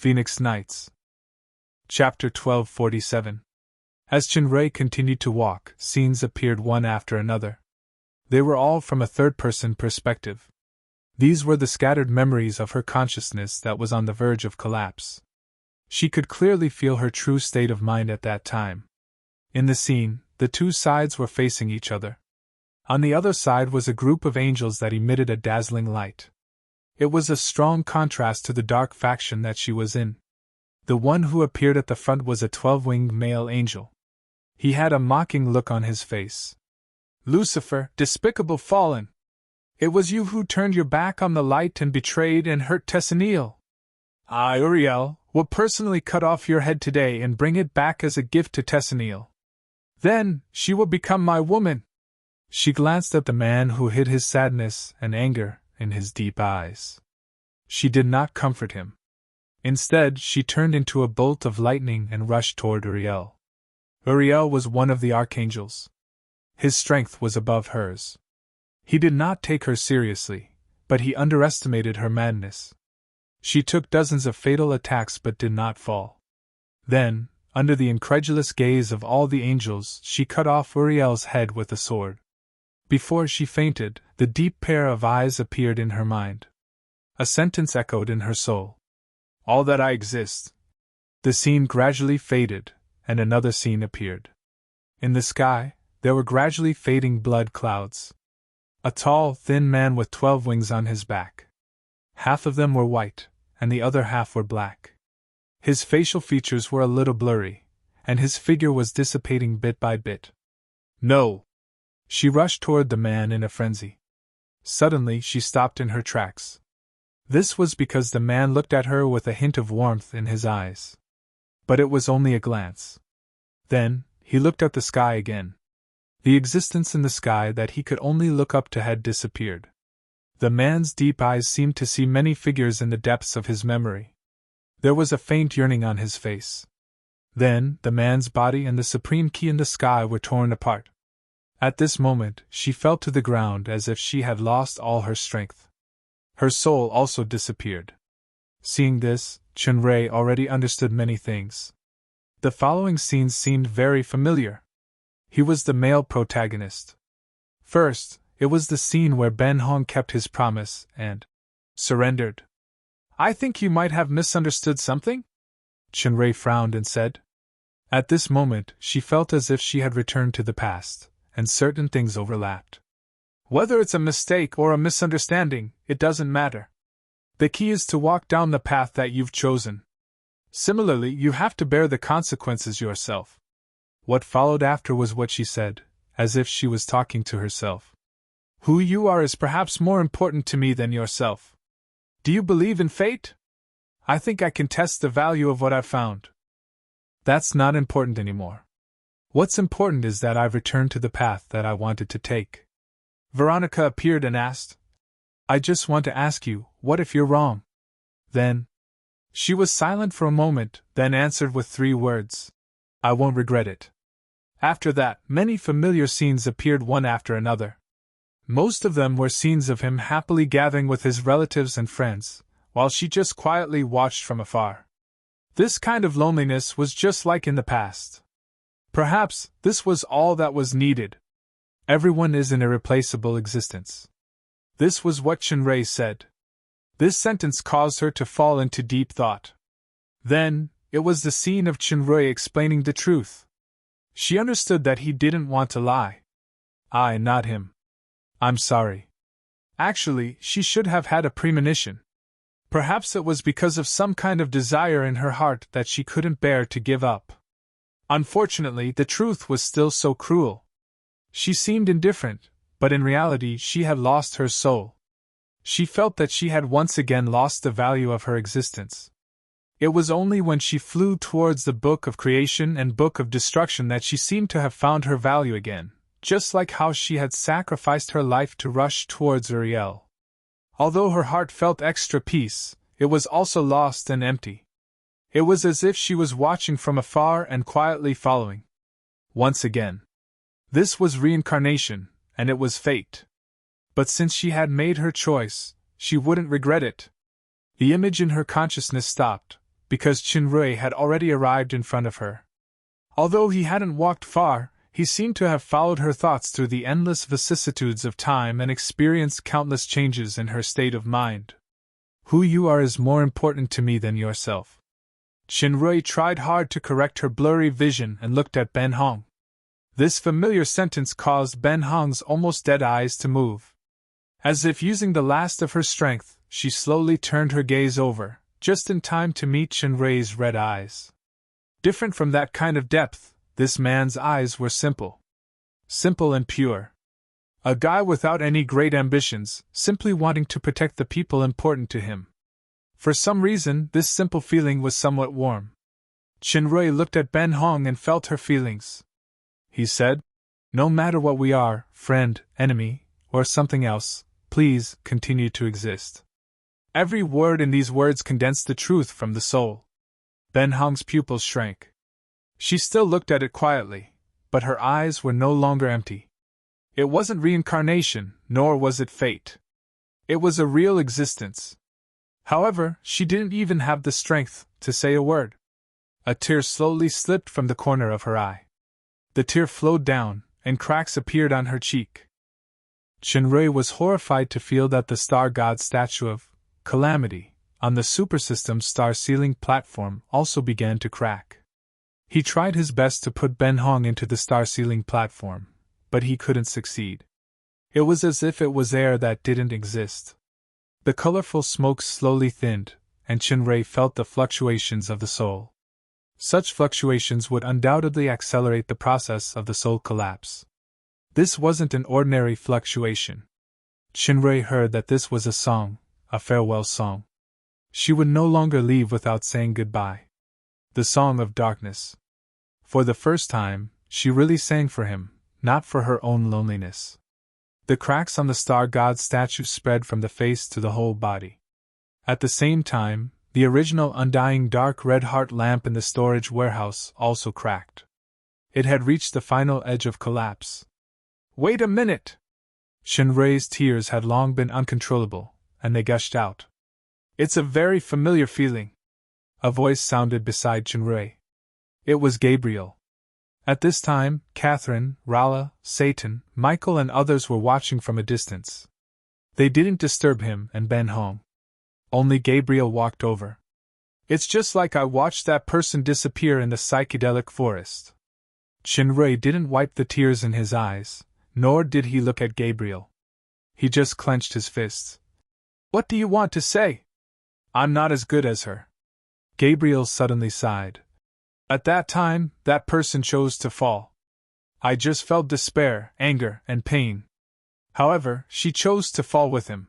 Phoenix Nights. Chapter 1247. As Chinray continued to walk, scenes appeared one after another. They were all from a third-person perspective. These were the scattered memories of her consciousness that was on the verge of collapse. She could clearly feel her true state of mind at that time. In the scene, the two sides were facing each other. On the other side was a group of angels that emitted a dazzling light. It was a strong contrast to the dark faction that she was in. The one who appeared at the front was a 12-winged male angel. He had a mocking look on his face. "Lucifer, despicable fallen! It was you who turned your back on the light and betrayed and hurt Tessaniel. I, Uriel, will personally cut off your head today and bring it back as a gift to Tessaniel. Then, she will become my woman." She glanced at the man who hid his sadness and anger in his deep eyes. She did not comfort him. Instead, she turned into a bolt of lightning and rushed toward Uriel. Uriel was one of the archangels. His strength was above hers. He did not take her seriously, but he underestimated her madness. She took dozens of fatal attacks but did not fall. Then, under the incredulous gaze of all the angels, she cut off Uriel's head with a sword. Before she fainted, the deep pair of eyes appeared in her mind. A sentence echoed in her soul. "All that I exist." The scene gradually faded, and another scene appeared. In the sky, there were gradually fading blood clouds. A tall, thin man with 12 wings on his back. Half of them were white, and the other half were black. His facial features were a little blurry, and his figure was dissipating bit by bit. "No!" She rushed toward the man in a frenzy. Suddenly she stopped in her tracks. This was because the man looked at her with a hint of warmth in his eyes. But it was only a glance. Then, he looked at the sky again. The existence in the sky that he could only look up to had disappeared. The man's deep eyes seemed to see many figures in the depths of his memory. There was a faint yearning on his face. Then, the man's body and the supreme key in the sky were torn apart. At this moment, she fell to the ground as if she had lost all her strength. Her soul also disappeared. Seeing this, Chinray already understood many things. The following scenes seemed very familiar. He was the male protagonist. First, it was the scene where Ben Hong kept his promise and surrendered. "I think you might have misunderstood something?" Chinray frowned and said. At this moment, she felt as if she had returned to the past, and certain things overlapped. "Whether it's a mistake or a misunderstanding, it doesn't matter. The key is to walk down the path that you've chosen. Similarly, you have to bear the consequences yourself." What followed after was what she said, as if she was talking to herself. "Who you are is perhaps more important to me than yourself. Do you believe in fate? I think I can test the value of what I've found. That's not important anymore. What's important is that I've returned to the path that I wanted to take." Veronica appeared and asked, "I just want to ask you, what if you're wrong?" Then, she was silent for a moment, then answered with 3 words. "I won't regret it." After that, many familiar scenes appeared one after another. Most of them were scenes of him happily gathering with his relatives and friends, while she just quietly watched from afar. This kind of loneliness was just like in the past. Perhaps this was all that was needed. Everyone is an irreplaceable existence. This was what Chinray said. This sentence caused her to fall into deep thought. Then, it was the scene of Chinray explaining the truth. She understood that he didn't want to lie. I, not him. "I'm sorry." Actually, she should have had a premonition. Perhaps it was because of some kind of desire in her heart that she couldn't bear to give up. Unfortunately, the truth was still so cruel. She seemed indifferent, but in reality she had lost her soul. She felt that she had once again lost the value of her existence. It was only when she flew towards the Book of Creation and Book of Destruction that she seemed to have found her value again, just like how she had sacrificed her life to rush towards Uriel. Although her heart felt extra peace, it was also lost and empty. It was as if she was watching from afar and quietly following. Once again. This was reincarnation, and it was fate. But since she had made her choice, she wouldn't regret it. The image in her consciousness stopped, because Chinrui had already arrived in front of her. Although he hadn't walked far, he seemed to have followed her thoughts through the endless vicissitudes of time and experienced countless changes in her state of mind. Who you are is more important to me than yourself. Chinrui tried hard to correct her blurry vision and looked at Ben Hong. This familiar sentence caused Ben Hong's almost dead eyes to move. As if using the last of her strength, she slowly turned her gaze over, just in time to meet Chinrui's red eyes. Different from that kind of depth, this man's eyes were simple. Simple and pure. A guy without any great ambitions, simply wanting to protect the people important to him. For some reason, this simple feeling was somewhat warm. Chinrui looked at Ben Hong and felt her feelings. He said, "No matter what we are, friend, enemy, or something else, please continue to exist." Every word in these words condensed the truth from the soul. Ben Hong's pupils shrank. She still looked at it quietly, but her eyes were no longer empty. It wasn't reincarnation, nor was it fate. It was a real existence. However, she didn't even have the strength to say a word. A tear slowly slipped from the corner of her eye. The tear flowed down, and cracks appeared on her cheek. Chinrui was horrified to feel that the star god statue of Calamity on the supersystem's star-sealing platform also began to crack. He tried his best to put Ben Hong into the star-sealing platform, but he couldn't succeed. It was as if it was air that didn't exist. The colorful smoke slowly thinned, and Chinrui felt the fluctuations of the soul. Such fluctuations would undoubtedly accelerate the process of the soul collapse. This wasn't an ordinary fluctuation. Chinrui heard that this was a song, a farewell song. She would no longer leave without saying goodbye. The song of darkness. For the first time, she really sang for him, not for her own loneliness. The cracks on the star god statue spread from the face to the whole body. At the same time, the original undying dark red heart lamp in the storage warehouse also cracked. It had reached the final edge of collapse. "Wait a minute!" Chinrui's tears had long been uncontrollable, and they gushed out. "It's a very familiar feeling." A voice sounded beside Chinrui. It was Gabriel. At this time, Catherine, Rala, Satan, Michael and others were watching from a distance. They didn't disturb him and Ben Hong. Only Gabriel walked over. "It's just like I watched that person disappear in the psychedelic forest." Chinrui didn't wipe the tears in his eyes, nor did he look at Gabriel. He just clenched his fists. "What do you want to say?" "I'm not as good as her." Gabriel suddenly sighed. "At that time, that person chose to fall. I just felt despair, anger, and pain. However, she chose to fall with him.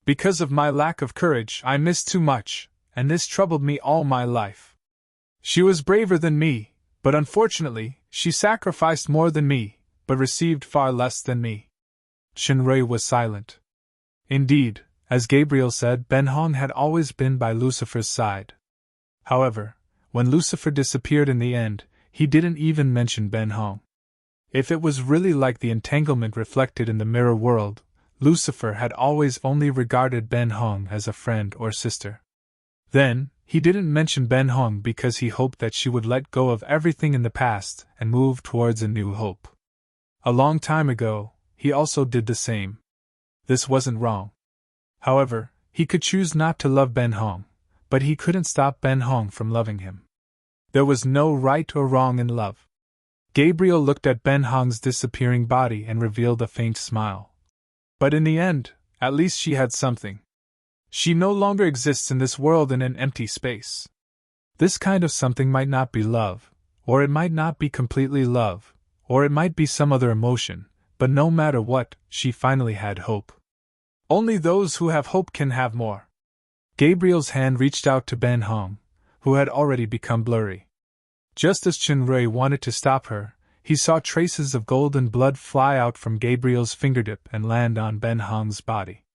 Because of my lack of courage, I missed too much, and this troubled me all my life. She was braver than me, but unfortunately, she sacrificed more than me, but received far less than me." Chinrui was silent. Indeed, as Gabriel said, Ben Hong had always been by Lucifer's side. However, when Lucifer disappeared in the end, he didn't even mention Ben Hong. If it was really like the entanglement reflected in the mirror world, Lucifer had always only regarded Ben Hong as a friend or sister. Then, he didn't mention Ben Hong because he hoped that she would let go of everything in the past and move towards a new hope. A long time ago, he also did the same. This wasn't wrong. However, he could choose not to love Ben Hong, but he couldn't stop Ben Hong from loving him. There was no right or wrong in love. Gabriel looked at Ben Hong's disappearing body and revealed a faint smile. But in the end, at least she had something. She no longer exists in this world in an empty space. This kind of something might not be love, or it might not be completely love, or it might be some other emotion, but no matter what, she finally had hope. Only those who have hope can have more. Gabriel's hand reached out to Ben Hong, who had already become blurry. Just as Chinrui wanted to stop her, he saw traces of golden blood fly out from Gabriel's fingertip and land on Ben Hong's body.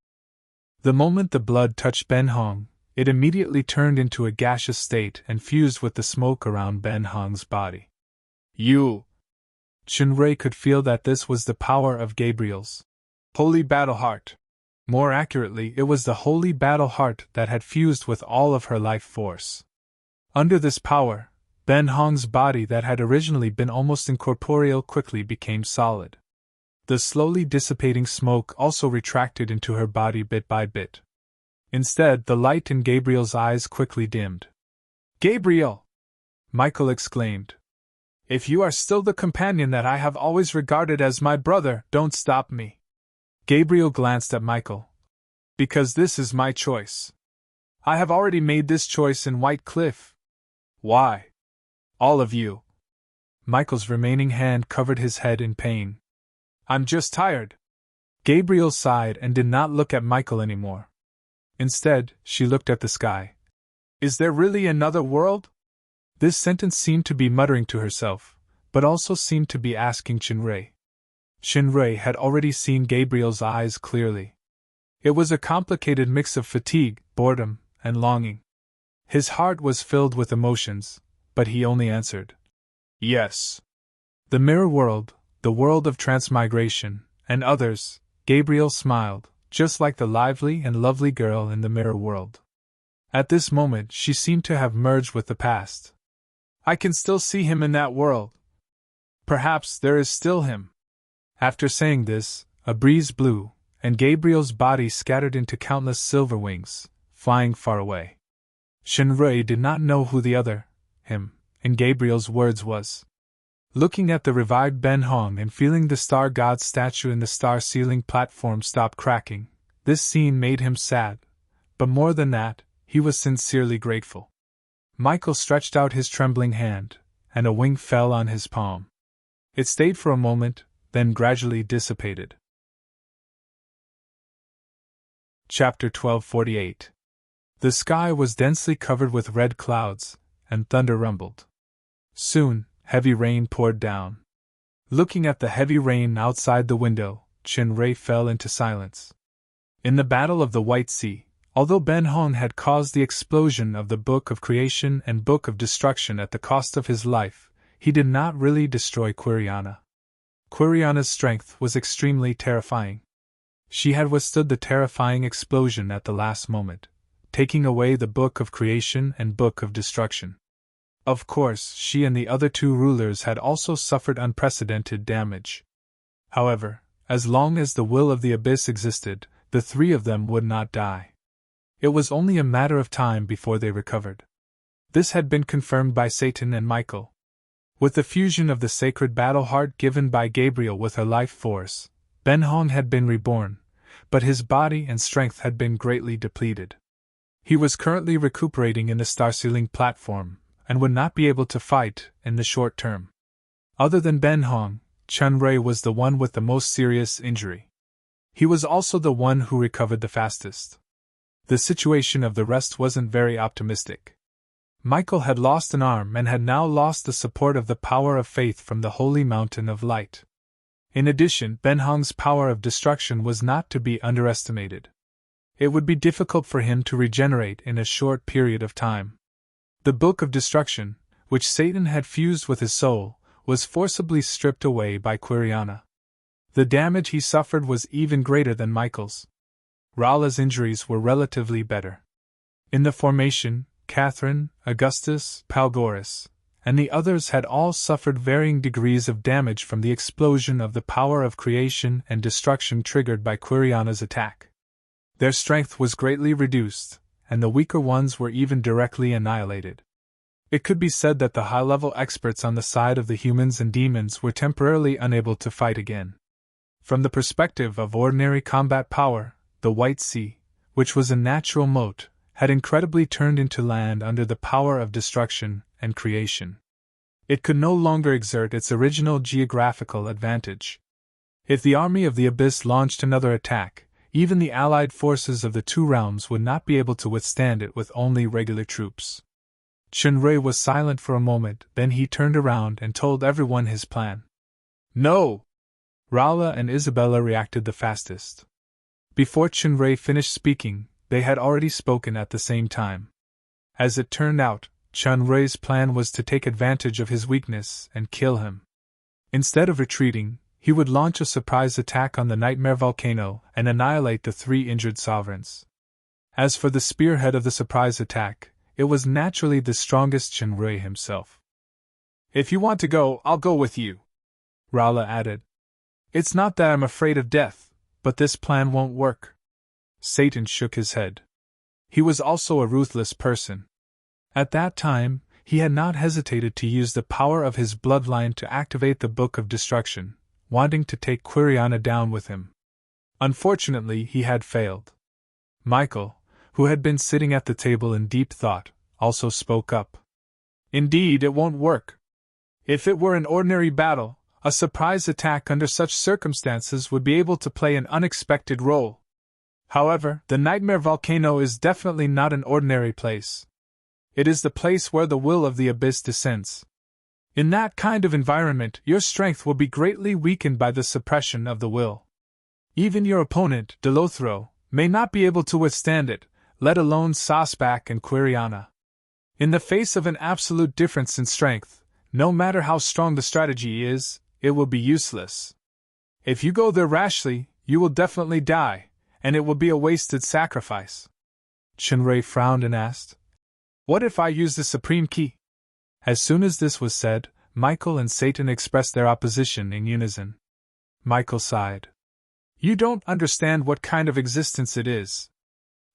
The moment the blood touched Ben Hong, it immediately turned into a gaseous state and fused with the smoke around Ben Hong's body. "You!" Chinrui could feel that this was the power of Gabriel's holy battle heart. More accurately, it was the holy battle heart that had fused with all of her life force. Under this power, Ben Hong's body that had originally been almost incorporeal quickly became solid. The slowly dissipating smoke also retracted into her body bit by bit. Instead, the light in Gabriel's eyes quickly dimmed. "Gabriel!" Michael exclaimed. "If you are still the companion that I have always regarded as my brother, don't stop me." Gabriel glanced at Michael. "Because this is my choice. I have already made this choice in White Cliff." "Why?" "All of you." Michael's remaining hand covered his head in pain. "I'm just tired." Gabriel sighed and did not look at Michael anymore. Instead, she looked at the sky. "Is there really another world?" This sentence seemed to be muttering to herself, but also seemed to be asking Chinrei. Chinrei had already seen Gabriel's eyes clearly. It was a complicated mix of fatigue, boredom, and longing. His heart was filled with emotions, but he only answered, "Yes." The mirror world, the world of transmigration, and others, Gabriel smiled, just like the lively and lovely girl in the mirror world. At this moment she seemed to have merged with the past. "I can still see him in that world. Perhaps there is still him." After saying this, a breeze blew, and Gabriel's body scattered into countless silver wings, flying far away. Chinrei did not know who the other, him, in Gabriel's words was. Looking at the revived Ben Hong and feeling the star god's statue in the star ceiling platform stop cracking, this scene made him sad, but more than that, he was sincerely grateful. Michael stretched out his trembling hand, and a wing fell on his palm. It stayed for a moment, then gradually dissipated. Chapter 1248. The sky was densely covered with red clouds, and thunder rumbled. Soon, heavy rain poured down. Looking at the heavy rain outside the window, Chinrei fell into silence. In the Battle of the White Sea, although Ben Hong had caused the explosion of the Book of Creation and Book of Destruction at the cost of his life, he did not really destroy Quiriana. Quiriana's strength was extremely terrifying. She had withstood the terrifying explosion at the last moment, taking away the Book of Creation and Book of Destruction. Of course, she and the other two rulers had also suffered unprecedented damage. However, as long as the will of the abyss existed, the three of them would not die. It was only a matter of time before they recovered. This had been confirmed by Satan and Michael. With the fusion of the sacred battle heart given by Gabriel with her life force, Ben Hong had been reborn, but his body and strength had been greatly depleted. He was currently recuperating in the star ceiling platform, and would not be able to fight in the short term. Other than Ben Hong, Chinrei was the one with the most serious injury. He was also the one who recovered the fastest. The situation of the rest wasn't very optimistic. Michael had lost an arm and had now lost the support of the power of faith from the holy mountain of light. In addition, Ben Hong's power of destruction was not to be underestimated. It would be difficult for him to regenerate in a short period of time. The Book of Destruction, which Satan had fused with his soul, was forcibly stripped away by Quiriana. The damage he suffered was even greater than Michael's. Rala's injuries were relatively better. In the formation, Catherine, Augustus, Palgoris, and the others had all suffered varying degrees of damage from the explosion of the power of creation and destruction triggered by Quiriana's attack. Their strength was greatly reduced, and the weaker ones were even directly annihilated. It could be said that the high-level experts on the side of the humans and demons were temporarily unable to fight again. From the perspective of ordinary combat power, the White Sea, which was a natural moat, had incredibly turned into land under the power of destruction and creation. It could no longer exert its original geographical advantage. If the army of the Abyss launched another attack, even the allied forces of the two realms would not be able to withstand it with only regular troops. Chinrei was silent for a moment, then he turned around and told everyone his plan. "No!" Rala and Isabella reacted the fastest. Before Chinrei finished speaking, they had already spoken at the same time. As it turned out, Chinrei's plan was to take advantage of his weakness and kill him. Instead of retreating, he would launch a surprise attack on the Nightmare Volcano and annihilate the three injured sovereigns. As for the spearhead of the surprise attack, it was naturally the strongest Chenrui himself. If you want to go, I'll go with you, Rala added. It's not that I'm afraid of death, but this plan won't work. Satan shook his head. He was also a ruthless person. At that time, he had not hesitated to use the power of his bloodline to activate the Book of Destruction, wanting to take Quiriana down with him. Unfortunately, he had failed. Michael, who had been sitting at the table in deep thought, also spoke up. Indeed, it won't work. If it were an ordinary battle, a surprise attack under such circumstances would be able to play an unexpected role. However, the Nightmare Volcano is definitely not an ordinary place. It is the place where the will of the abyss descends. In that kind of environment, your strength will be greatly weakened by the suppression of the will. Even your opponent, Delothro, may not be able to withstand it, let alone Sasbak and Quiriana. In the face of an absolute difference in strength, no matter how strong the strategy is, it will be useless. If you go there rashly, you will definitely die, and it will be a wasted sacrifice. Chenrui frowned and asked, What if I use the Supreme Key? As soon as this was said, Michael and Satan expressed their opposition in unison. Michael sighed. You don't understand what kind of existence it is.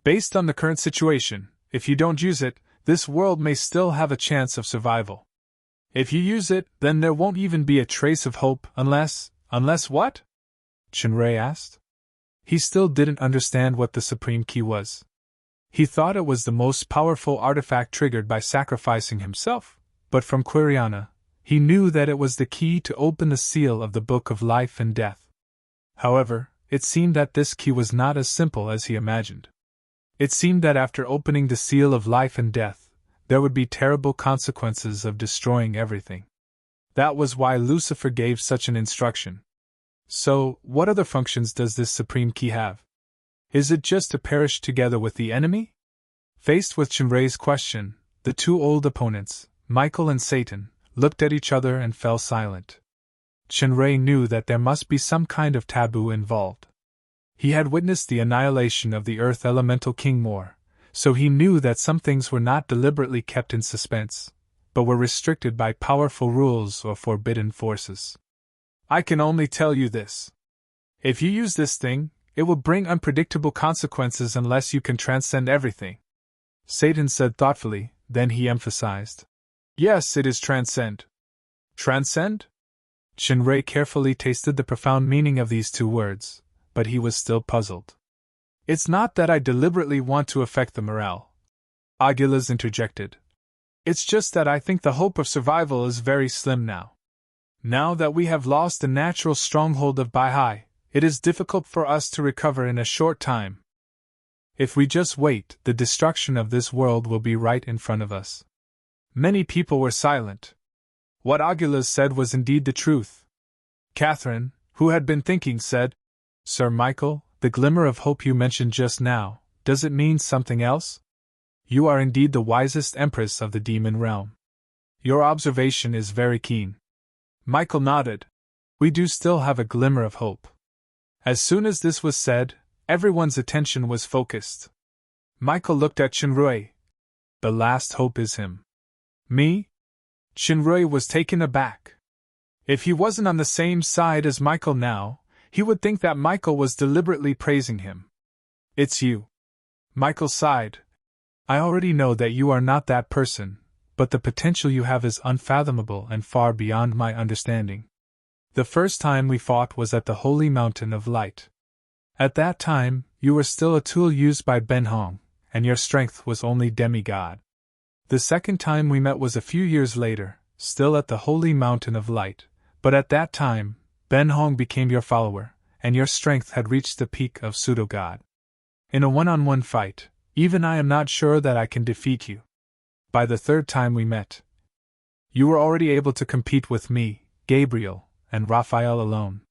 Based on the current situation, if you don't use it, this world may still have a chance of survival. If you use it, then there won't even be a trace of hope unless what? Chenrui asked. He still didn't understand what the Supreme Key was. He thought it was the most powerful artifact triggered by sacrificing himself, but from Quiriana, he knew that it was the key to open the seal of the Book of Life and Death. However, it seemed that this key was not as simple as he imagined. It seemed that after opening the seal of life and death, there would be terrible consequences of destroying everything. That was why Lucifer gave such an instruction. So, what other functions does this Supreme Key have? Is it just to perish together with the enemy? Faced with Chenrui's question, the two old opponents, Michael and Satan, looked at each other and fell silent. Chenrui knew that there must be some kind of taboo involved. He had witnessed the annihilation of the Earth Elemental King Mor, so he knew that some things were not deliberately kept in suspense, but were restricted by powerful rules or forbidden forces. I can only tell you this. If you use this thing, it will bring unpredictable consequences unless you can transcend everything. Satan said thoughtfully, then he emphasized. Yes, it is transcend. Transcend? Chenrui carefully tasted the profound meaning of these two words, but he was still puzzled. It's not that I deliberately want to affect the morale, Aguilas interjected. It's just that I think the hope of survival is very slim now. Now that we have lost the natural stronghold of Baihai, it is difficult for us to recover in a short time. If we just wait, the destruction of this world will be right in front of us. Many people were silent. What Aguilas said was indeed the truth. Catherine, who had been thinking, said, Sir Michael, the glimmer of hope you mentioned just now, does it mean something else? You are indeed the wisest empress of the demon realm. Your observation is very keen. Michael nodded. We do still have a glimmer of hope. As soon as this was said, everyone's attention was focused. Michael looked at Chenrui. The last hope is him. Me? Chenrui was taken aback. If he wasn't on the same side as Michael now, he would think that Michael was deliberately praising him. It's you. Michael sighed. I already know that you are not that person, but the potential you have is unfathomable and far beyond my understanding. The first time we fought was at the Holy Mountain of Light. At that time, you were still a tool used by Ben Hong, and your strength was only demigod. The second time we met was a few years later, still at the Holy Mountain of Light, but at that time, Ben Hong became your follower, and your strength had reached the peak of pseudo-god. In a one-on-one fight, even I am not sure that I can defeat you. By the third time we met, you were already able to compete with me, Gabriel, and Raphael alone.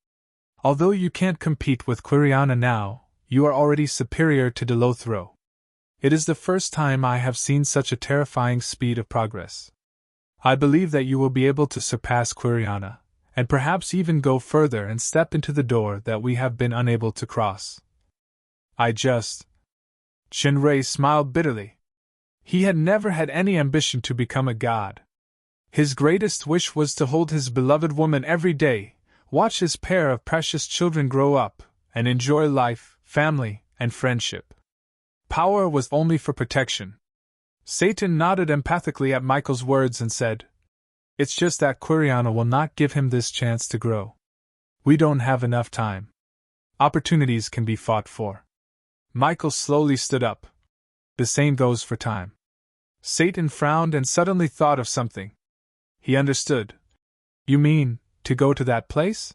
Although you can't compete with Quiriana now, you are already superior to Delothro. It is the first time I have seen such a terrifying speed of progress. I believe that you will be able to surpass Quiriana, and perhaps even go further and step into the door that we have been unable to cross. Chenrui smiled bitterly. He had never had any ambition to become a god. His greatest wish was to hold his beloved woman every day, watch his pair of precious children grow up, and enjoy life, family, and friendship. Power was only for protection. Satan nodded empathically at Michael's words and said, "It's just that Quiriana will not give him this chance to grow. We don't have enough time. Opportunities can be fought for." Michael slowly stood up. "The same goes for time." Satan frowned and suddenly thought of something. He understood. "You mean, to go to that place?"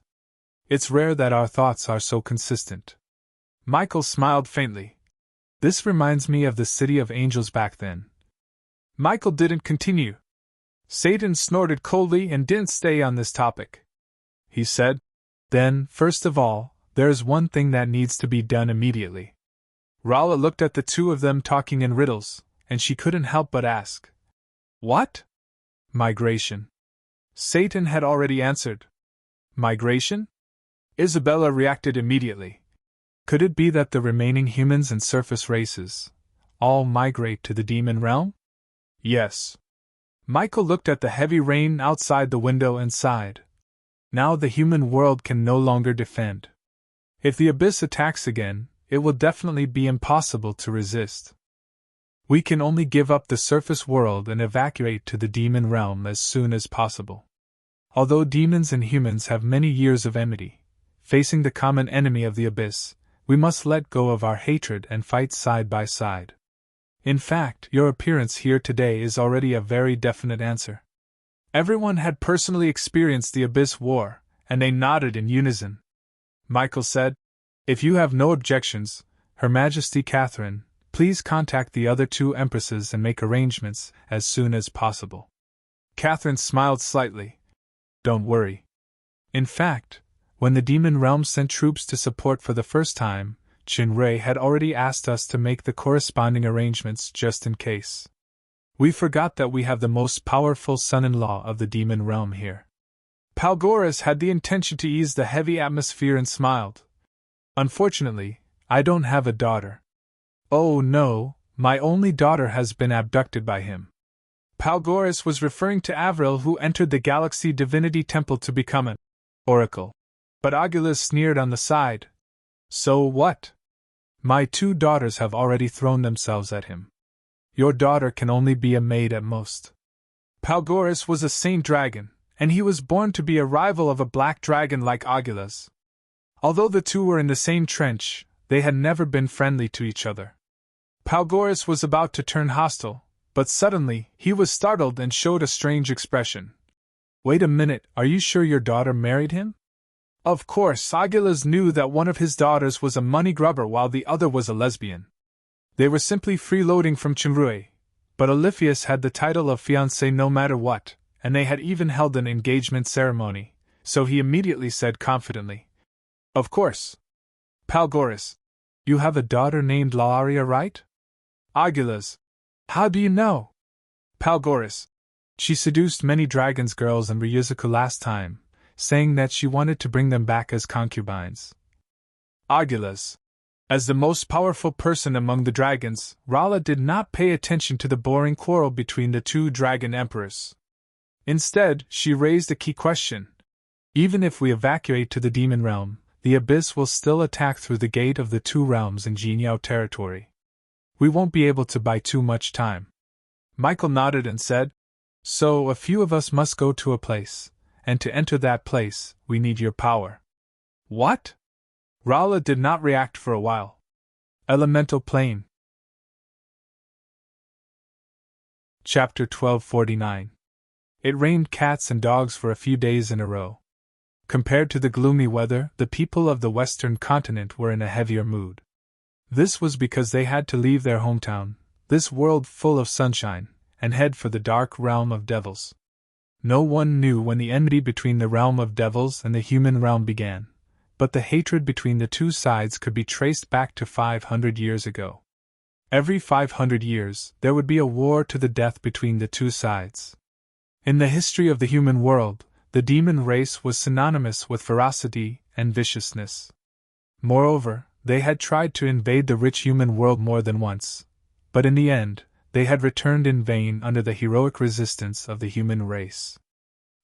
"It's rare that our thoughts are so consistent." Michael smiled faintly. "This reminds me of the city of angels back then." Michael didn't continue. Satan snorted coldly and didn't stay on this topic. He said, "Then, first of all, there's one thing that needs to be done immediately." Rala looked at the two of them talking in riddles, and she couldn't help but ask, "What?" "Migration." Satan had already answered. "Migration?" Isabella reacted immediately. Could it be that the remaining humans and surface races all migrate to the demon realm? Yes. Michael looked at the heavy rain outside the window and sighed. Now the human world can no longer defend. If the abyss attacks again, it will definitely be impossible to resist. We can only give up the surface world and evacuate to the demon realm as soon as possible. Although demons and humans have many years of enmity, facing the common enemy of the abyss, we must let go of our hatred and fight side by side. In fact, your appearance here today is already a very definite answer. Everyone had personally experienced the Abyss War, and they nodded in unison. Michael said, "If you have no objections, Her Majesty Catherine, please contact the other two empresses and make arrangements as soon as possible." Catherine smiled slightly. "Don't worry. In fact, when the demon realm sent troops to support for the first time, Qinrui had already asked us to make the corresponding arrangements just in case. We forgot that we have the most powerful son-in-law of the demon realm here." Palgoris had the intention to ease the heavy atmosphere and smiled. "Unfortunately, I don't have a daughter." "Oh no, my only daughter has been abducted by him." Palgoris was referring to Avril, who entered the Galaxy Divinity Temple to become an oracle. But Aguilas sneered on the side. "So what? My two daughters have already thrown themselves at him. Your daughter can only be a maid at most." Palgoris was a saint dragon, and he was born to be a rival of a black dragon like Aguilas. Although the two were in the same trench, they had never been friendly to each other. Palgoris was about to turn hostile, but suddenly he was startled and showed a strange expression. "Wait a minute, are you sure your daughter married him?" Of course, Aguilas knew that one of his daughters was a money grubber while the other was a lesbian. They were simply freeloading from Qinrui, but Oliphius had the title of fiancé no matter what, and they had even held an engagement ceremony, so he immediately said confidently, "Of course. Palgoris, you have a daughter named Laaria, right?" Aguilas, "How do you know?" Palgoris, "She seduced many dragons girls in Ryuzuku last time, saying that she wanted to bring them back as concubines." Aguilas, as the most powerful person among the dragons, Rala did not pay attention to the boring quarrel between the two dragon emperors. Instead, she raised a key question. "Even if we evacuate to the demon realm, the abyss will still attack through the gate of the two realms in Jinyao territory. We won't be able to buy too much time." Michael nodded and said, "So a few of us must go to a place, and to enter that place, we need your power." "What?" Rala did not react for a while. Elemental Plane. Chapter 1249. It rained cats and dogs for a few days in a row. Compared to the gloomy weather, the people of the western continent were in a heavier mood. This was because they had to leave their hometown, this world full of sunshine, and head for the dark realm of devils. No one knew when the enmity between the realm of devils and the human realm began, but the hatred between the two sides could be traced back to 500 years ago. Every 500 years, there would be a war to the death between the two sides. In the history of the human world, the demon race was synonymous with ferocity and viciousness. Moreover, they had tried to invade the rich human world more than once, but in the end, they had returned in vain under the heroic resistance of the human race.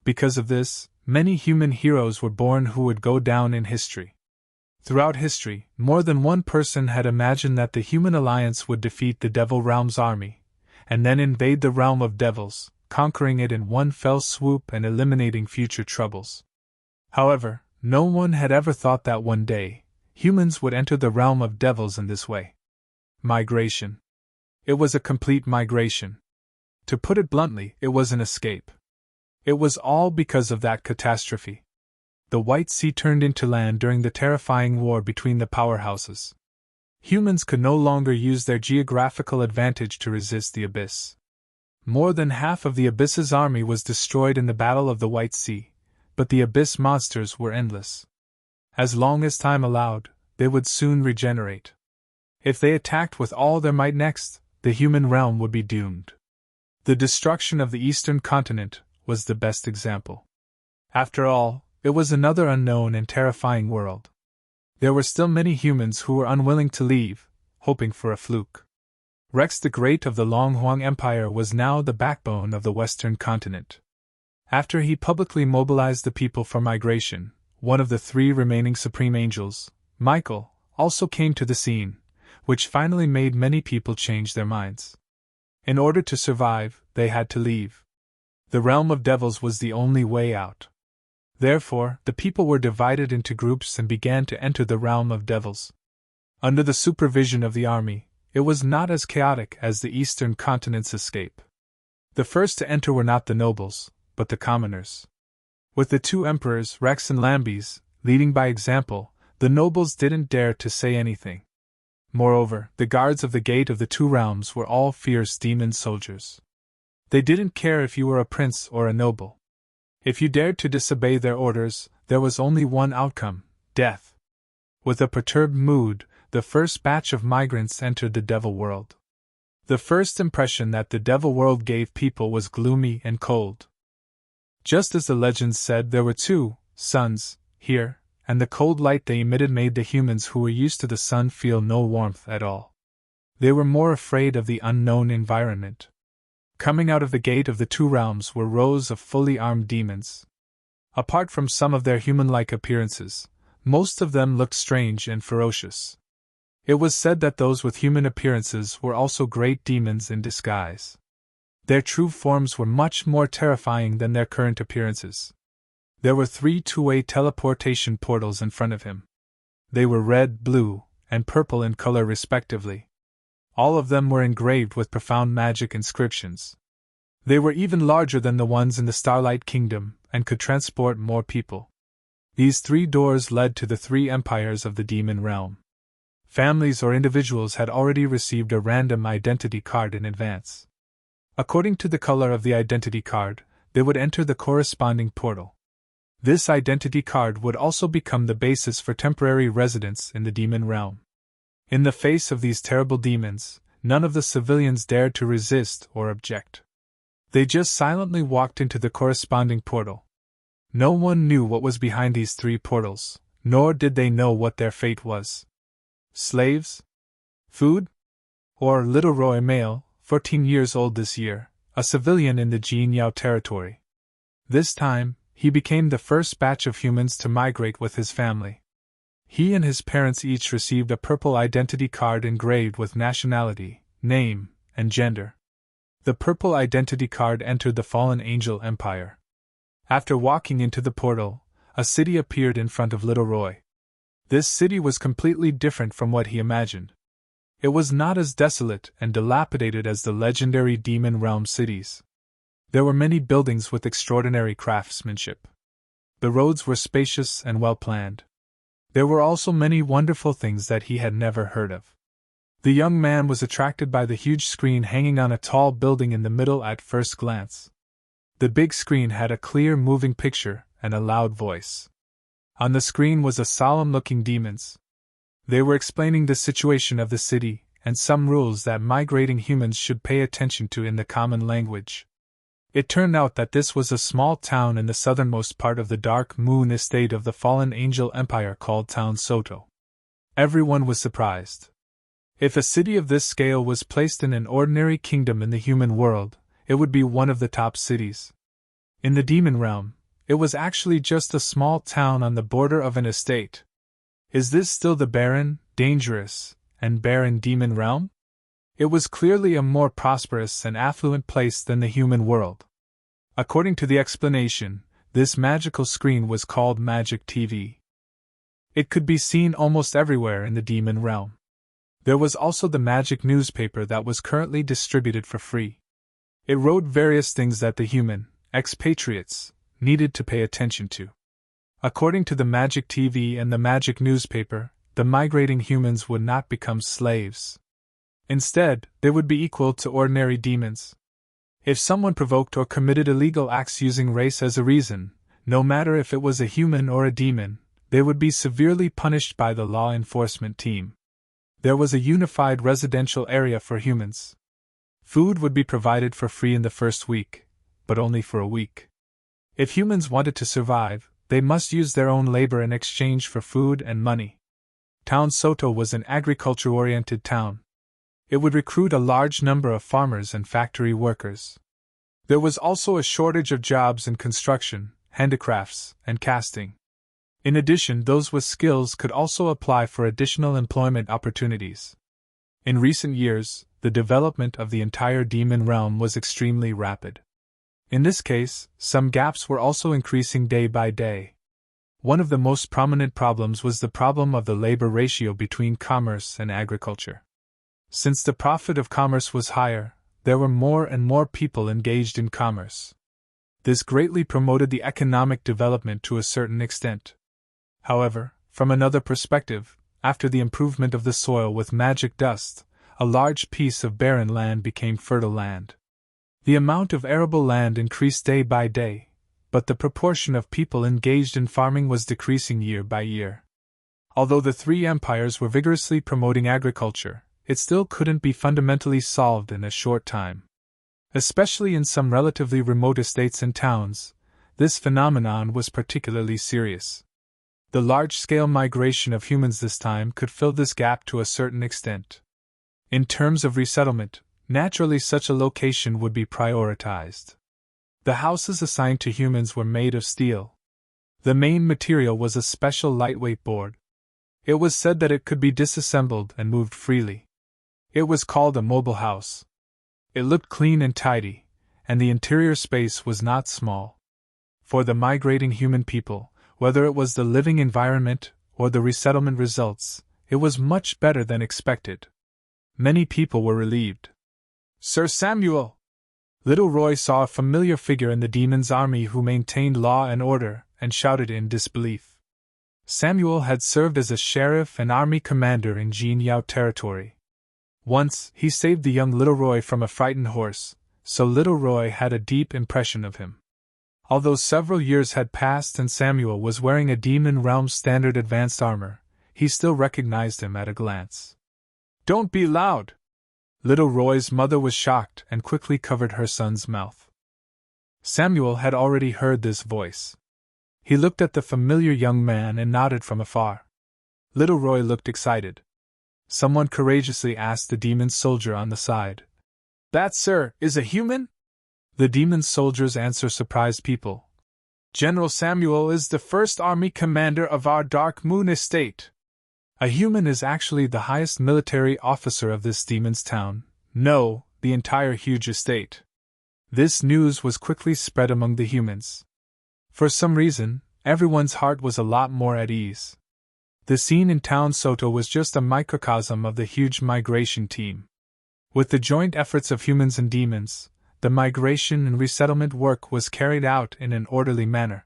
Because of this, many human heroes were born who would go down in history. Throughout history, more than one person had imagined that the human alliance would defeat the Devil Realm's army, and then invade the realm of devils, conquering it in one fell swoop and eliminating future troubles. However, no one had ever thought that one day, humans would enter the realm of devils in this way. Migration. It was a complete migration. To put it bluntly, it was an escape. It was all because of that catastrophe. The White Sea turned into land during the terrifying war between the powerhouses. Humans could no longer use their geographical advantage to resist the Abyss. More than half of the Abyss's army was destroyed in the Battle of the White Sea, but the Abyss monsters were endless. As long as time allowed, they would soon regenerate. If they attacked with all their might next, the human realm would be doomed. The destruction of the Eastern continent was the best example. After all, it was another unknown and terrifying world. There were still many humans who were unwilling to leave, hoping for a fluke. Rex the Great of the Long Huang Empire was now the backbone of the Western continent. After he publicly mobilized the people for migration, one of the three remaining Supreme Angels, Michael, also came to the scene, which finally made many people change their minds. In order to survive, they had to leave. The realm of devils was the only way out. Therefore, the people were divided into groups and began to enter the realm of devils. Under the supervision of the army, it was not as chaotic as the Eastern continent's escape. The first to enter were not the nobles, but the commoners. With the two emperors, Rex and Lambes, leading by example, the nobles didn't dare to say anything. Moreover, the guards of the Gate of the Two Realms were all fierce demon soldiers. They didn't care if you were a prince or a noble. If you dared to disobey their orders, there was only one outcome: death. With a perturbed mood, the first batch of migrants entered the Devil World. The first impression that the Devil World gave people was gloomy and cold. Just as the legends said, there were two suns here, and the cold light they emitted made the humans who were used to the sun feel no warmth at all. They were more afraid of the unknown environment. Coming out of the Gate of the Two Realms were rows of fully armed demons. Apart from some of their human-like appearances, most of them looked strange and ferocious. It was said that those with human appearances were also great demons in disguise. Their true forms were much more terrifying than their current appearances. There were 3 two-way teleportation portals in front of him. They were red, blue, and purple in color respectively. All of them were engraved with profound magic inscriptions. They were even larger than the ones in the Starlight Kingdom, and could transport more people. These 3 doors led to the 3 empires of the demon realm. Families or individuals had already received a random identity card in advance. According to the color of the identity card, they would enter the corresponding portal. This identity card would also become the basis for temporary residence in the demon realm. In the face of these terrible demons, none of the civilians dared to resist or object. They just silently walked into the corresponding portal. No one knew what was behind these 3 portals, nor did they know what their fate was. Slaves? Food? Or Little Roy male, 14 years old this year, a civilian in the Jinyao territory. This time, he became the first batch of humans to migrate with his family. He and his parents each received a purple identity card engraved with nationality, name, and gender. The purple identity card entered the Fallen Angel Empire. After walking into the portal, a city appeared in front of Little Roy. This city was completely different from what he imagined. It was not as desolate and dilapidated as the legendary Demon Realm cities. There were many buildings with extraordinary craftsmanship. The roads were spacious and well-planned. There were also many wonderful things that he had never heard of. The young man was attracted by the huge screen hanging on a tall building in the middle at first glance. The big screen had a clear moving picture and a loud voice. On the screen was a solemn-looking demons. They were explaining the situation of the city and some rules that migrating humans should pay attention to in the common language. It turned out that this was a small town in the southernmost part of the Dark Moon estate of the Fallen Angel Empire called Town Soto. Everyone was surprised. If a city of this scale was placed in an ordinary kingdom in the human world, it would be one of the top cities. In the demon realm, it was actually just a small town on the border of an estate. Is this still the barren, dangerous, and barren demon realm? It was clearly a more prosperous and affluent place than the human world. According to the explanation, this magical screen was called Magic TV. It could be seen almost everywhere in the demon realm. There was also the magic newspaper that was currently distributed for free. It wrote various things that the human expatriates needed to pay attention to. According to the Magic TV and the Magic newspaper, the migrating humans would not become slaves. Instead, they would be equal to ordinary demons. If someone provoked or committed illegal acts using race as a reason, no matter if it was a human or a demon, they would be severely punished by the law enforcement team. There was a unified residential area for humans. Food would be provided for free in the first week, but only for a week. If humans wanted to survive, they must use their own labor in exchange for food and money. Town Soto was an agriculture-oriented town. It would recruit a large number of farmers and factory workers. There was also a shortage of jobs in construction, handicrafts, and casting. In addition, those with skills could also apply for additional employment opportunities. In recent years, the development of the entire demon realm was extremely rapid. In this case, some gaps were also increasing day by day. One of the most prominent problems was the problem of the labor ratio between commerce and agriculture. Since the profit of commerce was higher, there were more and more people engaged in commerce. This greatly promoted the economic development to a certain extent. However, from another perspective, after the improvement of the soil with magic dust, a large piece of barren land became fertile land. The amount of arable land increased day by day, but the proportion of people engaged in farming was decreasing year by year. Although the three empires were vigorously promoting agriculture, it still couldn't be fundamentally solved in a short time. Especially in some relatively remote estates and towns, this phenomenon was particularly serious. The large-scale migration of humans this time could fill this gap to a certain extent. In terms of resettlement, naturally such a location would be prioritized. The houses assigned to humans were made of steel. The main material was a special lightweight board. It was said that it could be disassembled and moved freely. It was called a mobile house. It looked clean and tidy, and the interior space was not small. For the migrating human people, whether it was the living environment or the resettlement results, it was much better than expected. Many people were relieved. "Sir Samuel!" Little Roy saw a familiar figure in the demon's army who maintained law and order, and shouted in disbelief. Samuel had served as a sheriff and army commander in Jin Yao territory. Once, he saved the young Little Roy from a frightened horse, so Little Roy had a deep impression of him. Although several years had passed and Samuel was wearing a Demon Realm standard advanced armor, he still recognized him at a glance. "Don't be loud!" Little Roy's mother was shocked and quickly covered her son's mouth. Samuel had already heard this voice. He looked at the familiar young man and nodded from afar. Little Roy looked excited. Someone courageously asked the demon soldier on the side. "That, sir, is a human?" The demon soldier's answer surprised people. "General Samuel is the first army commander of our Dark Moon estate. A human is actually the highest military officer of this demon's town, no, the entire huge estate." This news was quickly spread among the humans. For some reason, everyone's heart was a lot more at ease. The scene in Town Soto was just a microcosm of the huge migration team. With the joint efforts of humans and demons, the migration and resettlement work was carried out in an orderly manner.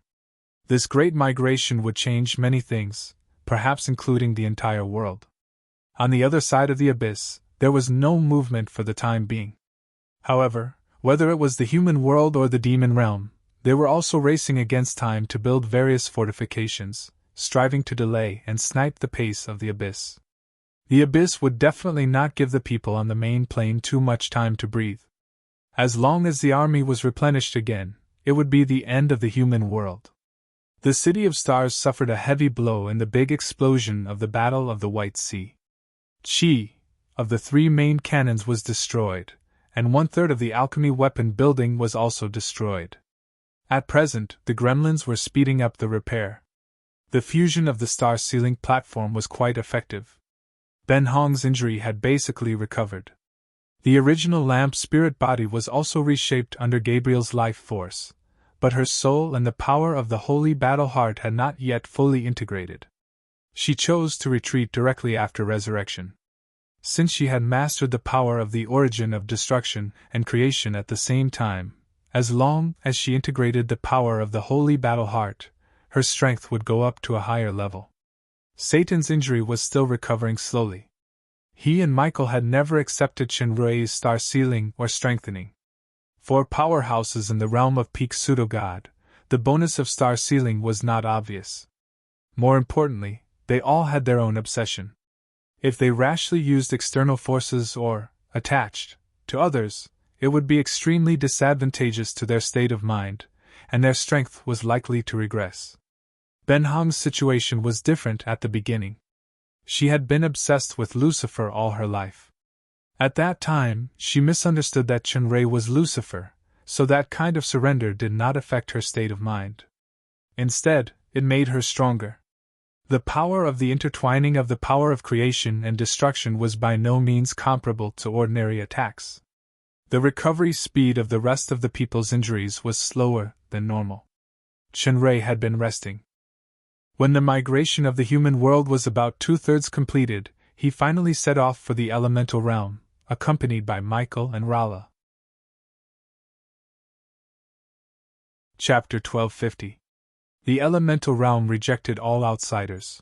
This great migration would change many things, perhaps including the entire world. On the other side of the abyss, there was no movement for the time being. However, whether it was the human world or the demon realm, they were also racing against time to build various fortifications, striving to delay and snipe the pace of the abyss. The abyss would definitely not give the people on the main plane too much time to breathe. As long as the army was replenished again, it would be the end of the human world. The City of Stars suffered a heavy blow in the big explosion of the Battle of the White Sea. Chi, of the 3 main cannons was destroyed, and 1/3 of the alchemy weapon building was also destroyed. At present, the gremlins were speeding up the repair. The fusion of the star-sealing platform was quite effective. Ben Hong's injury had basically recovered. The original lamp spirit body was also reshaped under Gabriel's life force, but her soul and the power of the holy battle heart had not yet fully integrated. She chose to retreat directly after resurrection. Since she had mastered the power of the origin of destruction and creation at the same time, as long as she integrated the power of the holy battle heart, her strength would go up to a higher level. Satan's injury was still recovering slowly. He and Michael had never accepted Shinrui's star sealing or strengthening. For powerhouses in the realm of peak pseudo-god, the bonus of star sealing was not obvious. More importantly, they all had their own obsession. If they rashly used external forces or attached to others, it would be extremely disadvantageous to their state of mind, and their strength was likely to regress. Ben Hong's situation was different at the beginning. She had been obsessed with Lucifer all her life. At that time, she misunderstood that Chunrei was Lucifer, so that kind of surrender did not affect her state of mind. Instead, it made her stronger. The power of the intertwining of the power of creation and destruction was by no means comparable to ordinary attacks. The recovery speed of the rest of the people's injuries was slower than normal. Chunrei had been resting. When the migration of the human world was about 2/3 completed, he finally set off for the elemental realm, accompanied by Michael and Rala. Chapter 1250. The elemental realm rejected all outsiders.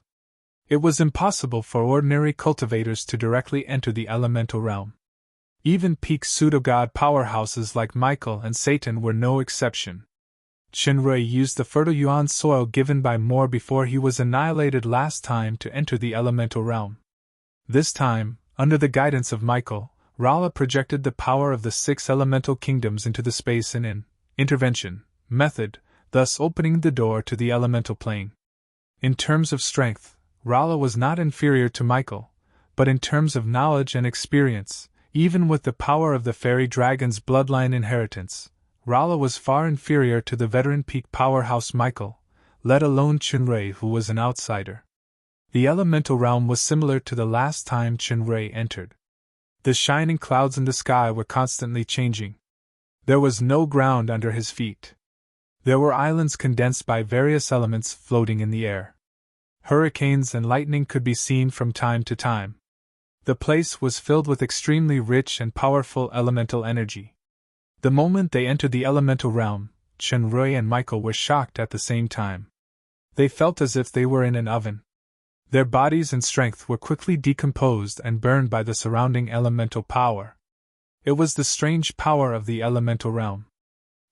It was impossible for ordinary cultivators to directly enter the elemental realm. Even peak pseudo-god powerhouses like Michael and Satan were no exception. Chunrei used the fertile yuan soil given by Moore before he was annihilated last time to enter the elemental realm. This time, under the guidance of Michael, Rala projected the power of the 6 elemental kingdoms into the space in an intervention method, thus opening the door to the elemental plane. In terms of strength, Rala was not inferior to Michael, but in terms of knowledge and experience, even with the power of the fairy dragon's bloodline inheritance, Rala was far inferior to the veteran peak powerhouse Michael, let alone Chunrei, who was an outsider. The elemental realm was similar to the last time Chunrei entered. The shining clouds in the sky were constantly changing. There was no ground under his feet. There were islands condensed by various elements floating in the air. Hurricanes and lightning could be seen from time to time. The place was filled with extremely rich and powerful elemental energy. The moment they entered the elemental realm, Chunrei and Michael were shocked at the same time. They felt as if they were in an oven. Their bodies and strength were quickly decomposed and burned by the surrounding elemental power. It was the strange power of the elemental realm.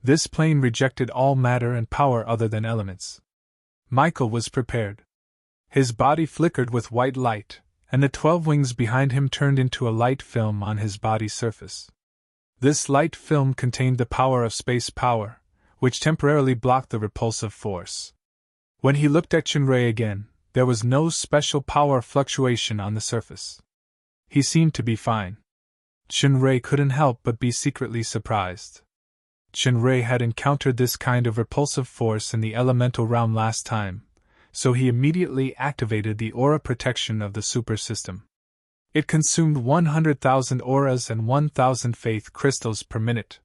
This plane rejected all matter and power other than elements. Michael was prepared. His body flickered with white light, and the 12 wings behind him turned into a light film on his body's surface. This light film contained the power of space power, which temporarily blocked the repulsive force. When he looked at Chunrei again, there was no special power fluctuation on the surface. He seemed to be fine. Chunrei couldn't help but be secretly surprised. Chunrei had encountered this kind of repulsive force in the elemental realm last time, so he immediately activated the aura protection of the super system. It consumed 100,000 auras and 1,000 faith crystals per minute.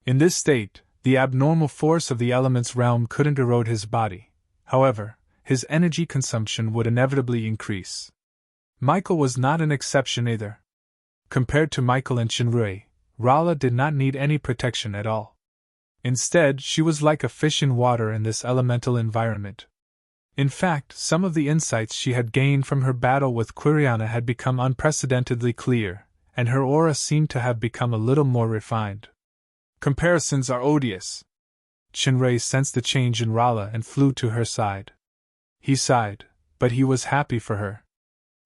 In this state, the abnormal force of the elements realm couldn't erode his body. However, his energy consumption would inevitably increase. Michael was not an exception either. Compared to Michael and Chunrei, Rala did not need any protection at all. Instead, she was like a fish in water in this elemental environment. In fact, some of the insights she had gained from her battle with Quiriana had become unprecedentedly clear, and her aura seemed to have become a little more refined. Comparisons are odious. Chunrei sensed the change in Rala and flew to her side. He sighed, but he was happy for her.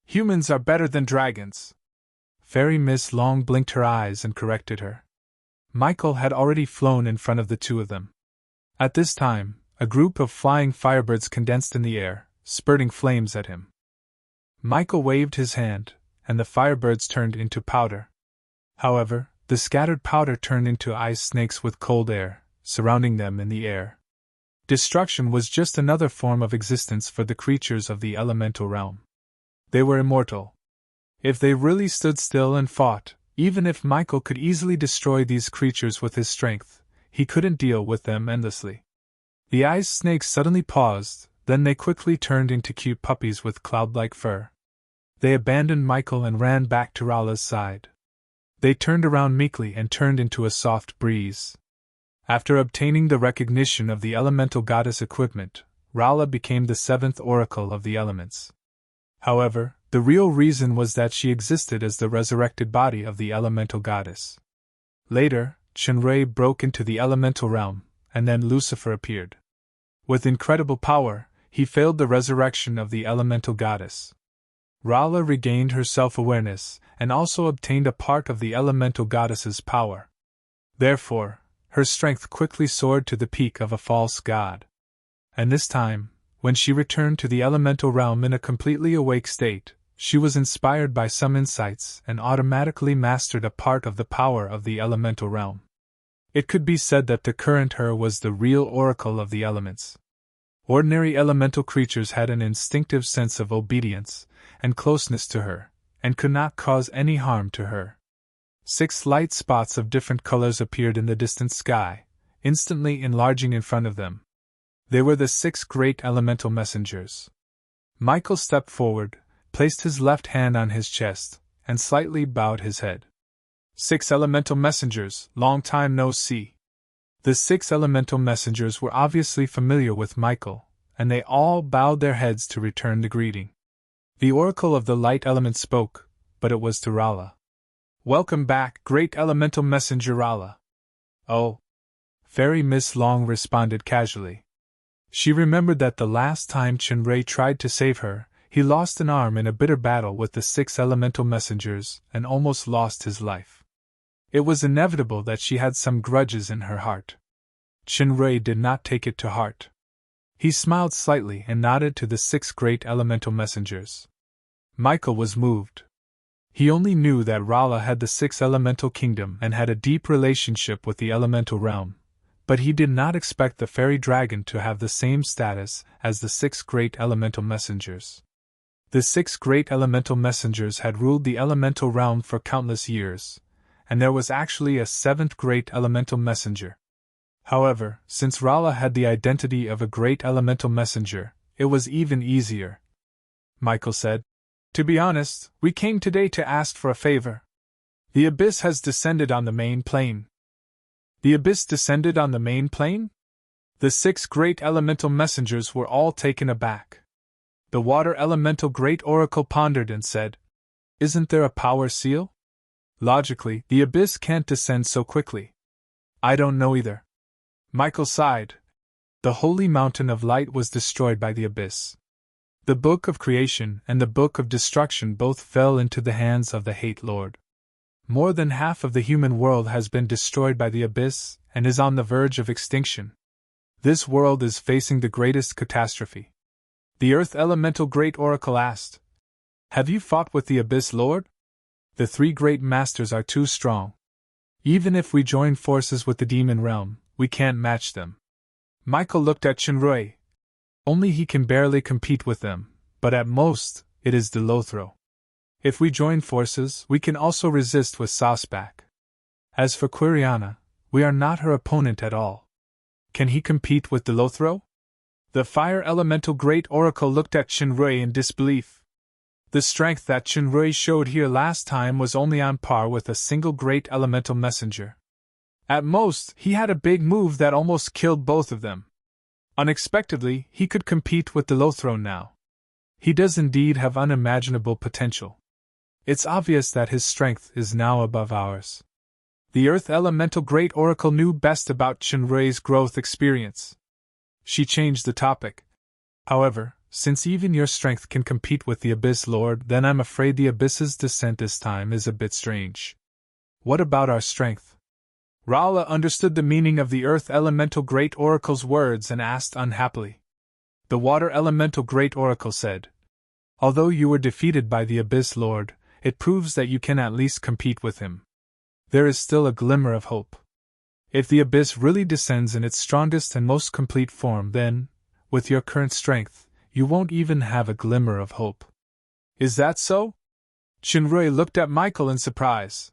Humans are better than dragons. Fairy Miss Long blinked her eyes and corrected her. Michael had already flown in front of the two of them. At this time, a group of flying firebirds condensed in the air, spurting flames at him. Michael waved his hand, and the firebirds turned into powder. However, the scattered powder turned into ice snakes with cold air, surrounding them in the air. Destruction was just another form of existence for the creatures of the elemental realm. They were immortal. If they really stood still and fought, even if Michael could easily destroy these creatures with his strength, he couldn't deal with them endlessly. The ice snakes suddenly paused, then they quickly turned into cute puppies with cloud-like fur. They abandoned Michael and ran back to Rala's side. They turned around meekly and turned into a soft breeze. After obtaining the recognition of the elemental goddess equipment, Rala became the seventh oracle of the elements. However, the real reason was that she existed as the resurrected body of the elemental goddess. Later, Chunrei broke into the elemental realm, and then Lucifer appeared. With incredible power, he failed the resurrection of the elemental goddess. Rala regained her self-awareness, and also obtained a part of the elemental goddess's power. Therefore, her strength quickly soared to the peak of a false god. And this time, when she returned to the elemental realm in a completely awake state, she was inspired by some insights and automatically mastered a part of the power of the elemental realm. It could be said that the current her was the real oracle of the elements. Ordinary elemental creatures had an instinctive sense of obedience and closeness to her, and could not cause any harm to her. 6 light spots of different colors appeared in the distant sky, instantly enlarging in front of them. They were the 6 great elemental messengers. Michael stepped forward, placed his left hand on his chest, and slightly bowed his head. 6 elemental messengers, long time no see. The 6 elemental messengers were obviously familiar with Michael, and they all bowed their heads to return the greeting. The oracle of the light element spoke, but it was to Rala. "Welcome back, great elemental messenger Rala." "Oh." Fairy Miss Long responded casually. She remembered that the last time Chunrei tried to save her, he lost an arm in a bitter battle with the 6 elemental messengers and almost lost his life. It was inevitable that she had some grudges in her heart. Chunrei did not take it to heart. He smiled slightly and nodded to the 6 great elemental messengers. Michael was moved. He only knew that Rala had the 6 elemental kingdom and had a deep relationship with the elemental realm, but he did not expect the fairy dragon to have the same status as the 6 great elemental messengers. The 6 great elemental messengers had ruled the elemental realm for countless years, and there was actually a 7th great elemental messenger. However, since Rala had the identity of a great elemental messenger, it was even easier. Michael said, "To be honest, we came today to ask for a favor. The abyss has descended on the main plane." "The abyss descended on the main plane?" The 6 great elemental messengers were all taken aback. The water elemental great oracle pondered and said, "Isn't there a power seal? Logically, the abyss can't descend so quickly." "I don't know either." Michael sighed. The holy mountain of light was destroyed by the abyss. The book of creation and the book of destruction both fell into the hands of the Hate Lord. More than half of the human world has been destroyed by the abyss and is on the verge of extinction. This world is facing the greatest catastrophe. The Earth Elemental Great Oracle asked, "Have you fought with the Abyss Lord? The 3 great masters are too strong. Even if we join forces with the demon realm, we can't match them." Michael looked at Chunrei. Only he can barely compete with them, but at most, it is de Lothro. If we join forces, we can also resist with Sasbak. As for Quiriana, we are not her opponent at all. Can he compete with de Lothro? The fire elemental great oracle looked at Chunrei in disbelief. The strength that Chunrei showed here last time was only on par with a single great elemental messenger. At most, he had a big move that almost killed both of them. Unexpectedly, he could compete with de Lothro now. He does indeed have unimaginable potential. It's obvious that his strength is now above ours. The Earth Elemental Great Oracle knew best about Chunrei's growth experience. She changed the topic. "However, since even your strength can compete with the Abyss Lord, then I'm afraid the Abyss's descent this time is a bit strange. What about our strength?" Rala understood the meaning of the Earth Elemental Great Oracle's words and asked unhappily. The Water Elemental Great Oracle said, "Although you were defeated by the Abyss Lord, it proves that you can at least compete with him. There is still a glimmer of hope. If the abyss really descends in its strongest and most complete form, then, with your current strength, you won't even have a glimmer of hope. Is that so? Chinrui looked at Michael in surprise.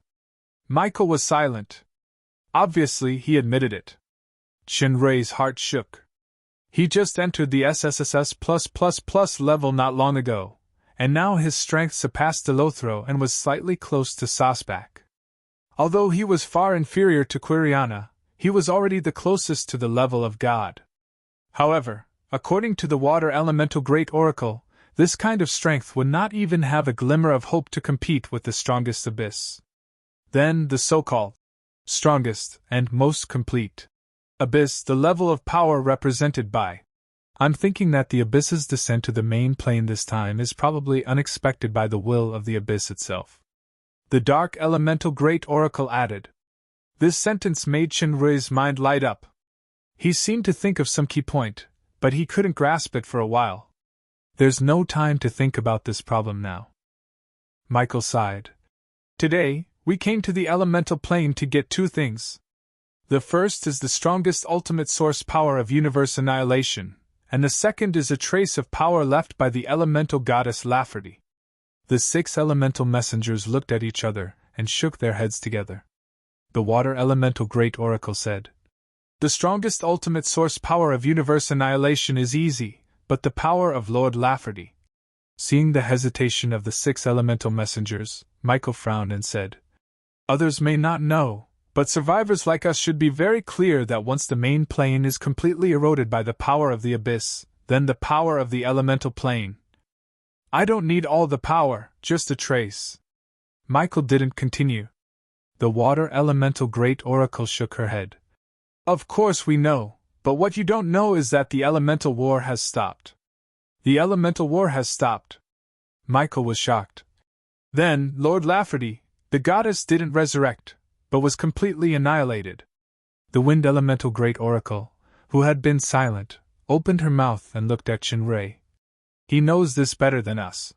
Michael was silent. Obviously, he admitted it. Chinrui's heart shook. He just entered the SSSS+++ level not long ago, and now his strength surpassed Delothro and was slightly close to Sasbak. Although he was far inferior to Quiriana, he was already the closest to the level of God. However, according to the Water Elemental Great Oracle, this kind of strength would not even have a glimmer of hope to compete with the strongest abyss. Then the so-called strongest and most complete abyss, the level of power represented by. I'm thinking that the abyss's descent to the main plane this time is probably unexpected by the will of the abyss itself. The Dark Elemental Great Oracle added. This sentence made Chinrui's mind light up. He seemed to think of some key point, but he couldn't grasp it for a while. There's no time to think about this problem now. Michael sighed. Today, we came to the elemental plane to get two things. The first is the strongest ultimate source power of universe annihilation, and the second is a trace of power left by the elemental goddess Lafferty. The 6 elemental messengers looked at each other and shook their heads together. The Water Elemental Great Oracle said, "The strongest ultimate source power of universe annihilation is easy, but the power of Lord Lafferty." Seeing the hesitation of the 6 elemental messengers, Michael frowned and said, "Others may not know, but survivors like us should be very clear that once the main plane is completely eroded by the power of the abyss, then the power of the elemental plane. I don't need all the power, just a trace." Michael didn't continue. The Water Elemental Great Oracle shook her head. "Of course we know, but what you don't know is that the elemental war has stopped." "The elemental war has stopped?" Michael was shocked. "Then, Lord Lafferty, the goddess didn't resurrect, but was completely annihilated." The Wind Elemental Great Oracle, who had been silent, opened her mouth and looked at Chinrui. "He knows this better than us."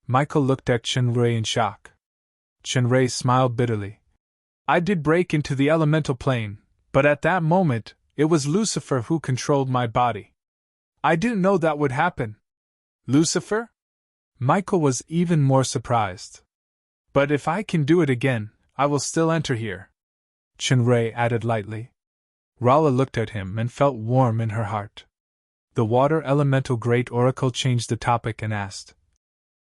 Michael looked at Chinrui in shock. Chinrui smiled bitterly. "I did break into the elemental plane, but at that moment, it was Lucifer who controlled my body. I didn't know that would happen." "Lucifer?" Michael was even more surprised. "But if I can do it again, I will still enter here," Chinrui added lightly. Rala looked at him and felt warm in her heart. The Water Elemental Great Oracle changed the topic and asked,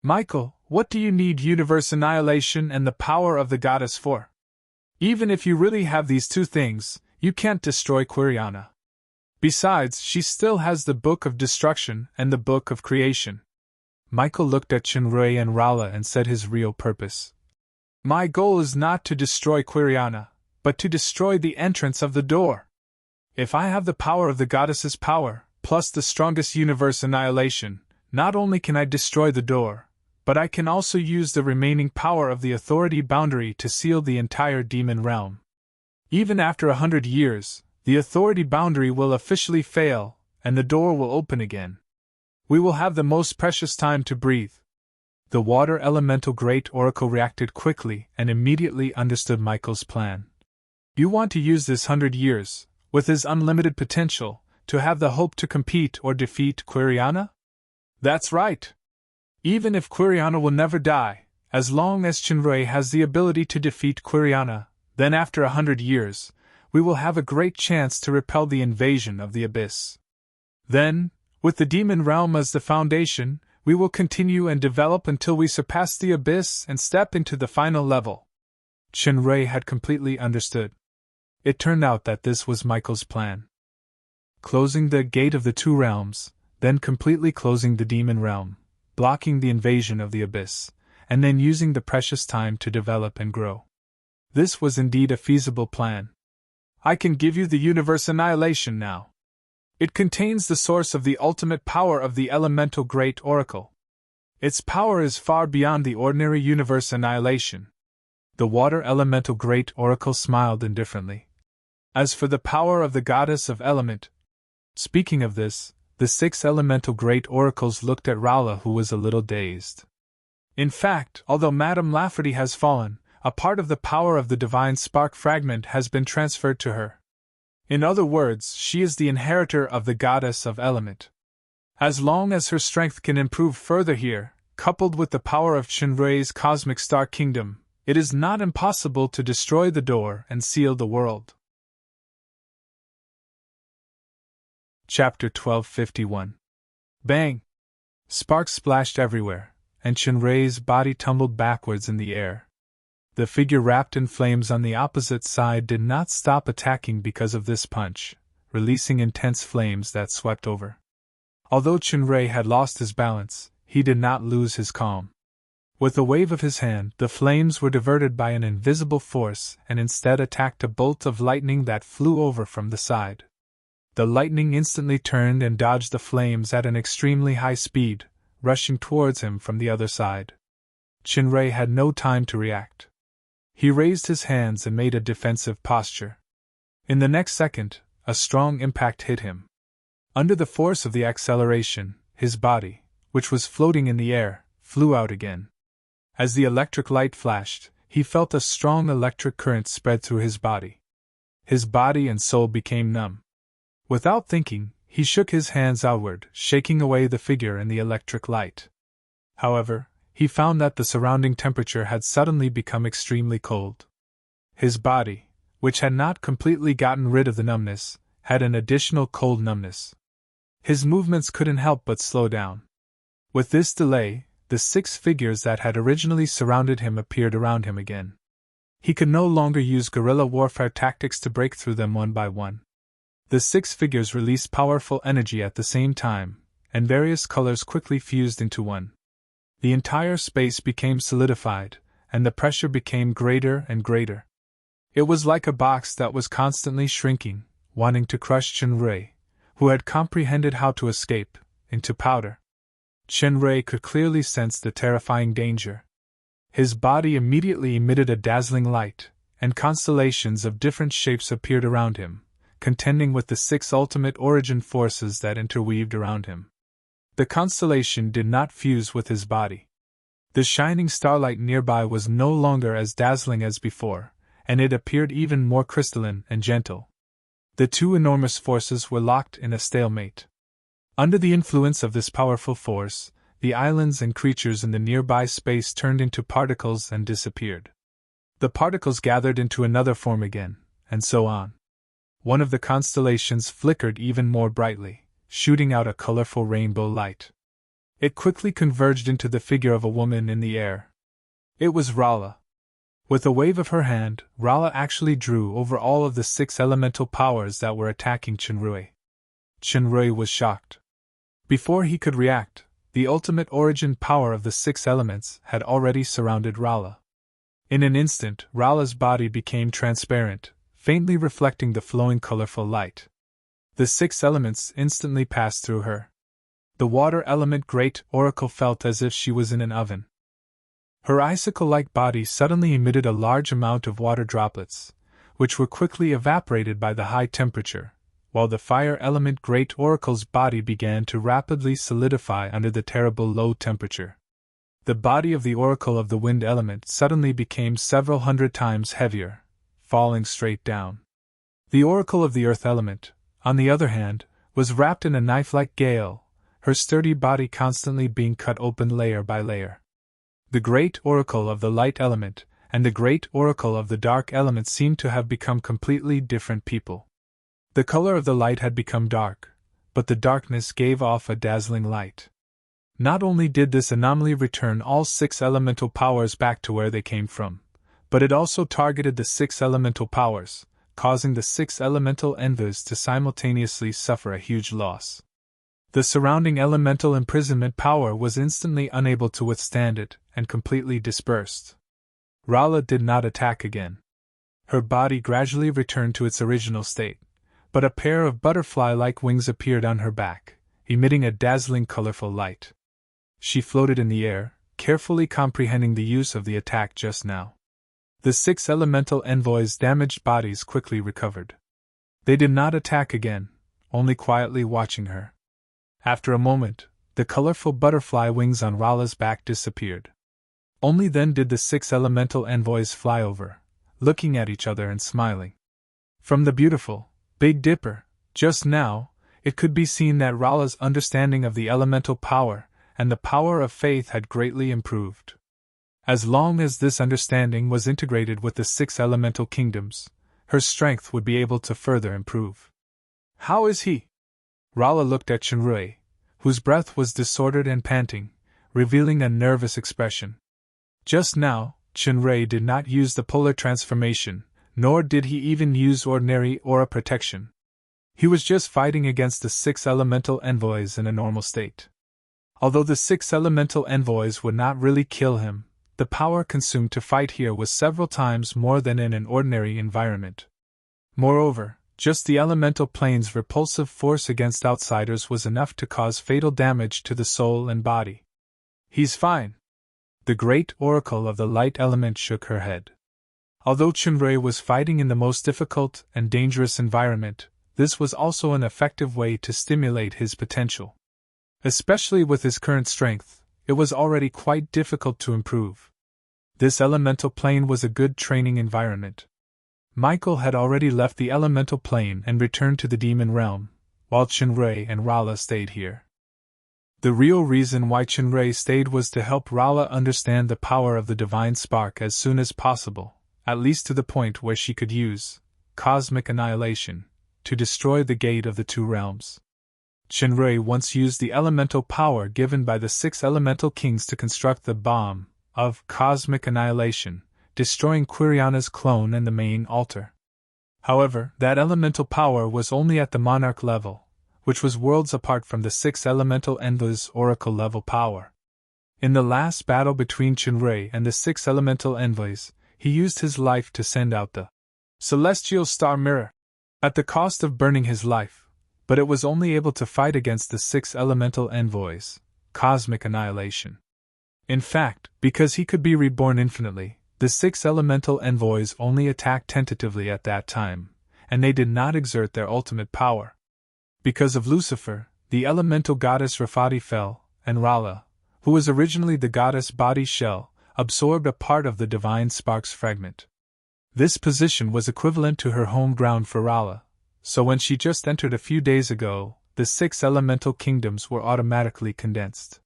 "Michael, what do you need universe annihilation and the power of the goddess for? Even if you really have these two things, you can't destroy Quiriana. Besides, she still has the Book of Destruction and the Book of Creation." Michael looked at Chinrui and Rala and said his real purpose. "My goal is not to destroy Quiriana, but to destroy the entrance of the door. If I have the power of the goddess's power, plus the strongest universe annihilation, not only can I destroy the door, but I can also use the remaining power of the authority boundary to seal the entire demon realm. Even after 100 years, the authority boundary will officially fail, and the door will open again. We will have the most precious time to breathe." The Water Elemental Great Oracle reacted quickly and immediately understood Michael's plan. "You want to use this 100 years, with his unlimited potential, to have the hope to compete or defeat Quiriana?" "That's right. Even if Quiriana will never die, as long as Chinrui has the ability to defeat Quiriana, then after 100 years, we will have a great chance to repel the invasion of the abyss. Then, with the demon realm as the foundation, we will continue and develop until we surpass the abyss and step into the final level." Chinrui had completely understood. It turned out that this was Michael's plan. Closing the gate of the two realms, then completely closing the demon realm, blocking the invasion of the abyss, and then using the precious time to develop and grow. This was indeed a feasible plan. "I can give you the universe annihilation now. It contains the source of the ultimate power of the Elemental Great Oracle. Its power is far beyond the ordinary universe annihilation." The Water Elemental Great Oracle smiled indifferently. "As for the power of the Goddess of Element..." Speaking of this, the 6 Elemental Great Oracles looked at Rala, who was a little dazed. In fact, although Madame Lafferty has fallen, a part of the power of the divine spark fragment has been transferred to her. In other words, she is the inheritor of the goddess of element. As long as her strength can improve further here, coupled with the power of Chenrui's cosmic star kingdom, it is not impossible to destroy the door and seal the world. Chapter 1251. Bang! Sparks splashed everywhere, and Chenrui's body tumbled backwards in the air. The figure wrapped in flames on the opposite side did not stop attacking because of this punch, releasing intense flames that swept over. Although Chenrui had lost his balance, he did not lose his calm. With a wave of his hand, the flames were diverted by an invisible force and instead attacked a bolt of lightning that flew over from the side. The lightning instantly turned and dodged the flames at an extremely high speed, rushing towards him from the other side. Chenrui had no time to react. He raised his hands and made a defensive posture. In the next second, a strong impact hit him. Under the force of the acceleration, his body, which was floating in the air, flew out again. As the electric light flashed, he felt a strong electric current spread through his body. His body and soul became numb. Without thinking, he shook his hands outward, shaking away the figure and the electric light. However, he found that the surrounding temperature had suddenly become extremely cold. His body, which had not completely gotten rid of the numbness, had an additional cold numbness. His movements couldn't help but slow down. With this delay, the 6 figures that had originally surrounded him appeared around him again. He could no longer use guerrilla warfare tactics to break through them one by one. The 6 figures released powerful energy at the same time, and various colors quickly fused into one. The entire space became solidified, and the pressure became greater and greater. It was like a box that was constantly shrinking, wanting to crush Chenrui, who had comprehended how to escape, into powder. Chenrui could clearly sense the terrifying danger. His body immediately emitted a dazzling light, and constellations of different shapes appeared around him, contending with the 6 ultimate origin forces that interweaved around him. The constellation did not fuse with his body. The shining starlight nearby was no longer as dazzling as before, and it appeared even more crystalline and gentle. The 2 enormous forces were locked in a stalemate. Under the influence of this powerful force, the islands and creatures in the nearby space turned into particles and disappeared. The particles gathered into another form again, and so on. One of the constellations flickered even more brightly, shooting out a colorful rainbow light. It quickly converged into the figure of a woman in the air. It was Rala. With a wave of her hand, Rala actually drew over all of the 6 elemental powers that were attacking Chenrui. Chenrui was shocked. Before he could react, the ultimate origin power of the 6 elements had already surrounded Rala. In an instant, Rala's body became transparent, faintly reflecting the flowing colorful light. The 6 elements instantly passed through her. The water element Great Oracle felt as if she was in an oven. Her icicle-like body suddenly emitted a large amount of water droplets, which were quickly evaporated by the high temperature, while the fire element Great Oracle's body began to rapidly solidify under the terrible low temperature. The body of the Oracle of the Wind element suddenly became several hundred times heavier, falling straight down. The Oracle of the Earth element, on the other hand, was wrapped in a knife-like gale, her sturdy body constantly being cut open layer by layer. The Great Oracle of the Light element and the Great Oracle of the Dark element seemed to have become completely different people. The color of the light had become dark, but the darkness gave off a dazzling light. Not only did this anomaly return all 6 elemental powers back to where they came from, but it also targeted the 6 elemental powers, causing the 6 elemental envies to simultaneously suffer a huge loss. The surrounding elemental imprisonment power was instantly unable to withstand it and completely dispersed. Rala did not attack again. Her body gradually returned to its original state, but a pair of butterfly-like wings appeared on her back, emitting a dazzling colorful light. She floated in the air, carefully comprehending the use of the attack just now. The 6 elemental envoys' damaged bodies quickly recovered. They did not attack again, only quietly watching her. After a moment, the colorful butterfly wings on Rala's back disappeared. Only then did the 6 elemental envoys fly over, looking at each other and smiling. From the beautiful Big Dipper, just now, it could be seen that Rala's understanding of the elemental power and the power of faith had greatly improved. As long as this understanding was integrated with the 6 elemental kingdoms, her strength would be able to further improve. How is he? Rala looked at Chunrui, whose breath was disordered and panting, revealing a nervous expression. Just now, Chunrui did not use the polar transformation, nor did he even use ordinary aura protection. He was just fighting against the 6 elemental envoys in a normal state. Although the 6 elemental envoys would not really kill him, the power consumed to fight here was several times more than in an ordinary environment. Moreover, just the elemental plane's repulsive force against outsiders was enough to cause fatal damage to the soul and body. He's fine. The great oracle of the light element shook her head. Although Chunrui was fighting in the most difficult and dangerous environment, this was also an effective way to stimulate his potential. Especially with his current strength, it was already quite difficult to improve. This elemental plane was a good training environment. Michael had already left the elemental plane and returned to the demon realm, while Chunrui and Rala stayed here. The real reason why Chunrui stayed was to help Rala understand the power of the divine spark as soon as possible, at least to the point where she could use cosmic annihilation to destroy the gate of the 2 realms. Chunrui once used the elemental power given by the 6 elemental kings to construct the bomb of cosmic annihilation, destroying Quiriana's clone and the main altar. However, that elemental power was only at the monarch level, which was worlds apart from the 6 elemental envoys' oracle level power. In the last battle between Chunrui and the 6 elemental envoys, he used his life to send out the celestial star mirror, at the cost of burning his life, but it was only able to fight against the 6 elemental envoys' cosmic annihilation. In fact, because he could be reborn infinitely, the 6 elemental envoys only attacked tentatively at that time, and they did not exert their ultimate power. Because of Lucifer, the elemental goddess Rafati fell, and Rala, who was originally the goddess body shell, absorbed a part of the divine spark's fragment. This position was equivalent to her home ground for Rala, so when she just entered a few days ago, the 6 elemental kingdoms were automatically condensed.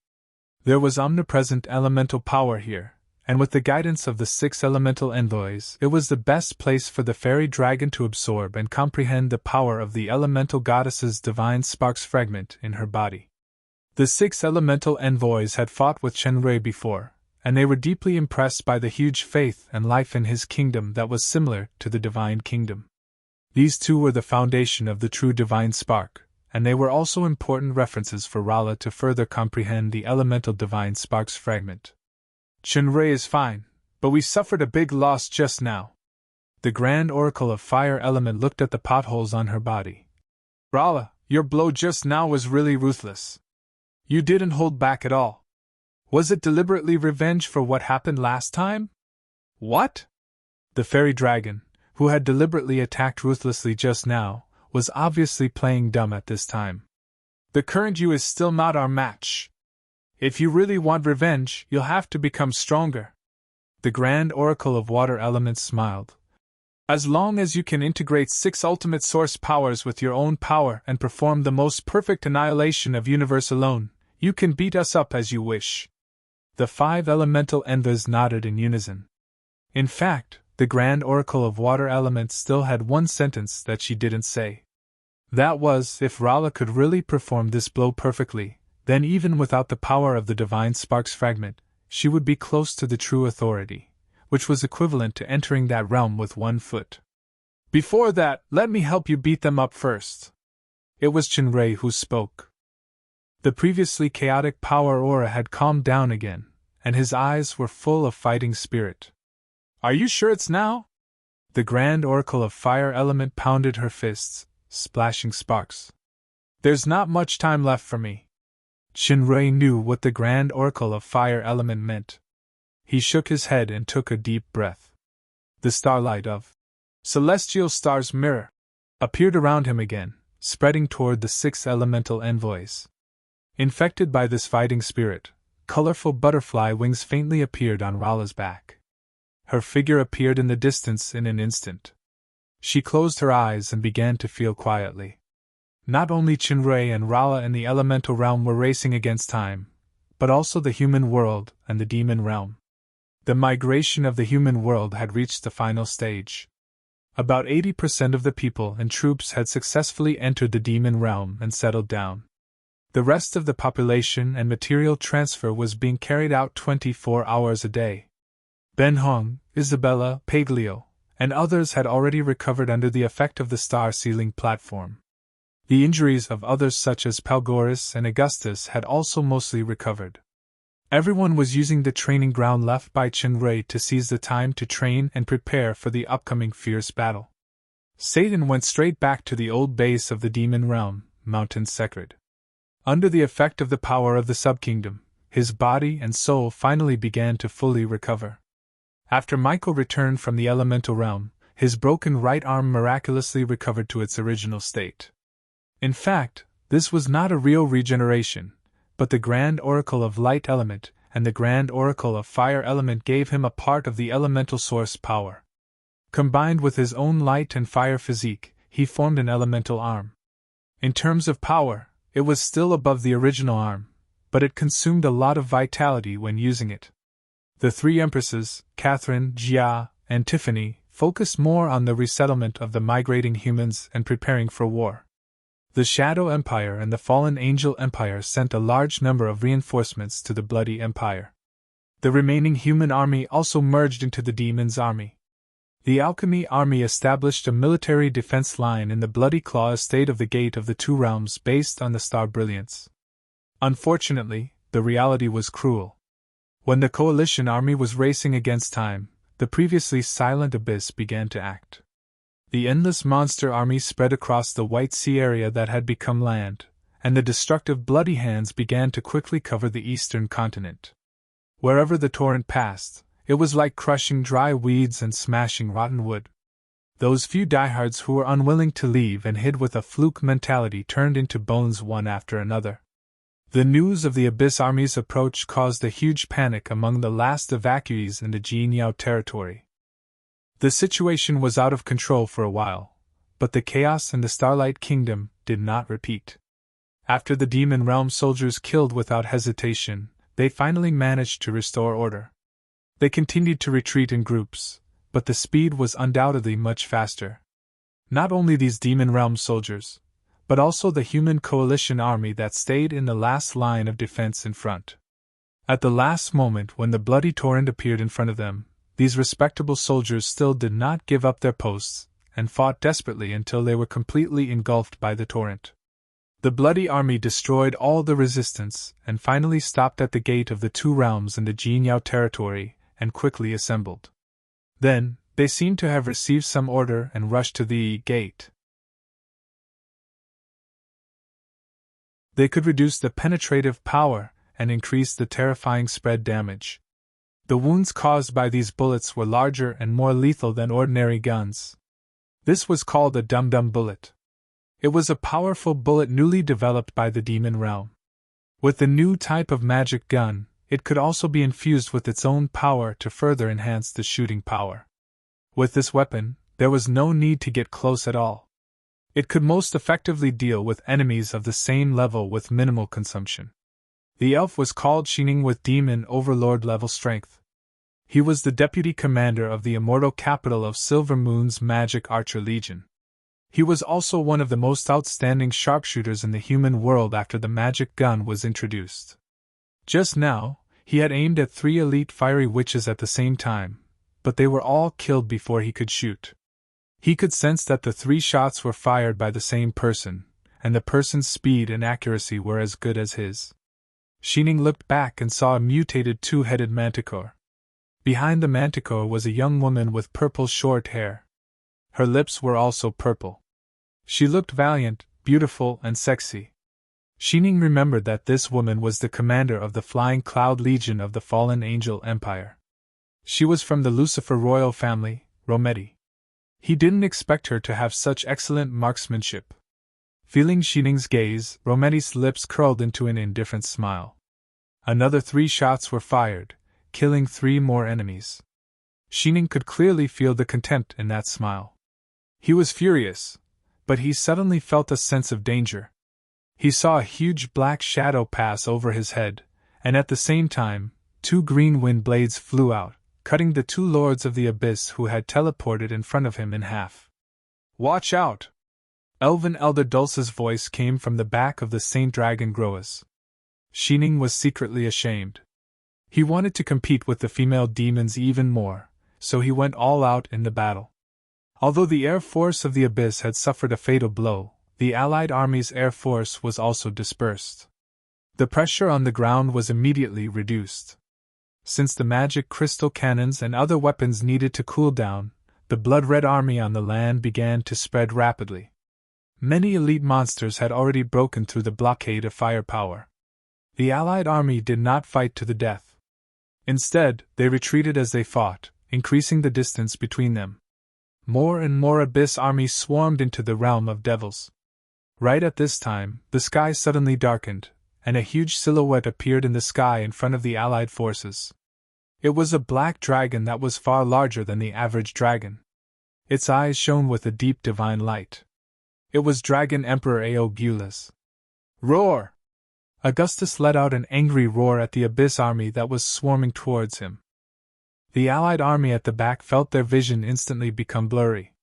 There was omnipresent elemental power here, and with the guidance of the 6 elemental envoys, it was the best place for the fairy dragon to absorb and comprehend the power of the elemental goddess's divine spark's fragment in her body. The 6 elemental envoys had fought with Chunrui before, and they were deeply impressed by the huge faith and life in his kingdom that was similar to the divine kingdom. These 2 were the foundation of the true divine spark, and they were also important references for Rala to further comprehend the elemental divine spark's fragment. Chunrui is fine, but we suffered a big loss just now. The grand oracle of fire element looked at the potholes on her body. Rala, your blow just now was really ruthless. You didn't hold back at all. Was it deliberately revenge for what happened last time? What? The fairy dragon, who had deliberately attacked ruthlessly just now, was obviously playing dumb at this time. The current you is still not our match. If you really want revenge, you'll have to become stronger. The grand oracle of water elements smiled. As long as you can integrate 6 ultimate source powers with your own power and perform the most perfect annihilation of universe alone, you can beat us up as you wish. The 5 elemental envoys nodded in unison. In fact, the grand oracle of water elements still had one sentence that she didn't say. That was, if Rala could really perform this blow perfectly, then even without the power of the divine spark's fragment, she would be close to the true authority, which was equivalent to entering that realm with 1 foot. Before that, let me help you beat them up first. It was Chunrui who spoke. The previously chaotic power aura had calmed down again, and his eyes were full of fighting spirit. Are you sure it's now? The grand oracle of fire element pounded her fists, splashing sparks. There's not much time left for me. Chunrui knew what the grand oracle of fire element meant. He shook his head and took a deep breath. The starlight of celestial star's mirror appeared around him again, spreading toward the 6 elemental envoys. Infected by this fighting spirit, colorful butterfly wings faintly appeared on Rala's back. Her figure appeared in the distance in an instant. She closed her eyes and began to feel quietly. Not only Chinrui and Rala in the elemental realm were racing against time, but also the human world and the demon realm. The migration of the human world had reached the final stage. About 80% of the people and troops had successfully entered the demon realm and settled down. The rest of the population and material transfer was being carried out 24 hours a day. Ben Hong, Isabella, Paglio, and others had already recovered under the effect of the star-sealing platform. The injuries of others such as Palgoris and Augustus had also mostly recovered. Everyone was using the training ground left by Chinrui to seize the time to train and prepare for the upcoming fierce battle. Satan went straight back to the old base of the demon realm, Mountain Sacred. Under the effect of the power of the subkingdom, his body and soul finally began to fully recover. After Michael returned from the elemental realm, his broken right arm miraculously recovered to its original state. In fact, this was not a real regeneration, but the Grand Oracle of Light Element and the Grand Oracle of Fire Element gave him a part of the elemental source power. Combined with his own light and fire physique, he formed an elemental arm. In terms of power, it was still above the original arm, but it consumed a lot of vitality when using it. The three empresses, Catherine, Jia, and Tiffany, focused more on the resettlement of the migrating humans and preparing for war. The Shadow Empire and the Fallen Angel Empire sent a large number of reinforcements to the Bloody Empire. The remaining human army also merged into the Demon's army. The Alchemy Army established a military defense line in the Bloody Claw estate of the Gate of the Two Realms based on the star brilliance. Unfortunately, the reality was cruel. When the coalition army was racing against time, the previously silent abyss began to act. The endless monster army spread across the White Sea area that had become land, and the destructive bloody hands began to quickly cover the eastern continent. Wherever the torrent passed, it was like crushing dry weeds and smashing rotten wood. Those few diehards who were unwilling to leave and hid with a fluke mentality turned into bones one after another. The news of the Abyss Army's approach caused a huge panic among the last evacuees in the Jinyao territory. The situation was out of control for a while, but the chaos in the Starlight Kingdom did not repeat. After the Demon Realm soldiers killed without hesitation, they finally managed to restore order. They continued to retreat in groups, but the speed was undoubtedly much faster. Not only these Demon Realm soldiers, but also the human coalition army that stayed in the last line of defense in front. At the last moment when the bloody torrent appeared in front of them, these respectable soldiers still did not give up their posts, and fought desperately until they were completely engulfed by the torrent. The bloody army destroyed all the resistance, and finally stopped at the Gate of the Two Realms in the Jinyao territory, and quickly assembled. Then, they seemed to have received some order and rushed to the gate. They could reduce the penetrative power and increase the terrifying spread damage. The wounds caused by these bullets were larger and more lethal than ordinary guns. This was called a dum-dum bullet. It was a powerful bullet newly developed by the Demon Realm. With the new type of magic gun, it could also be infused with its own power to further enhance the shooting power. With this weapon, there was no need to get close at all. It could most effectively deal with enemies of the same level with minimal consumption. The elf was called Shining with Demon Overlord level strength. He was the deputy commander of the immortal capital of Silver Moon's Magic Archer Legion. He was also one of the most outstanding sharpshooters in the human world after the magic gun was introduced. Just now, he had aimed at 3 elite fiery witches at the same time, but they were all killed before he could shoot. He could sense that the 3 shots were fired by the same person, and the person's speed and accuracy were as good as his. Shining looked back and saw a mutated 2-headed manticore. Behind the manticore was a young woman with purple short hair. Her lips were also purple. She looked valiant, beautiful, and sexy. Shining remembered that this woman was the commander of the Flying Cloud Legion of the Fallen Angel Empire. She was from the Lucifer royal family, Rometty. He didn't expect her to have such excellent marksmanship. Feeling Shining's gaze, Rometty's lips curled into an indifferent smile. Another 3 shots were fired, killing 3 more enemies. Xining could clearly feel the contempt in that smile. He was furious, but he suddenly felt a sense of danger. He saw a huge black shadow pass over his head, and at the same time, 2 green wind blades flew out, cutting the 2 lords of the abyss who had teleported in front of him in half. "Watch out!" Elven Elder Dulce's voice came from the back of the Saint Dragon Groas. Xining was secretly ashamed. He wanted to compete with the female demons even more, so he went all out in the battle. Although the air force of the abyss had suffered a fatal blow, the allied army's air force was also dispersed. The pressure on the ground was immediately reduced. Since the magic crystal cannons and other weapons needed to cool down, the blood-red army on the land began to spread rapidly. Many elite monsters had already broken through the blockade of firepower. The allied army did not fight to the death. Instead, they retreated as they fought, increasing the distance between them. More and more abyss armies swarmed into the realm of devils. Right at this time, the sky suddenly darkened, and a huge silhouette appeared in the sky in front of the allied forces. It was a black dragon that was far larger than the average dragon. Its eyes shone with a deep divine light. It was Dragon Emperor Aeogulas. "Roar!" Augustus let out an angry roar at the abyss army that was swarming towards him. The allied army at the back felt their vision instantly become blurry.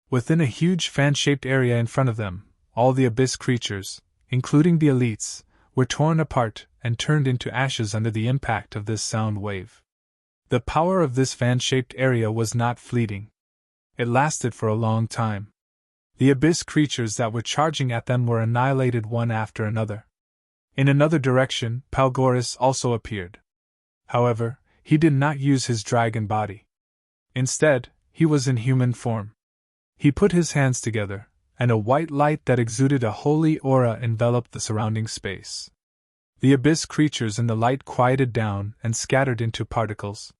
Within a huge fan-shaped area in front of them, all the abyss creatures, including the elites, were torn apart and turned into ashes under the impact of this sound wave. The power of this fan-shaped area was not fleeting. It lasted for a long time. The abyss creatures that were charging at them were annihilated one after another. In another direction, Palgoris also appeared. However, he did not use his dragon body. Instead, he was in human form. He put his hands together, and a white light that exuded a holy aura enveloped the surrounding space. The abyss creatures in the light quieted down and scattered into particles.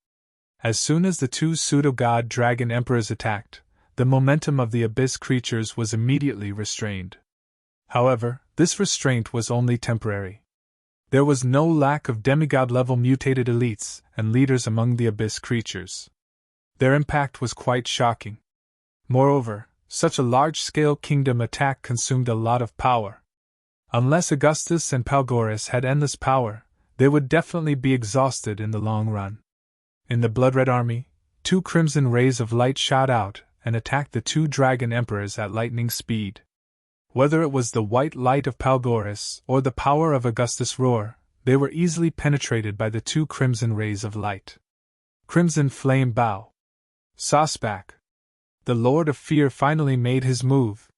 As soon as the 2 pseudo-god dragon emperors attacked, the momentum of the abyss creatures was immediately restrained. However, this restraint was only temporary. There was no lack of demigod-level mutated elites and leaders among the abyss creatures. Their impact was quite shocking. Moreover, such a large-scale kingdom attack consumed a lot of power. Unless Augustus and Palgoris had endless power, they would definitely be exhausted in the long run. In the blood-red army, 2 crimson rays of light shot out and attacked the 2 dragon emperors at lightning speed. Whether it was the white light of Palgoris or the power of Augustus' roar, they were easily penetrated by the 2 crimson rays of light. Crimson Flame Bow. Saspak. The Lord of Fear finally made his move.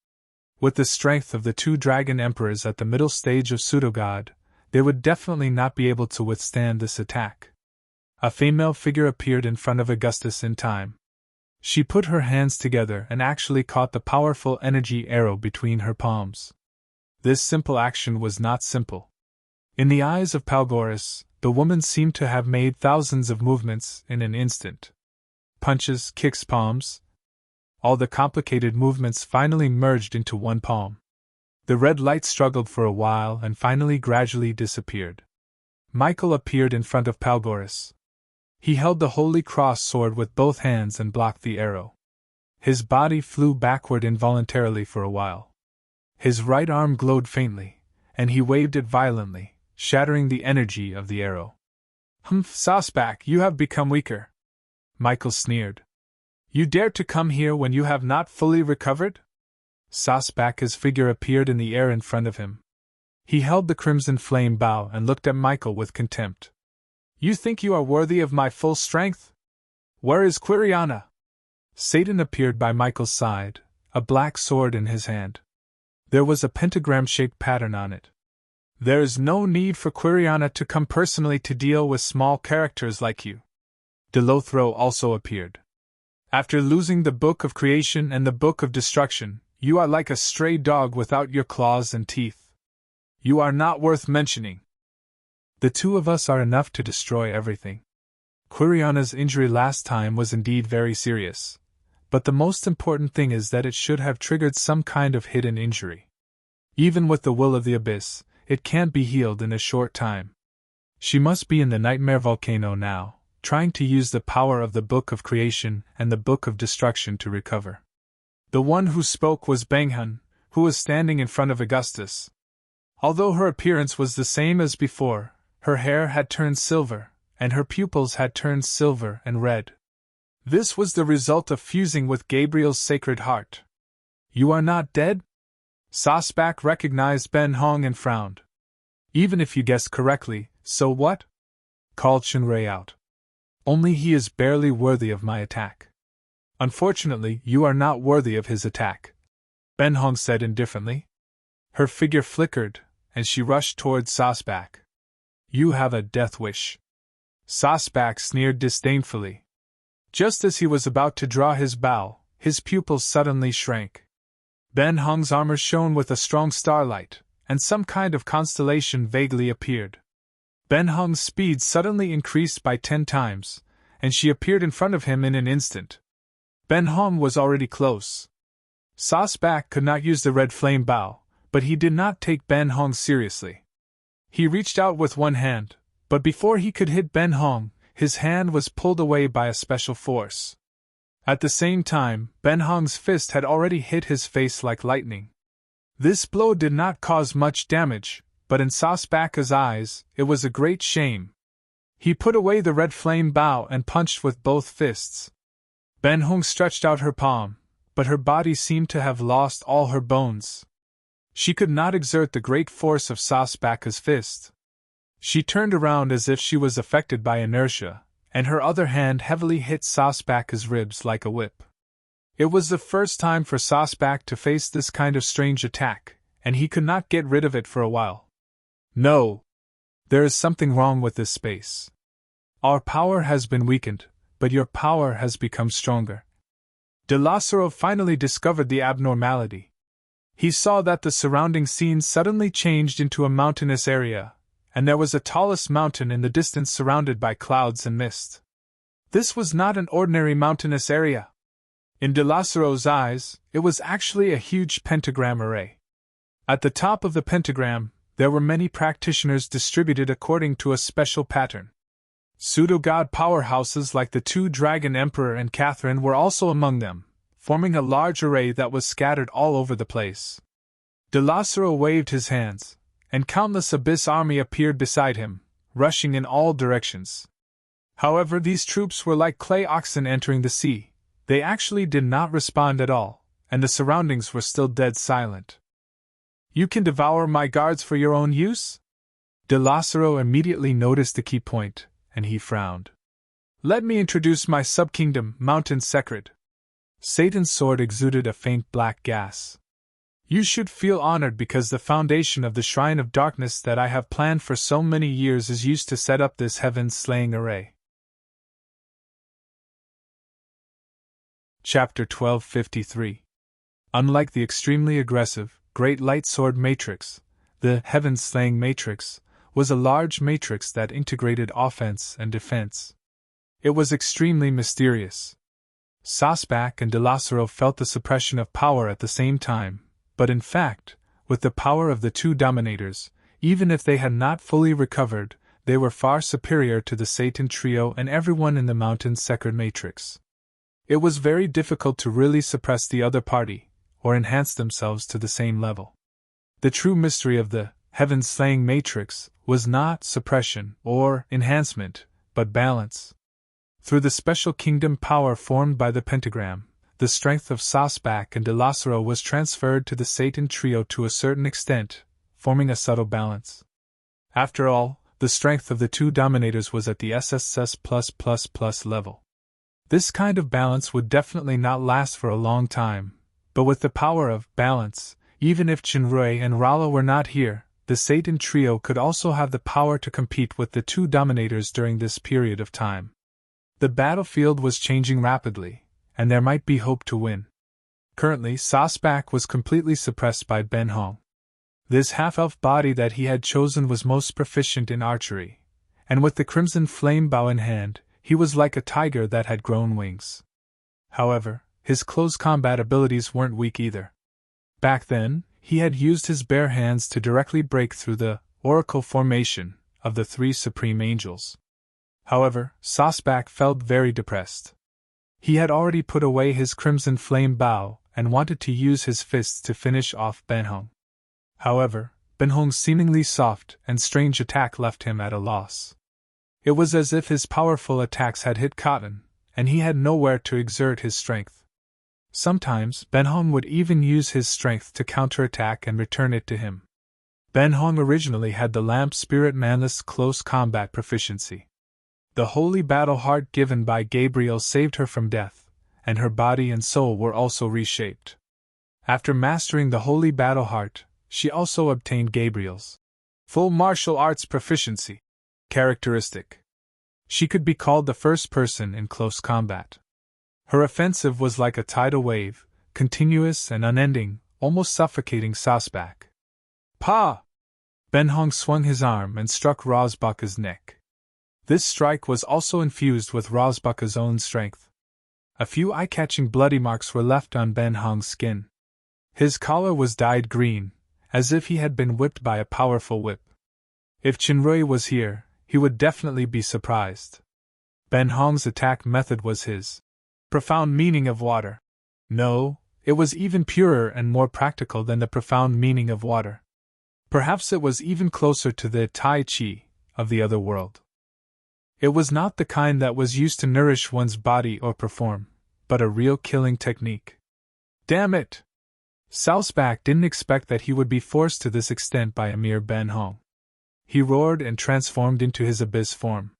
With the strength of the 2 dragon emperors at the middle stage of pseudogod, they would definitely not be able to withstand this attack. A female figure appeared in front of Augustus in time. She put her hands together and actually caught the powerful energy arrow between her palms. This simple action was not simple. In the eyes of Palgoris, the woman seemed to have made thousands of movements in an instant. Punches, kicks, palms. All the complicated movements finally merged into one palm. The red light struggled for a while and finally gradually disappeared. Michael appeared in front of Palgoris. He held the Holy Cross sword with both hands and blocked the arrow. His body flew backward involuntarily for a while. His right arm glowed faintly, and he waved it violently, shattering the energy of the arrow. "Humph, Saspak, you have become weaker," Michael sneered. "You dare to come here when you have not fully recovered?" Sasbak's figure appeared in the air in front of him. He held the crimson flame bow and looked at Michael with contempt. "You think you are worthy of my full strength? Where is Quiriana?" Satan appeared by Michael's side, a black sword in his hand. There was a pentagram-shaped pattern on it. "There is no need for Quiriana to come personally to deal with small characters like you." Delothro also appeared. "After losing the Book of Creation and the Book of Destruction, you are like a stray dog without your claws and teeth. You are not worth mentioning. The 2 of us are enough to destroy everything." Quiriana's injury last time was indeed very serious, but the most important thing is that it should have triggered some kind of hidden injury. Even with the will of the Abyss, it can't be healed in a short time. She must be in the nightmare volcano now, trying to use the power of the Book of Creation and the Book of Destruction to recover. The one who spoke was Banghan, who was standing in front of Augustus. Although her appearance was the same as before, her hair had turned silver, and her pupils had turned silver and red. This was the result of fusing with Gabriel's Sacred Heart. "You are not dead?" Sasbak recognized Ben Hong and frowned. "Even if you guessed correctly, so what?" called Shinrei out. "Only he is barely worthy of my attack." "Unfortunately, you are not worthy of his attack," Ben Hong said indifferently. Her figure flickered, and she rushed toward Sasbak. "You have a death wish." Sasbak sneered disdainfully. Just as he was about to draw his bow, his pupils suddenly shrank. Ben Hong's armor shone with a strong starlight, and some kind of constellation vaguely appeared. Ben Hong's speed suddenly increased by 10 times, and she appeared in front of him in an instant. Ben Hong was already close. Sasbak could not use the red flame bow, but he did not take Ben Hong seriously. He reached out with one hand, but before he could hit Ben Hong, his hand was pulled away by a special force. At the same time, Ben Hong's fist had already hit his face like lightning. This blow did not cause much damage, but in Sasbak's eyes, it was a great shame. He put away the red flame bow and punched with both fists. Ben Hong stretched out her palm, but her body seemed to have lost all her bones. She could not exert the great force of Sasbak's fist. She turned around as if she was affected by inertia, and her other hand heavily hit Sasbak's ribs like a whip. It was the first time for Sasbak to face this kind of strange attack, and he could not get rid of it for a while. "No! There is something wrong with this space. Our power has been weakened, but your power has become stronger." De Lazzaro finally discovered the abnormality. He saw that the surrounding scene suddenly changed into a mountainous area, and there was a tallest mountain in the distance surrounded by clouds and mist. This was not an ordinary mountainous area. In De Lazzaro's eyes, it was actually a huge pentagram array. At the top of the pentagram, there were many practitioners distributed according to a special pattern. Pseudo-god powerhouses like the two Dragon Emperor and Catherine were also among them, forming a large array that was scattered all over the place. De Lazzaro waved his hands, and countless Abyss army appeared beside him, rushing in all directions. However, these troops were like clay oxen entering the sea. They actually did not respond at all, and the surroundings were still dead silent. "You can devour my guards for your own use?" De Lazzaro immediately noticed the key point, and he frowned. "Let me introduce my subkingdom, Mountain Sacred." Satan's sword exuded a faint black gas. "You should feel honored because the foundation of the Shrine of Darkness that I have planned for so many years is used to set up this heaven-slaying array." Chapter 1253. Unlike the extremely aggressive, Great Light Sword Matrix, the Heaven-Slaying Matrix was a large matrix that integrated offense and defense. It was extremely mysterious. Sasbak and De Lazzaro felt the suppression of power at the same time, but in fact, with the power of the two dominators, even if they had not fully recovered, they were far superior to the Satan trio and everyone in the Mountain Sacred Matrix. It was very difficult to really suppress the other party, or enhance themselves to the same level. The true mystery of the Heaven-Slaying Matrix was not suppression or enhancement, but balance. Through the special kingdom power formed by the pentagram, the strength of Sasbak and De Lazzaro was transferred to the Satan trio to a certain extent, forming a subtle balance. After all, the strength of the two dominators was at the SSS+++ level. This kind of balance would definitely not last for a long time, but with the power of balance, even if Chinrui and Rala were not here, the Satan trio could also have the power to compete with the two dominators during this period of time. The battlefield was changing rapidly, and there might be hope to win. Currently, Sasbak was completely suppressed by Ben Hong. This half-elf body that he had chosen was most proficient in archery, and with the crimson flame bow in hand, he was like a tiger that had grown wings. However, his close combat abilities weren't weak either. Back then, he had used his bare hands to directly break through the Oracle formation, of the three supreme angels. However, Sasbak felt very depressed. He had already put away his crimson flame bow and wanted to use his fists to finish off Benhong. However, Benhong's seemingly soft and strange attack left him at a loss. It was as if his powerful attacks had hit cotton, and he had nowhere to exert his strength. Sometimes, Benhong would even use his strength to counterattack and return it to him. Benhong originally had the lamp spirit manless close combat proficiency. The holy battle heart given by Gabriel saved her from death, and her body and soul were also reshaped. After mastering the holy battle heart, she also obtained Gabriel's full martial arts proficiency characteristic. She could be called the first person in close combat. Her offensive was like a tidal wave, continuous and unending, almost suffocating Sasbak. Pa! Benhong swung his arm and struck Rosbaka's neck. This strike was also infused with Rosbaka's own strength. A few eye-catching bloody marks were left on Benhong's skin. His collar was dyed green, as if he had been whipped by a powerful whip. If Chinrui was here, he would definitely be surprised. Benhong's attack method was his profound meaning of water. No, it was even purer and more practical than the profound meaning of water. Perhaps it was even closer to the Tai Chi of the other world. It was not the kind that was used to nourish one's body or perform, but a real killing technique. Damn it! Sasbak didn't expect that he would be forced to this extent by a mere Benhong. He roared and transformed into his abyss form.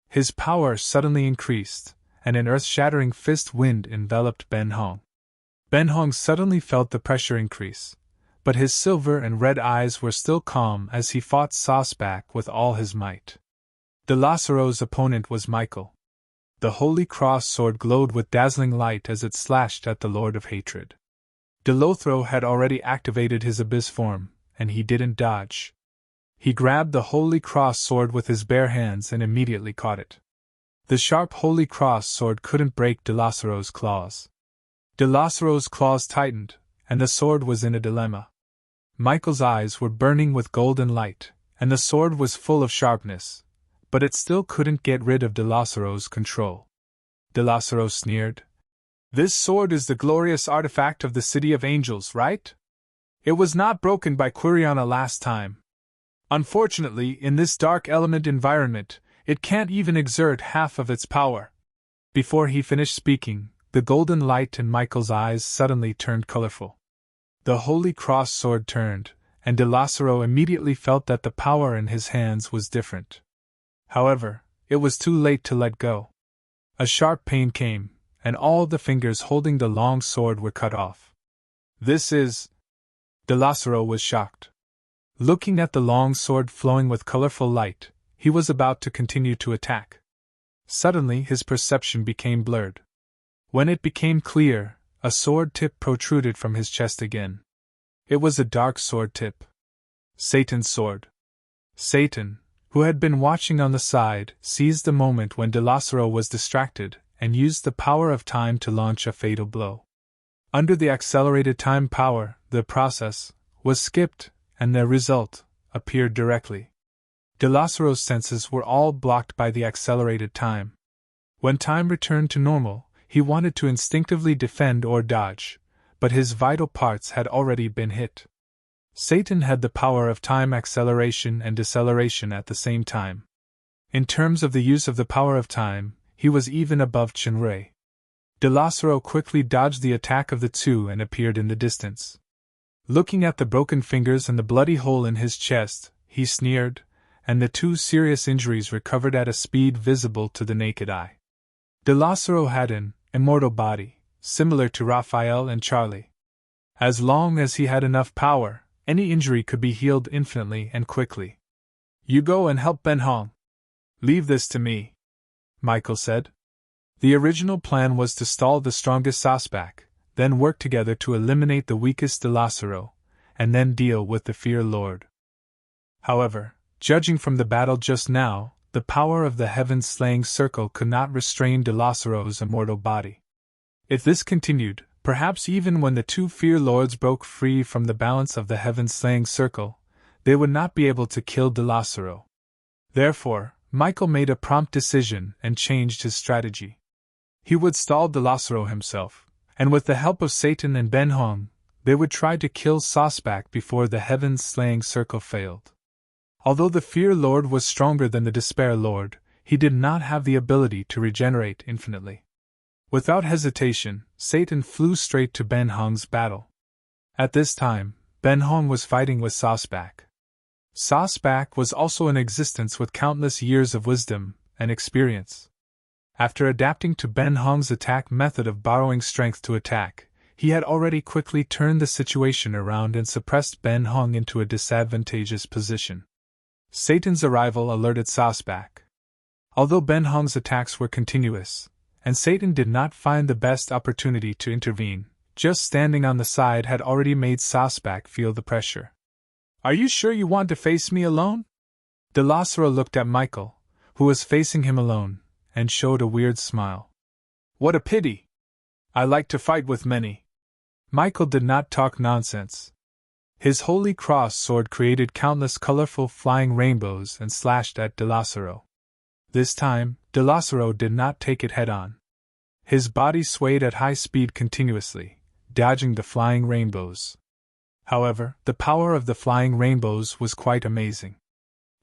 His power suddenly increased, and an earth-shattering fist wind enveloped Benhong. Benhong suddenly felt the pressure increase, but his silver and red eyes were still calm as he fought Sasbak with all his might. Delacero's opponent was Michael. The Holy Cross sword glowed with dazzling light as it slashed at the Lord of Hatred. Delothro had already activated his abyss form, and he didn't dodge. He grabbed the Holy Cross sword with his bare hands and immediately caught it. The sharp Holy Cross sword couldn't break Delacero's claws. Delacero's claws tightened, and the sword was in a dilemma. Michael's eyes were burning with golden light, and the sword was full of sharpness, but it still couldn't get rid of Delacero's control. Delacero sneered. "This sword is the glorious artifact of the City of Angels, right? It was not broken by Quiriana last time. Unfortunately, in this dark element environment, it can't even exert half of its power." Before he finished speaking, the golden light in Michael's eyes suddenly turned colorful. The Holy Cross sword turned, and Delacero immediately felt that the power in his hands was different. However, it was too late to let go. A sharp pain came, and all the fingers holding the long sword were cut off. "This is..." Delacero was shocked. Looking at the long sword flowing with colorful light, he was about to continue to attack. Suddenly his perception became blurred. When it became clear, a sword tip protruded from his chest again. It was a dark sword tip. Satan's sword. Satan, who had been watching on the side, seized the moment when Delacero was distracted and used the power of time to launch a fatal blow. Under the accelerated time power, the process was skipped, and the result appeared directly. Delacero's senses were all blocked by the accelerated time. When time returned to normal, he wanted to instinctively defend or dodge, but his vital parts had already been hit. Satan had the power of time acceleration and deceleration at the same time. In terms of the use of the power of time, he was even above Chinrui. Delacero quickly dodged the attack of the two and appeared in the distance. Looking at the broken fingers and the bloody hole in his chest, he sneered, and the two serious injuries recovered at a speed visible to the naked eye. Delacero had an immortal body, similar to Raphael and Charlie. As long as he had enough power, any injury could be healed infinitely and quickly. "You go and help Benhong. Leave this to me," Michael said. The original plan was to stall the strongest Sasbak, then work together to eliminate the weakest Delacero, and then deal with the Fear Lord. However, judging from the battle just now, the power of the heaven-slaying circle could not restrain Delacero's immortal body. If this continued, perhaps even when the two Fear Lords broke free from the balance of the heaven-slaying circle, they would not be able to kill Delacero. Therefore, Michael made a prompt decision and changed his strategy. He would stall Delasro himself, and with the help of Satan and Ben Hong, they would try to kill Sosbak before the heaven-slaying circle failed. Although the Fear Lord was stronger than the Despair Lord, he did not have the ability to regenerate infinitely. Without hesitation, Satan flew straight to Ben Hong's battle. At this time, Ben Hong was fighting with Sosbak. Sosbak was also in existence with countless years of wisdom and experience. After adapting to Ben Hong's attack method of borrowing strength to attack, he had already quickly turned the situation around and suppressed Ben Hong into a disadvantageous position. Satan's arrival alerted Sosbak. Although Ben Hong's attacks were continuous, and Satan did not find the best opportunity to intervene, just standing on the side had already made Sosbak feel the pressure. "Are you sure you want to face me alone?" Delasro looked at Michael, who was facing him alone, and showed a weird smile. "What a pity! I like to fight with many." Michael did not talk nonsense. His holy cross sword created countless colorful flying rainbows and slashed at Delasro. This time, Delasro did not take it head-on. His body swayed at high speed continuously, dodging the flying rainbows. However, the power of the flying rainbows was quite amazing.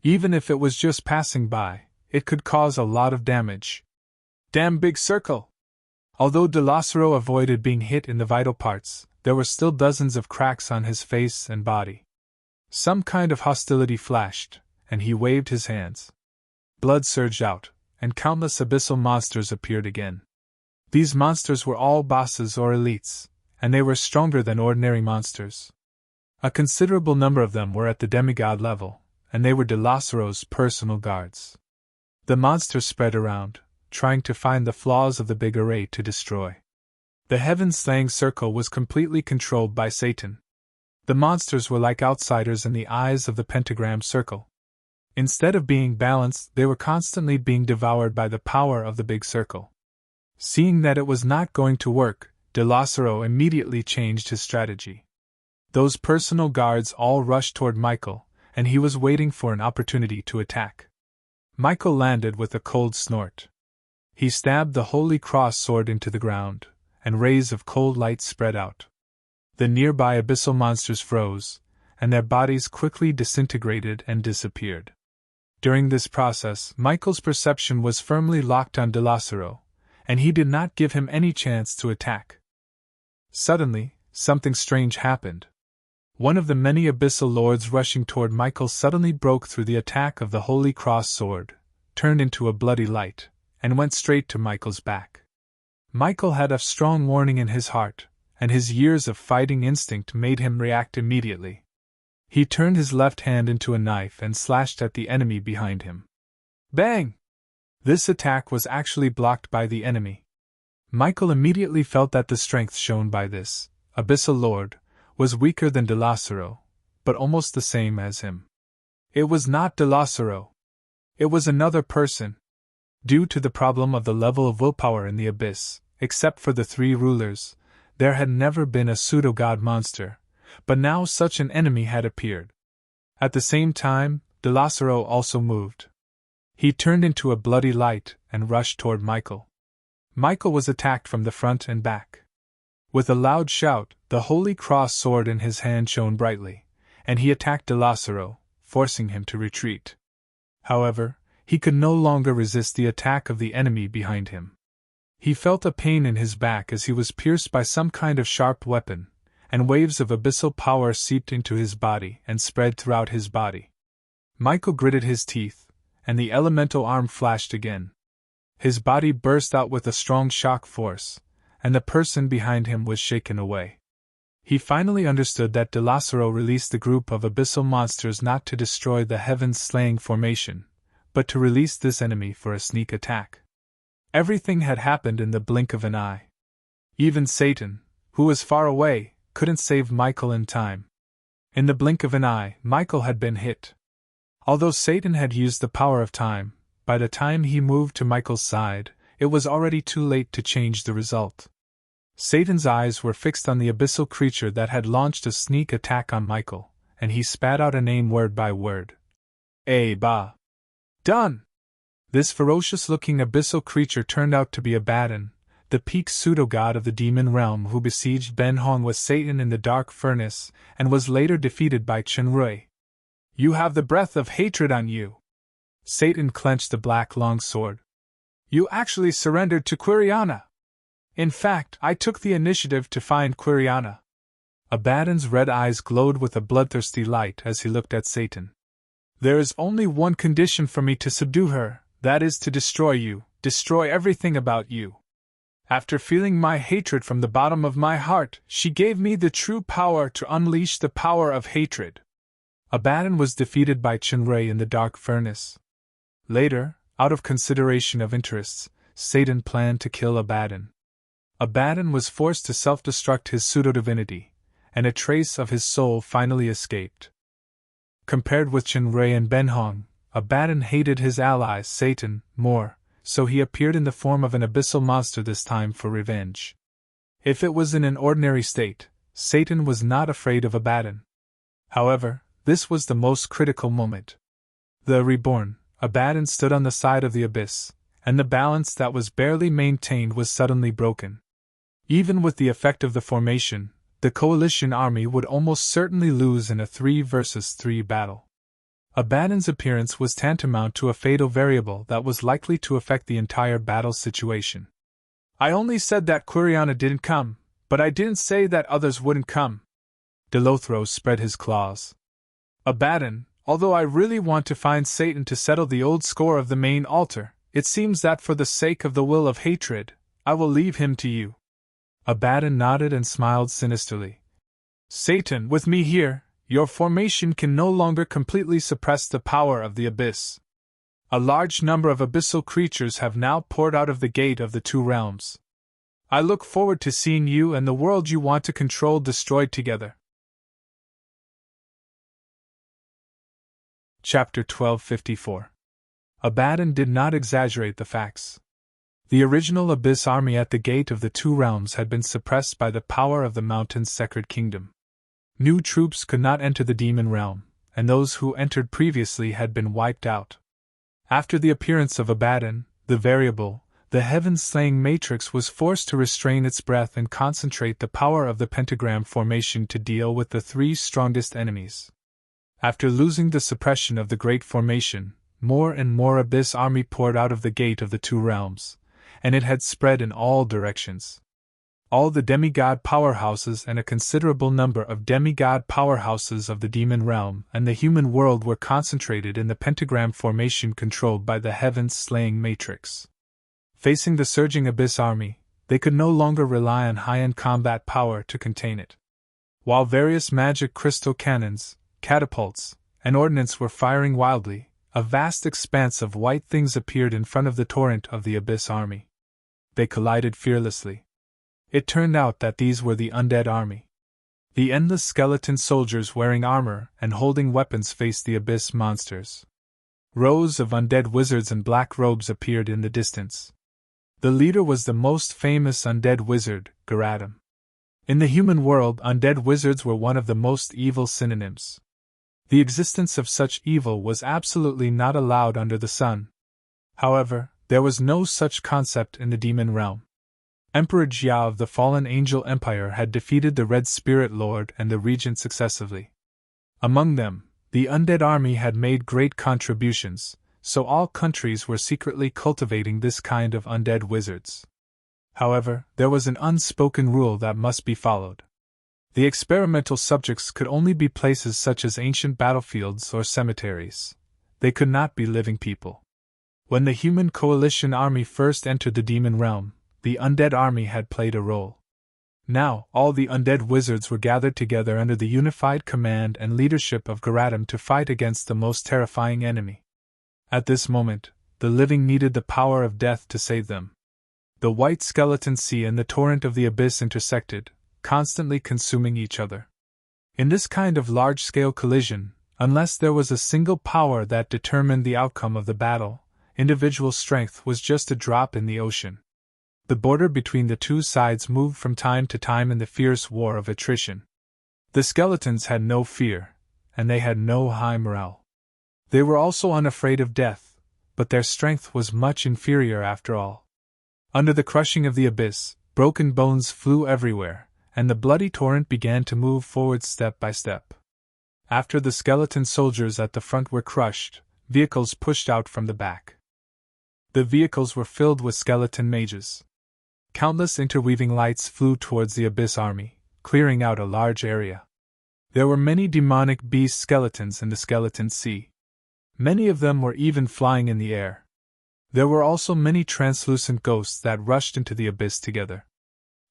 Even if it was just passing by, it could cause a lot of damage. "Damn big circle!" Although Delasro avoided being hit in the vital parts, there were still dozens of cracks on his face and body. Some kind of hostility flashed, and he waved his hands. Blood surged out, and countless abyssal monsters appeared again. These monsters were all bosses or elites, and they were stronger than ordinary monsters. A considerable number of them were at the demigod level, and they were Delasro's personal guards. The monsters spread around, trying to find the flaws of the big array to destroy. The heaven-slaying circle was completely controlled by Satan. The monsters were like outsiders in the eyes of the pentagram circle. Instead of being balanced, they were constantly being devoured by the power of the big circle. Seeing that it was not going to work, Delasro immediately changed his strategy. Those personal guards all rushed toward Michael, and he was waiting for an opportunity to attack. Michael landed with a cold snort. He stabbed the holy cross sword into the ground, and rays of cold light spread out. The nearby abyssal monsters froze, and their bodies quickly disintegrated and disappeared. During this process, Michael's perception was firmly locked on Delasro, and he did not give him any chance to attack. Suddenly, something strange happened. One of the many abyssal lords rushing toward Michael suddenly broke through the attack of the holy cross sword, turned into a bloody light, and went straight to Michael's back. Michael had a strong warning in his heart, and his years of fighting instinct made him react immediately. He turned his left hand into a knife and slashed at the enemy behind him. Bang! This attack was actually blocked by the enemy. Michael immediately felt that the strength shown by this abyssal lord was weaker than Delasro, but almost the same as him. It was not Delasro. It was another person. Due to the problem of the level of willpower in the abyss, except for the three rulers, there had never been a pseudo-god monster, but now such an enemy had appeared. At the same time, Delasro also moved. He turned into a bloody light and rushed toward Michael. Michael was attacked from the front and back. With a loud shout, the holy cross sword in his hand shone brightly, and he attacked Delasro, forcing him to retreat. However, he could no longer resist the attack of the enemy behind him. He felt a pain in his back as he was pierced by some kind of sharp weapon, and waves of abyssal power seeped into his body and spread throughout his body. Michael gritted his teeth, and the elemental arm flashed again. His body burst out with a strong shock force, and the person behind him was shaken away. He finally understood that Delasro released the group of abyssal monsters not to destroy the heaven-slaying formation, but to release this enemy for a sneak attack. Everything had happened in the blink of an eye. Even Satan, who was far away, couldn't save Michael in time. In the blink of an eye, Michael had been hit. Although Satan had used the power of time, by the time he moved to Michael's side, it was already too late to change the result. Satan's eyes were fixed on the abyssal creature that had launched a sneak attack on Michael, and he spat out a name word by word. "Ba." Done! This ferocious-looking abyssal creature turned out to be Abaddon, the peak pseudo-god of the demon realm who besieged Ben Hong with Satan in the dark furnace and was later defeated by Chen Rui. You have the breath of hatred on you. Satan clenched the black long sword. You actually surrendered to Quiriana. In fact, I took the initiative to find Quiriana. Abaddon's red eyes glowed with a bloodthirsty light as he looked at Satan. There is only one condition for me to subdue her, that is to destroy you, destroy everything about you. After feeling my hatred from the bottom of my heart, she gave me the true power to unleash the power of hatred. Abaddon was defeated by Chen Rui in the dark furnace. Later, out of consideration of interests, Satan planned to kill Abaddon. Abaddon was forced to self-destruct his pseudo-divinity, and a trace of his soul finally escaped. Compared with Chen Rui and Ben Hong, Abaddon hated his ally Satan more, so he appeared in the form of an abyssal monster this time for revenge. If it was in an ordinary state, Satan was not afraid of Abaddon. However, this was the most critical moment. The reborn, Abaddon stood on the side of the abyss, and the balance that was barely maintained was suddenly broken. Even with the effect of the formation, the coalition army would almost certainly lose in a 3 versus 3 battle. Abaddon's appearance was tantamount to a fatal variable that was likely to affect the entire battle situation. I only said that Quiriana didn't come, but I didn't say that others wouldn't come. Delothro spread his claws. Abaddon, although I really want to find Satan to settle the old score of the main altar, it seems that for the sake of the will of hatred, I will leave him to you. Abaddon nodded and smiled sinisterly. Satan, with me here, your formation can no longer completely suppress the power of the abyss. A large number of abyssal creatures have now poured out of the gate of the two realms. I look forward to seeing you and the world you want to control destroyed together. Chapter 1254. Abaddon did not exaggerate the facts. The original Abyss army at the gate of the two realms had been suppressed by the power of the mountain's sacred kingdom. New troops could not enter the demon realm, and those who entered previously had been wiped out. After the appearance of Abaddon, the variable, the heaven-slaying matrix was forced to restrain its breath and concentrate the power of the pentagram formation to deal with the 3 strongest enemies. After losing the suppression of the Great Formation, more and more Abyss army poured out of the gate of the two realms, and it had spread in all directions. All the demigod powerhouses and a considerable number of demigod powerhouses of the demon realm and the human world were concentrated in the pentagram formation controlled by the heavens-slaying matrix. Facing the surging Abyss army, they could no longer rely on high-end combat power to contain it. While various magic crystal cannons, catapults, and ordnance were firing wildly, a vast expanse of white things appeared in front of the torrent of the Abyss army. They collided fearlessly. It turned out that these were the undead army. The endless skeleton soldiers wearing armor and holding weapons faced the Abyss monsters. Rows of undead wizards in black robes appeared in the distance. The leader was the most famous undead wizard, Garadim. In the human world, undead wizards were one of the most evil synonyms. The existence of such evil was absolutely not allowed under the sun. However, there was no such concept in the demon realm. Emperor Jia of the fallen angel empire had defeated the Red Spirit Lord and the Regent successively. Among them, the undead army had made great contributions, so all countries were secretly cultivating this kind of undead wizards. However, there was an unspoken rule that must be followed. The experimental subjects could only be places such as ancient battlefields or cemeteries. They could not be living people. When the human coalition army first entered the demon realm, the undead army had played a role. Now, all the undead wizards were gathered together under the unified command and leadership of Garadim to fight against the most terrifying enemy. At this moment, the living needed the power of death to save them. The white skeleton sea and the torrent of the abyss intersected, constantly consuming each other. In this kind of large-scale collision, unless there was a single power that determined the outcome of the battle, individual strength was just a drop in the ocean. The border between the two sides moved from time to time in the fierce war of attrition. The skeletons had no fear, and they had no high morale. They were also unafraid of death, but their strength was much inferior after all. Under the crushing of the abyss, broken bones flew everywhere, and the bloody torrent began to move forward step by step. After the skeleton soldiers at the front were crushed, vehicles pushed out from the back. The vehicles were filled with skeleton mages. Countless interweaving lights flew towards the abyss army, clearing out a large area. There were many demonic beast skeletons in the skeleton sea. Many of them were even flying in the air. There were also many translucent ghosts that rushed into the abyss together.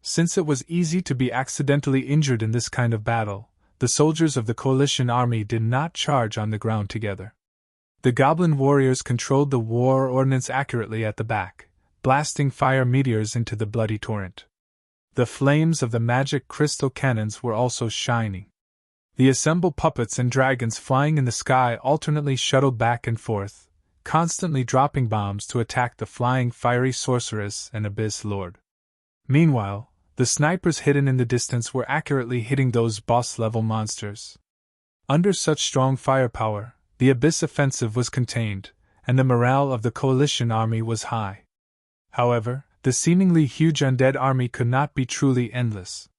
Since it was easy to be accidentally injured in this kind of battle, the soldiers of the coalition army did not charge on the ground together. The goblin warriors controlled the war ordnance accurately at the back, blasting fire meteors into the bloody torrent. The flames of the magic crystal cannons were also shining. The assembled puppets and dragons flying in the sky alternately shuttled back and forth, constantly dropping bombs to attack the flying fiery sorceress and abyss lord. Meanwhile, the snipers hidden in the distance were accurately hitting those boss-level monsters. Under such strong firepower, the abyss offensive was contained, and the morale of the coalition army was high. However, the seemingly huge undead army could not be truly endless.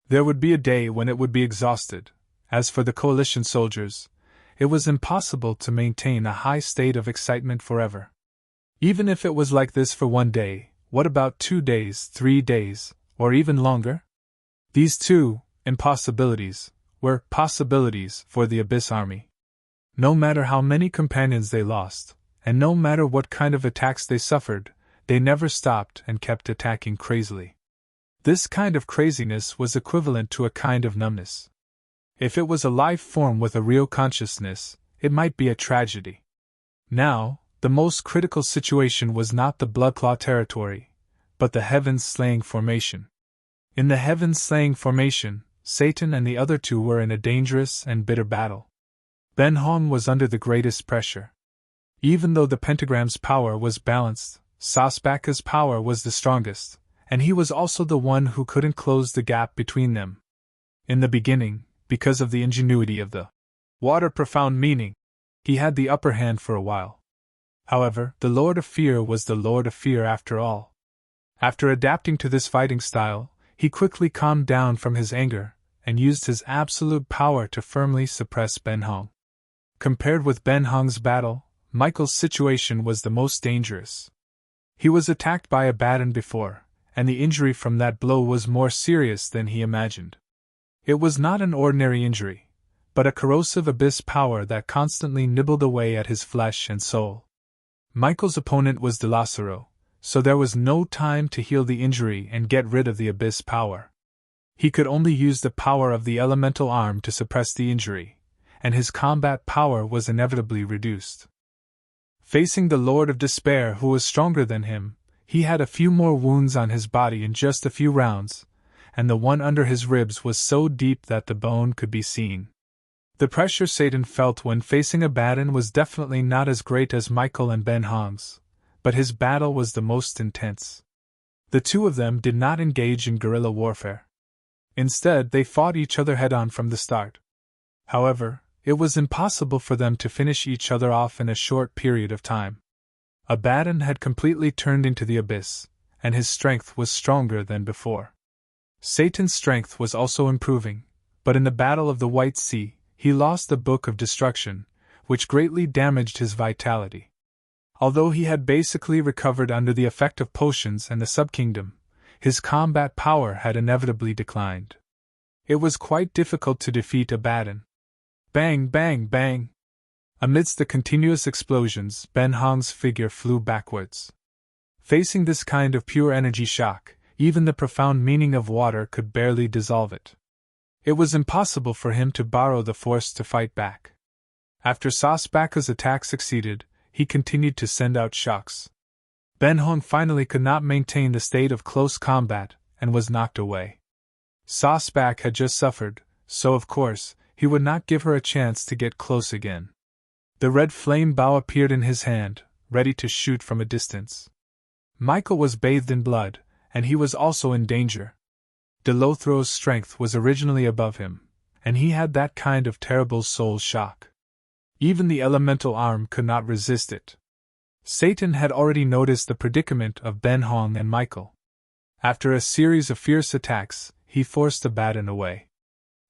There would be a day when it would be exhausted. As for the coalition soldiers, it was impossible to maintain a high state of excitement forever. Even if it was like this for one day, what about 2 days, 3 days, or even longer? These two impossibilities were possibilities for the abyss army. No matter how many companions they lost, and no matter what kind of attacks they suffered, they never stopped and kept attacking crazily. This kind of craziness was equivalent to a kind of numbness. If it was a life form with a real consciousness, it might be a tragedy. Now, the most critical situation was not the Bloodclaw territory, but the Heavens-slaying formation. In the Heavens-slaying formation, Satan and the other two were in a dangerous and bitter battle. Ben Hong was under the greatest pressure. Even though the pentagram's power was balanced, Sasbaka's power was the strongest, and he was also the one who couldn't close the gap between them. In the beginning, because of the ingenuity of the water profound meaning, he had the upper hand for a while. However, the Lord of Fear was the Lord of Fear after all. After adapting to this fighting style, he quickly calmed down from his anger, and used his absolute power to firmly suppress Ben Hong. Compared with Ben Hong's battle, Michael's situation was the most dangerous. He was attacked by a baton before, and the injury from that blow was more serious than he imagined. It was not an ordinary injury, but a corrosive abyss power that constantly nibbled away at his flesh and soul. Michael's opponent was Delacero, so there was no time to heal the injury and get rid of the abyss power. He could only use the power of the elemental arm to suppress the injury, and his combat power was inevitably reduced. Facing the Lord of Despair, who was stronger than him, he had a few more wounds on his body in just a few rounds, and the one under his ribs was so deep that the bone could be seen. The pressure Satan felt when facing Abaddon was definitely not as great as Michael and Ben Hong's, but his battle was the most intense. The two of them did not engage in guerrilla warfare. Instead, they fought each other head-on from the start. However, it was impossible for them to finish each other off in a short period of time. Abaddon had completely turned into the abyss, and his strength was stronger than before. Satan's strength was also improving, but in the Battle of the White Sea, he lost the Book of Destruction, which greatly damaged his vitality. Although he had basically recovered under the effect of potions and the Subkingdom, his combat power had inevitably declined. It was quite difficult to defeat Abaddon. Bang, bang, bang! Amidst the continuous explosions, Ben Hong's figure flew backwards. Facing this kind of pure energy shock, even the profound meaning of water could barely dissolve it. It was impossible for him to borrow the force to fight back. After Sasbaka's attack succeeded, he continued to send out shocks. Ben Hong finally could not maintain the state of close combat, and was knocked away. Sasbak had just suffered, so of course, he would not give her a chance to get close again. The red flame bow appeared in his hand, ready to shoot from a distance. Michael was bathed in blood, and he was also in danger. Delothro's strength was originally above him, and he had that kind of terrible soul shock. Even the elemental arm could not resist it. Satan had already noticed the predicament of Ben Hong and Michael. After a series of fierce attacks, he forced Abaddon away.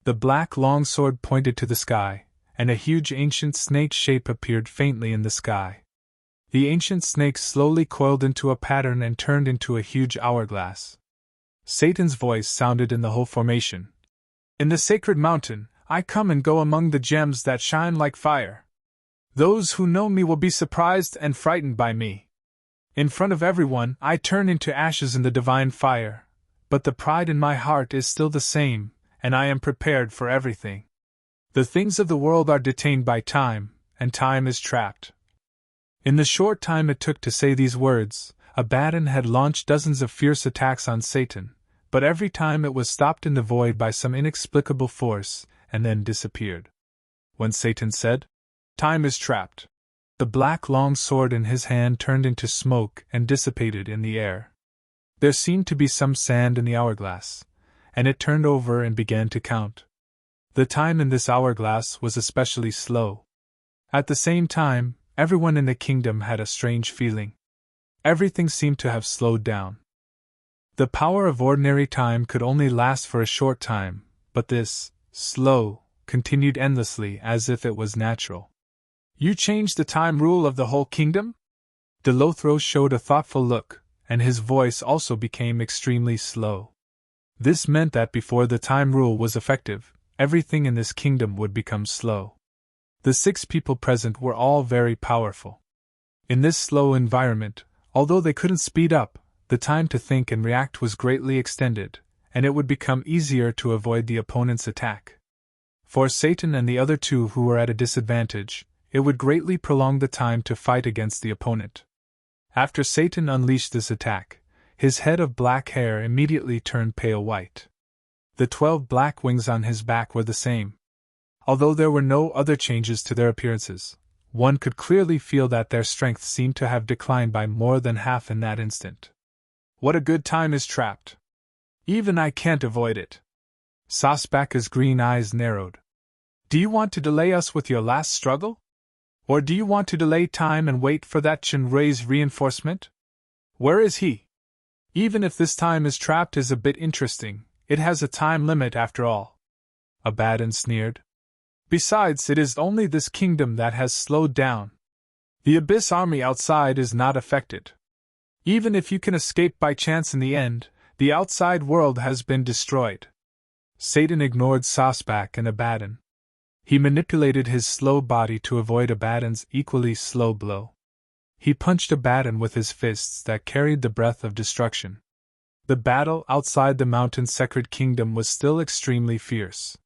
The black longsword pointed to the sky, and a huge ancient snake shape appeared faintly in the sky. The ancient snake slowly coiled into a pattern and turned into a huge hourglass. Satan's voice sounded in the whole formation. In the sacred mountain, I come and go among the gems that shine like fire. Those who know me will be surprised and frightened by me. In front of everyone, I turn into ashes in the divine fire, but the pride in my heart is still the same, and I am prepared for everything. The things of the world are detained by time, and time is trapped. In the short time it took to say these words, Abaddon had launched dozens of fierce attacks on Satan, but every time it was stopped in the void by some inexplicable force, and then disappeared. When Satan said, "Time is trapped," the black long sword in his hand turned into smoke and dissipated in the air. There seemed to be some sand in the hourglass, and it turned over and began to count. The time in this hourglass was especially slow. At the same time, everyone in the kingdom had a strange feeling. Everything seemed to have slowed down. The power of ordinary time could only last for a short time, but this, slow, continued endlessly as if it was natural. You changed the time rule of the whole kingdom? Delothro showed a thoughtful look, and his voice also became extremely slow. This meant that before the time rule was effective, everything in this kingdom would become slow. The 6 people present were all very powerful. In this slow environment, although they couldn't speed up, the time to think and react was greatly extended, and it would become easier to avoid the opponent's attack. For Satan and the other 2 who were at a disadvantage, it would greatly prolong the time to fight against the opponent. After Satan unleashed this attack, his head of black hair immediately turned pale white. The 12 black wings on his back were the same. Although there were no other changes to their appearances, one could clearly feel that their strength seemed to have declined by more than half in that instant. What a good time is trapped! Even I can't avoid it. Sasbaka's green eyes narrowed. Do you want to delay us with your last struggle? Or do you want to delay time and wait for that Chinrui's reinforcement? Where is he? Even if this time is trapped is a bit interesting, it has a time limit after all. Abaddon sneered. Besides, it is only this kingdom that has slowed down. The Abyss army outside is not affected. Even if you can escape by chance in the end, the outside world has been destroyed. Satan ignored Sasbak and Abaddon. He manipulated his slow body to avoid Abaddon's equally slow blow. He punched Abaddon with his fists that carried the breath of destruction. The battle outside the mountain's sacred kingdom was still extremely fierce.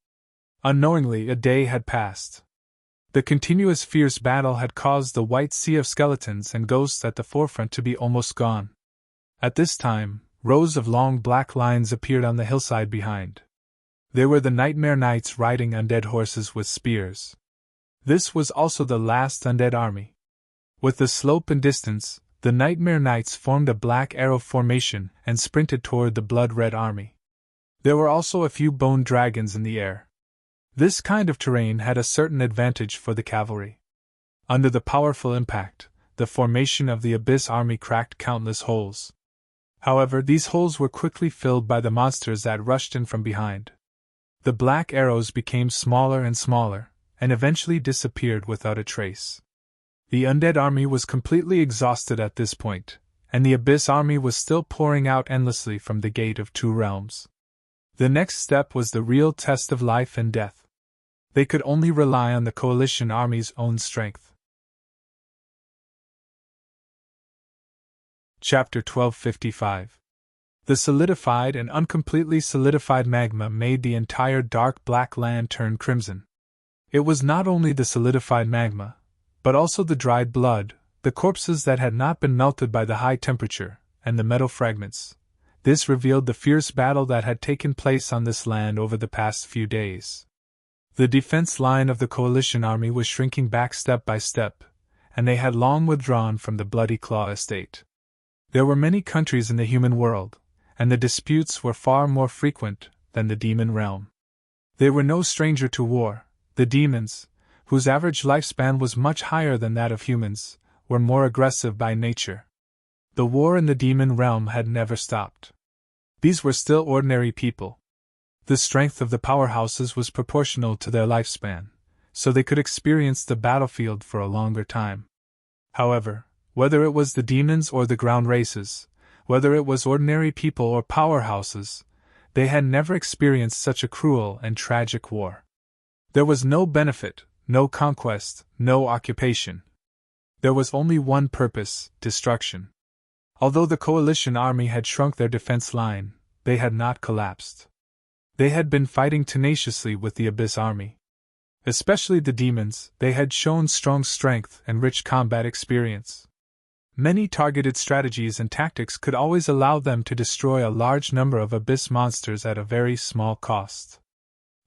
Unknowingly, a day had passed. The continuous fierce battle had caused the white sea of skeletons and ghosts at the forefront to be almost gone. At this time, rows of long black lines appeared on the hillside behind. They were the Nightmare Knights riding undead horses with spears. This was also the last undead army. With the slope and distance, the Nightmare Knights formed a black arrow formation and sprinted toward the blood-red army. There were also a few bone dragons in the air. This kind of terrain had a certain advantage for the cavalry. Under the powerful impact, the formation of the Abyss army cracked countless holes. However, these holes were quickly filled by the monsters that rushed in from behind. The black arrows became smaller and smaller, and eventually disappeared without a trace. The undead army was completely exhausted at this point, and the Abyss army was still pouring out endlessly from the Gate of Two Realms. The next step was the real test of life and death. They could only rely on the coalition army's own strength. Chapter 1255. The solidified and uncompletely solidified magma made the entire dark black land turn crimson. It was not only the solidified magma, but also the dried blood, the corpses that had not been melted by the high temperature, and the metal fragments. This revealed the fierce battle that had taken place on this land over the past few days. The defense line of the coalition army was shrinking back step by step, and they had long withdrawn from the Bloody Claw estate. There were many countries in the human world, and the disputes were far more frequent than the demon realm. They were no stranger to war. The demons, whose average lifespan was much higher than that of humans, were more aggressive by nature. The war in the demon realm had never stopped. These were still ordinary people. The strength of the powerhouses was proportional to their lifespan, so they could experience the battlefield for a longer time. However, whether it was the demons or the ground races, whether it was ordinary people or powerhouses, they had never experienced such a cruel and tragic war. There was no benefit, no conquest, no occupation. There was only one purpose: destruction. Although the coalition army had shrunk their defense line, they had not collapsed. They had been fighting tenaciously with the Abyss army. Especially the demons, they had shown strong strength and rich combat experience. Many targeted strategies and tactics could always allow them to destroy a large number of Abyss monsters at a very small cost.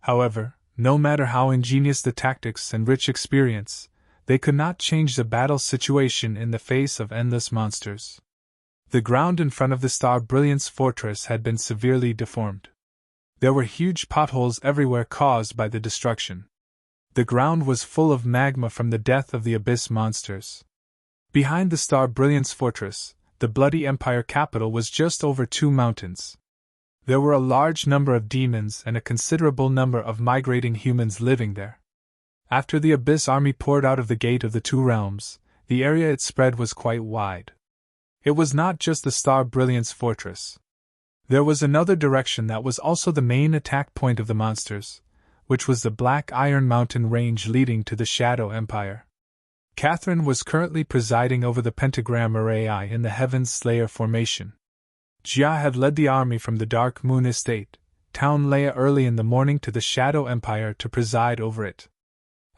However, no matter how ingenious the tactics and rich experience, they could not change the battle situation in the face of endless monsters. The ground in front of the Star Brilliance fortress had been severely deformed. There were huge potholes everywhere caused by the destruction. The ground was full of magma from the death of the Abyss monsters. Behind the Star Brilliance fortress, the Bloody Empire capital was just over 2 mountains. There were a large number of demons and a considerable number of migrating humans living there. After the Abyss army poured out of the Gate of the Two Realms, the area it spread was quite wide. It was not just the Star Brilliance fortress. There was another direction that was also the main attack point of the monsters, which was the Black Iron Mountain range leading to the Shadow Empire. Catherine was currently presiding over the Pentagram Array in the Heaven's Slayer formation. Jia had led the army from the Dark Moon Estate, Town Leia, early in the morning to the Shadow Empire to preside over it.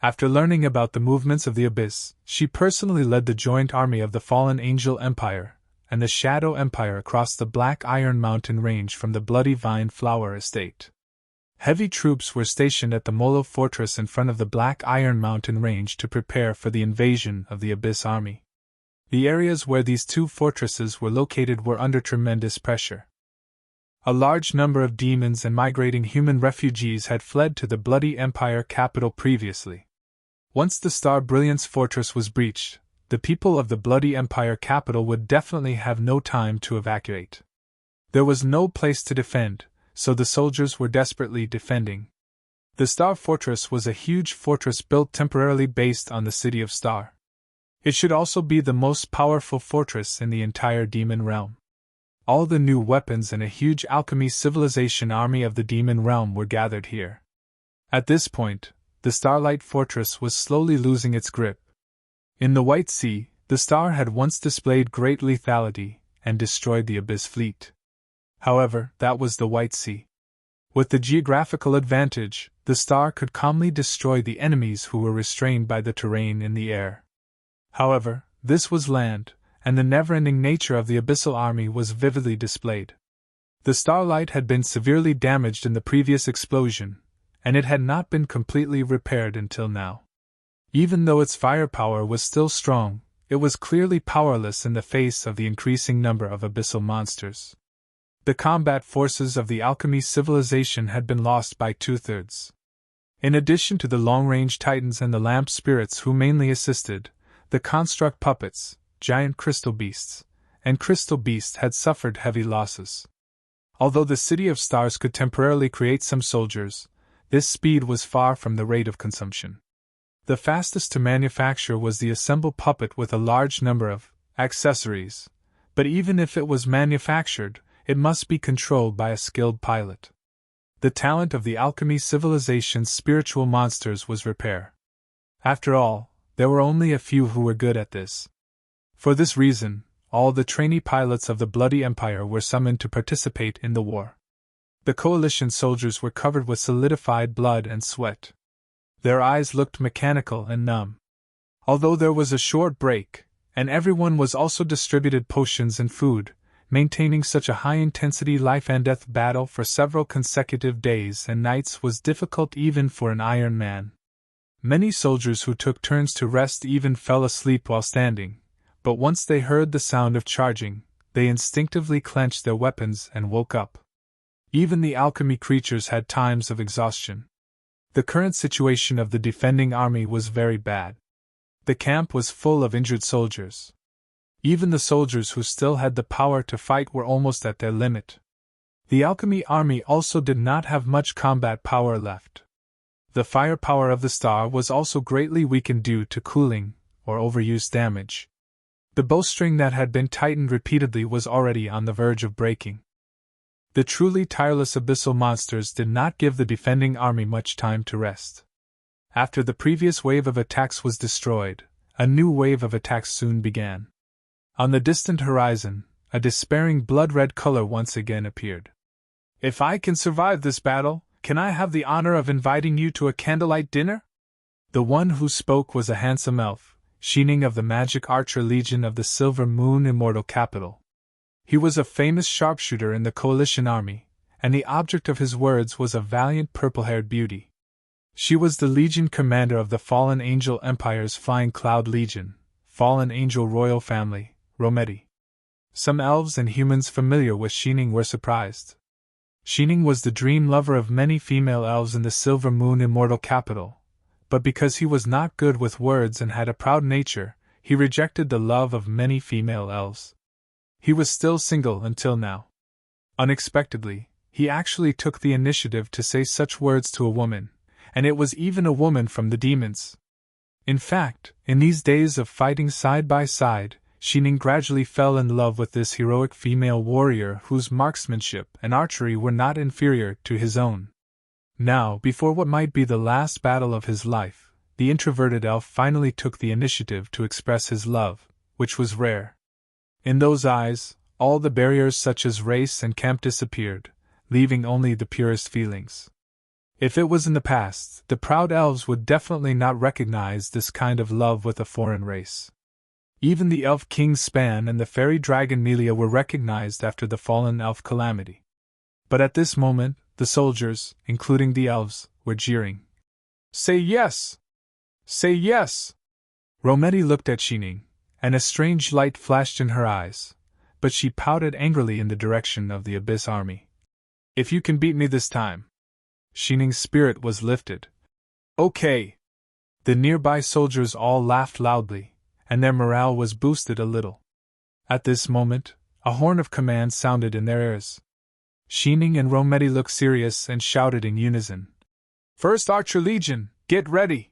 After learning about the movements of the Abyss, she personally led the joint army of the Fallen Angel Empire and the Shadow Empire across the Black Iron Mountain range from the Bloody Vine Flower Estate. Heavy troops were stationed at the Molo Fortress in front of the Black Iron Mountain range to prepare for the invasion of the Abyss army. The areas where these two fortresses were located were under tremendous pressure. A large number of demons and migrating human refugees had fled to the Bloody Empire capital previously. Once the Star Brilliance fortress was breached, the people of the Bloody Empire capital would definitely have no time to evacuate. There was no place to defend, so the soldiers were desperately defending. The Star Fortress was a huge fortress built temporarily based on the City of Star. It should also be the most powerful fortress in the entire demon realm. All the new weapons and a huge alchemy civilization army of the demon realm were gathered here. At this point, the Starlight Fortress was slowly losing its grip. In the White Sea, the Star had once displayed great lethality and destroyed the Abyss fleet. However, that was the White Sea. With the geographical advantage, the Star could calmly destroy the enemies who were restrained by the terrain in the air. However, this was land, and the never-ending nature of the Abyssal army was vividly displayed. The Starlight had been severely damaged in the previous explosion, and it had not been completely repaired until now. Even though its firepower was still strong, it was clearly powerless in the face of the increasing number of abyssal monsters. The combat forces of the alchemy civilization had been lost by 2/3. In addition to the long-range titans and the lamp spirits who mainly assisted, the construct puppets, giant crystal beasts, and crystal beasts had suffered heavy losses. Although the City of Stars could temporarily create some soldiers, this speed was far from the rate of consumption. The fastest to manufacture was the assembled puppet with a large number of accessories, but even if it was manufactured, it must be controlled by a skilled pilot. The talent of the alchemy civilization's spiritual monsters was repair. After all, there were only a few who were good at this. For this reason, all the trainee pilots of the Bloody Empire were summoned to participate in the war. The coalition soldiers were covered with solidified blood and sweat. Their eyes looked mechanical and numb. Although there was a short break, and everyone was also distributed potions and food, maintaining such a high-intensity life-and-death battle for several consecutive days and nights was difficult even for an Iron Man. Many soldiers who took turns to rest even fell asleep while standing, but once they heard the sound of charging, they instinctively clenched their weapons and woke up. Even the alchemy creatures had times of exhaustion. The current situation of the defending army was very bad. The camp was full of injured soldiers. Even the soldiers who still had the power to fight were almost at their limit. The alchemy army also did not have much combat power left. The firepower of the star was also greatly weakened due to cooling or overuse damage. The bowstring that had been tightened repeatedly was already on the verge of breaking. The truly tireless abyssal monsters did not give the defending army much time to rest. After the previous wave of attacks was destroyed, a new wave of attacks soon began. On the distant horizon, a despairing blood-red color once again appeared. "If I can survive this battle, can I have the honor of inviting you to a candlelight dinner?" The one who spoke was a handsome elf, Sheening of the Magic Archer Legion of the Silver Moon Immortal Capital. He was a famous sharpshooter in the Coalition Army, and the object of his words was a valiant purple-haired beauty. She was the Legion commander of the Fallen Angel Empire's Flying Cloud Legion, Fallen Angel Royal Family, Rometty. Some elves and humans familiar with Sheening were surprised. Sheening was the dream lover of many female elves in the Silver Moon Immortal Capital, but because he was not good with words and had a proud nature, he rejected the love of many female elves. He was still single until now. Unexpectedly, he actually took the initiative to say such words to a woman, and it was even a woman from the demons. In fact, in these days of fighting side by side, Sheening gradually fell in love with this heroic female warrior whose marksmanship and archery were not inferior to his own. Now, before what might be the last battle of his life, the introverted elf finally took the initiative to express his love, which was rare. In those eyes, all the barriers such as race and camp disappeared, leaving only the purest feelings. If it was in the past, the proud elves would definitely not recognize this kind of love with a foreign race. Even the elf king Span and the fairy dragon Melia were recognized after the fallen elf calamity. But at this moment, the soldiers, including the elves, were jeering. "Say yes! Say yes!" Rometty looked at Sheening, and a strange light flashed in her eyes, but she pouted angrily in the direction of the Abyss army. "If you can beat me this time." Sheening's spirit was lifted. "Okay." The nearby soldiers all laughed loudly, and their morale was boosted a little. At this moment, a horn of command sounded in their ears. Sheening and Rometty looked serious and shouted in unison. "First Archer Legion, get ready!"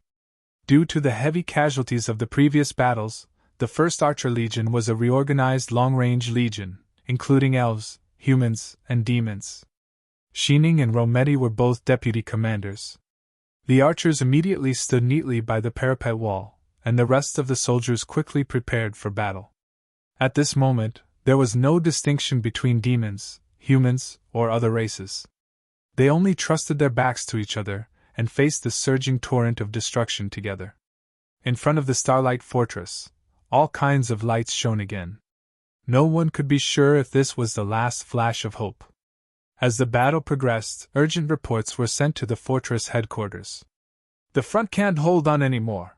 Due to the heavy casualties of the previous battles, the 1st Archer Legion was a reorganized long-range legion, including elves, humans, and demons. Sheening and Rometty were both deputy commanders. The archers immediately stood neatly by the parapet wall, and the rest of the soldiers quickly prepared for battle. At this moment, there was no distinction between demons, humans, or other races. They only trusted their backs to each other, and faced the surging torrent of destruction together. In front of the Starlight Fortress, all kinds of lights shone again. No one could be sure if this was the last flash of hope. As the battle progressed, urgent reports were sent to the fortress headquarters. "The front can't hold on anymore.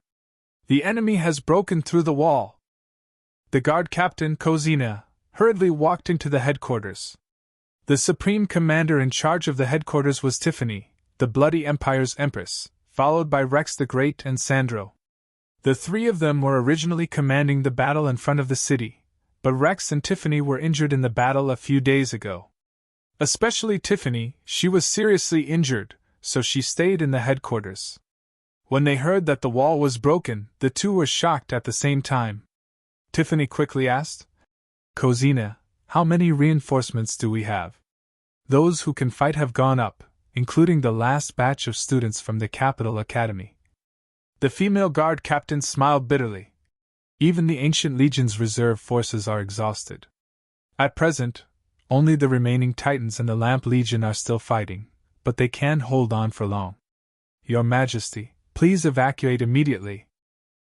The enemy has broken through the wall." The guard captain, Kozina, hurriedly walked into the headquarters. The supreme commander in charge of the headquarters was Tiffany, the Bloody Empire's Empress, followed by Rex the Great and Sandro. The three of them were originally commanding the battle in front of the city, but Rex and Tiffany were injured in the battle a few days ago. Especially Tiffany, she was seriously injured, so she stayed in the headquarters. When they heard that the wall was broken, the two were shocked at the same time. Tiffany quickly asked, "Kozina, how many reinforcements do we have?" "Those who can fight have gone up, including the last batch of students from the Capital Academy." The female guard captain smiled bitterly. "Even the Ancient Legion's reserve forces are exhausted. At present, only the remaining Titans and the Lamp Legion are still fighting, but they can't hold on for long. Your Majesty, please evacuate immediately."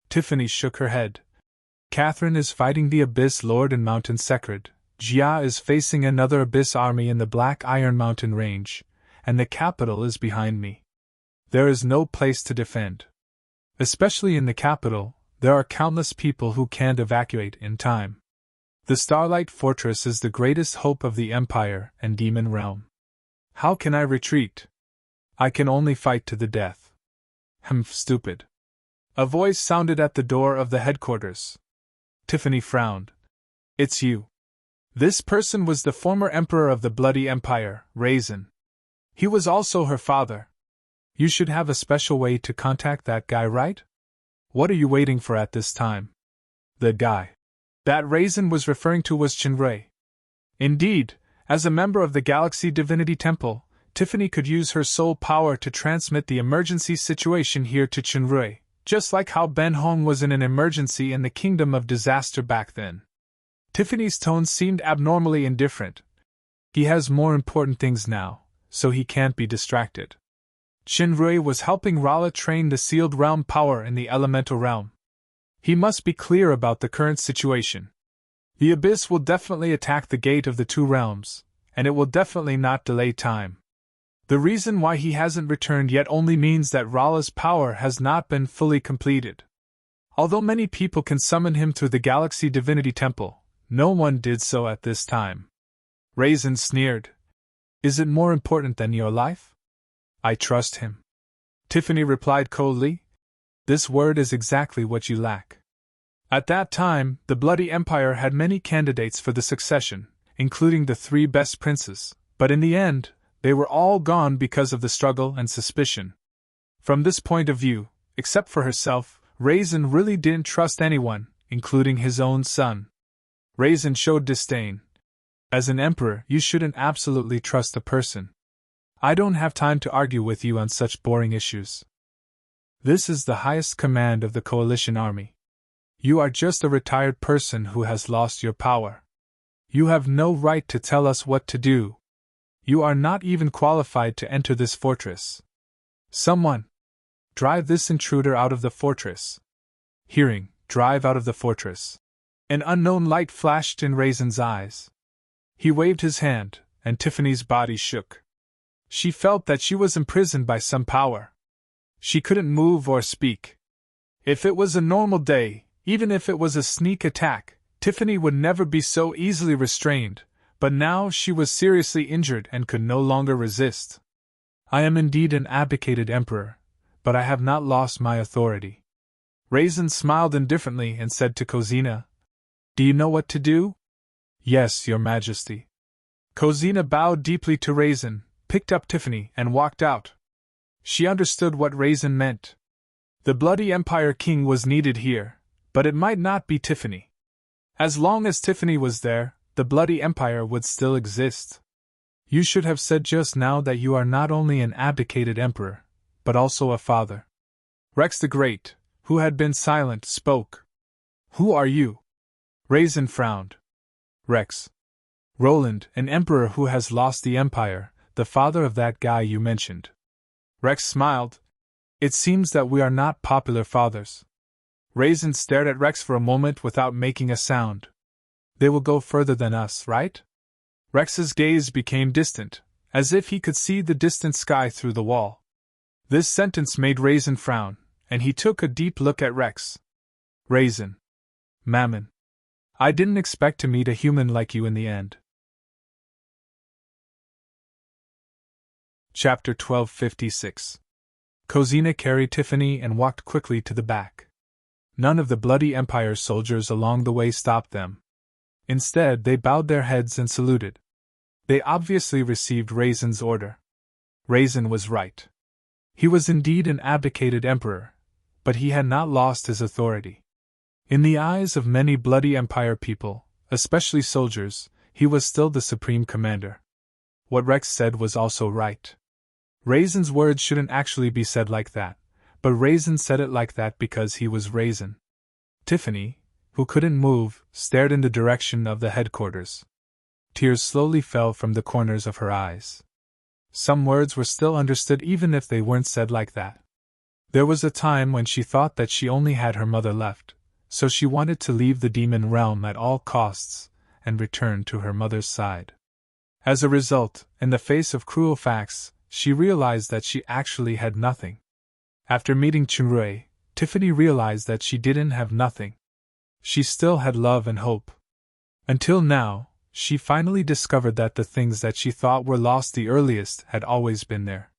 Tiffany shook her head. "Catherine is fighting the Abyss Lord in Mountain Secret, Jia is facing another Abyss army in the Black Iron Mountain Range, and the capital is behind me. There is no place to defend. Especially in the capital, there are countless people who can't evacuate in time. The Starlight Fortress is the greatest hope of the Empire and Demon Realm. How can I retreat? I can only fight to the death." Stupid. A voice sounded at the door of the headquarters. Tiffany frowned. It's you. This person was the former emperor of the Bloody Empire, Raisin. He was also her father. You should have a special way to contact that guy, right? What are you waiting for at this time? The guy that Raisin was referring to was Chinrui. Indeed, as a member of the Galaxy Divinity Temple, Tiffany could use her soul power to transmit the emergency situation here to Chinrui, just like how Ben Hong was in an emergency in the Kingdom of Disaster back then. Tiffany's tone seemed abnormally indifferent. He has more important things now, so he can't be distracted. Chinrui was helping Rala train the sealed realm power in the elemental realm. He must be clear about the current situation. The abyss will definitely attack the gate of the two realms, and it will definitely not delay time. The reason why he hasn't returned yet only means that Rala's power has not been fully completed. Although many people can summon him through the Galaxy Divinity Temple, no one did so at this time. Raisin sneered. Is it more important than your life? I trust him. Tiffany replied coldly. This word is exactly what you lack. At that time, the Bloody Empire had many candidates for the succession, including the 3 best princes, but in the end, they were all gone because of the struggle and suspicion. From this point of view, except for herself, Raisin really didn't trust anyone, including his own son. Raisin showed disdain. As an emperor, you shouldn't absolutely trust a person. I don't have time to argue with you on such boring issues. This is the highest command of the coalition army. You are just a retired person who has lost your power. You have no right to tell us what to do. You are not even qualified to enter this fortress. Someone! Drive this intruder out of the fortress. Hearing, drive out of the fortress. An unknown light flashed in Raisin's eyes. He waved his hand, and Tiffany's body shook. She felt that she was imprisoned by some power. She couldn't move or speak. If it was a normal day, even if it was a sneak attack, Tiffany would never be so easily restrained, but now she was seriously injured and could no longer resist. I am indeed an abdicated emperor, but I have not lost my authority. Raisin smiled indifferently and said to Cosina, Do you know what to do? Yes, your majesty. Cosina bowed deeply to Raisin, picked up Tiffany and walked out. She understood what Raisin meant. The Bloody Empire king was needed here, but it might not be Tiffany. As long as Tiffany was there, the Bloody Empire would still exist. You should have said just now that you are not only an abdicated emperor, but also a father. Rex the Great, who had been silent, spoke. Who are you? Raisin frowned. Rex. Roland, an emperor who has lost the empire, the father of that guy you mentioned. Rex smiled. It seems that we are not popular fathers. Raisin stared at Rex for a moment without making a sound. They will go further than us, right? Rex's gaze became distant, as if he could see the distant sky through the wall. This sentence made Raisin frown, and he took a deep look at Rex. Raisin. Mammon. I didn't expect to meet a human like you in the end. Chapter 1256. Cosina carried Tiffany and walked quickly to the back. None of the Bloody Empire's soldiers along the way stopped them. Instead, they bowed their heads and saluted. They obviously received Raisin's order. Raisin was right. He was indeed an abdicated emperor, but he had not lost his authority. In the eyes of many Bloody Empire people, especially soldiers, he was still the supreme commander. What Rex said was also right. Raisin's words shouldn't actually be said like that, but Raisin said it like that because he was Raisin. Tiffany, who couldn't move, stared in the direction of the headquarters. Tears slowly fell from the corners of her eyes. Some words were still understood even if they weren't said like that. There was a time when she thought that she only had her mother left, so she wanted to leave the demon realm at all costs and return to her mother's side. As a result, in the face of cruel facts, she realized that she actually had nothing. After meeting Chinrui, Tiffany realized that she didn't have nothing. She still had love and hope. Until now, she finally discovered that the things that she thought were lost the earliest had always been there.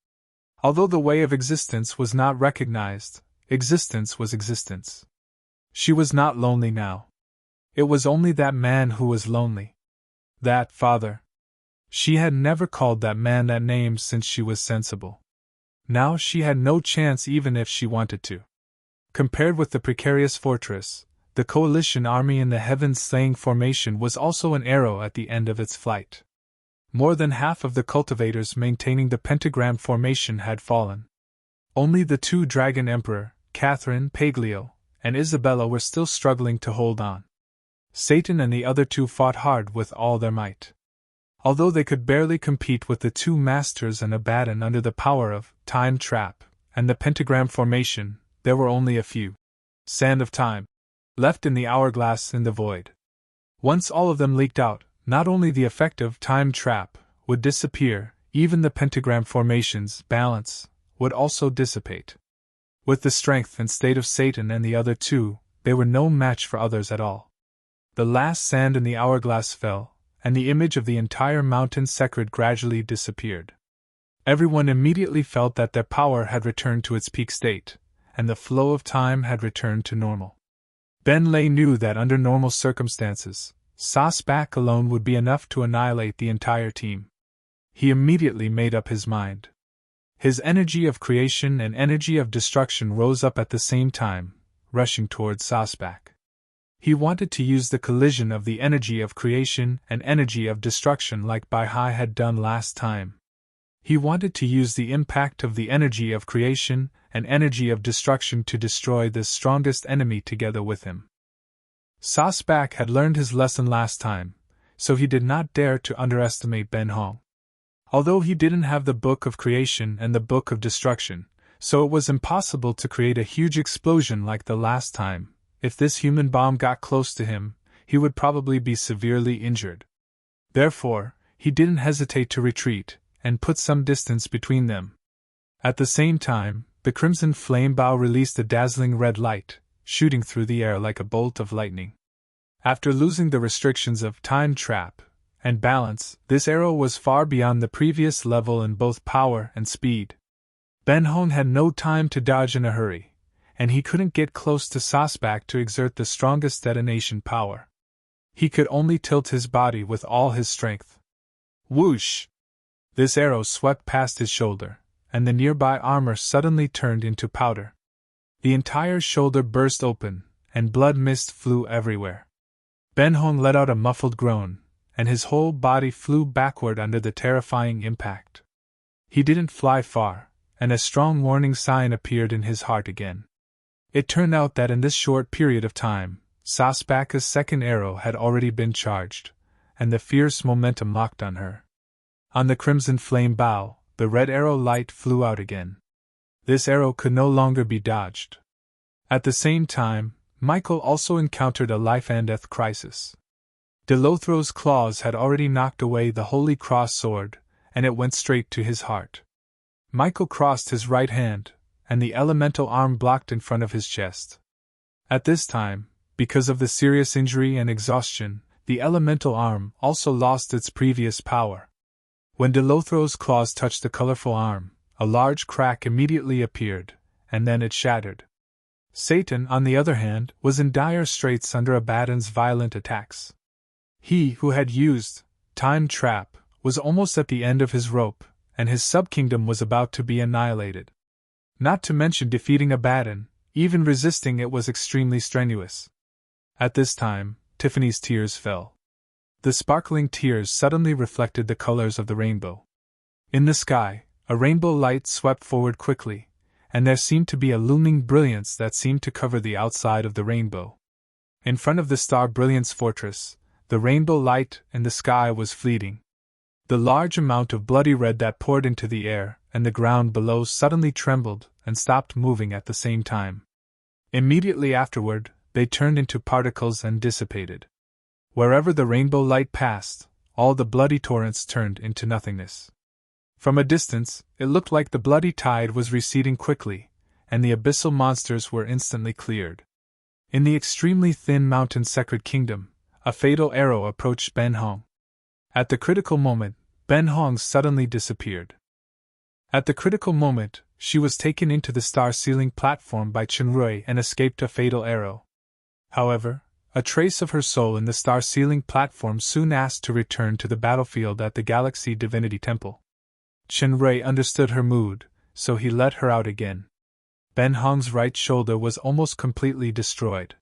Although the way of existence was not recognized, Existence was existence. She was not lonely now. It was only that man who was lonely. That father. She had never called that man that name since she was sensible. Now she had no chance even if she wanted to. Compared with the precarious fortress, the coalition army in the heaven-slaying formation was also an arrow at the end of its flight. More than half of the cultivators maintaining the pentagram formation had fallen. Only the two Dragon Emperor, Catherine Paglio, and Isabella were still struggling to hold on. Satan and the other two fought hard with all their might. Although they could barely compete with the two masters and Abaddon under the power of Time Trap and the pentagram formation, there were only a few sand of time left in the hourglass in the void. Once all of them leaked out, not only the effect of Time Trap would disappear, even the pentagram formation's balance would also dissipate. With the strength and state of Satan and the other two, they were no match for others at all. The last sand in the hourglass fell, and the image of the entire mountain sacred gradually disappeared. Everyone immediately felt that their power had returned to its peak state, and the flow of time had returned to normal. Ben Lay knew that under normal circumstances, Sasbach alone would be enough to annihilate the entire team. He immediately made up his mind. His energy of creation and energy of destruction rose up at the same time, rushing towards Sasbach. He wanted to use the collision of the energy of creation and energy of destruction like Baihai had done last time. He wanted to use the impact of the energy of creation and energy of destruction to destroy the strongest enemy together with him. Sasbach had learned his lesson last time, so he did not dare to underestimate Ben Hong. Although he didn't have the Book of Creation and the Book of Destruction, so it was impossible to create a huge explosion like the last time. If this human bomb got close to him, he would probably be severely injured. Therefore, he didn't hesitate to retreat, and put some distance between them. At the same time, the crimson flame bow released a dazzling red light, shooting through the air like a bolt of lightning. After losing the restrictions of Time Trap and balance, this arrow was far beyond the previous level in both power and speed. Ben Hong had no time to dodge in a hurry, and he couldn't get close to Sasbach to exert the strongest detonation power. He could only tilt his body with all his strength. Whoosh! This arrow swept past his shoulder, and the nearby armor suddenly turned into powder. The entire shoulder burst open, and blood mist flew everywhere. Ben Hong let out a muffled groan, and his whole body flew backward under the terrifying impact. He didn't fly far, and a strong warning sign appeared in his heart again. It turned out that in this short period of time, Sasbach's second arrow had already been charged, and the fierce momentum locked on her. On the crimson flame bow, the red arrow light flew out again. This arrow could no longer be dodged. At the same time, Michael also encountered a life-and-death crisis. Delothro's claws had already knocked away the Holy Cross sword, and it went straight to his heart. Michael crossed his right hand, and the elemental arm blocked in front of his chest. At this time, because of the serious injury and exhaustion, the elemental arm also lost its previous power. When Delothro's claws touched the colorful arm, a large crack immediately appeared, and then it shattered. Satan, on the other hand, was in dire straits under Abaddon's violent attacks. He who had used Time Trap was almost at the end of his rope, and his subkingdom was about to be annihilated. Not to mention defeating Abaddon, even resisting it was extremely strenuous. At this time, Tiffany's tears fell. The sparkling tears suddenly reflected the colors of the rainbow. In the sky, a rainbow light swept forward quickly, and there seemed to be a looming brilliance that seemed to cover the outside of the rainbow. In front of the Star Brilliance Fortress, the rainbow light in the sky was fleeting. The large amount of bloody red that poured into the air and the ground below suddenly trembled and stopped moving at the same time. Immediately afterward, they turned into particles and dissipated. Wherever the rainbow light passed, all the bloody torrents turned into nothingness. From a distance, it looked like the bloody tide was receding quickly, and the abyssal monsters were instantly cleared. In the extremely thin mountain sacred kingdom, a fatal arrow approached Ben Hong. At the critical moment, Ben Hong suddenly disappeared. At the critical moment, she was taken into the star-sealing platform by Chenrui and escaped a fatal arrow. However, a trace of her soul in the star-sealing platform soon asked to return to the battlefield at the Galaxy Divinity Temple. Chenrui understood her mood, so he let her out again. Ben Hong's right shoulder was almost completely destroyed.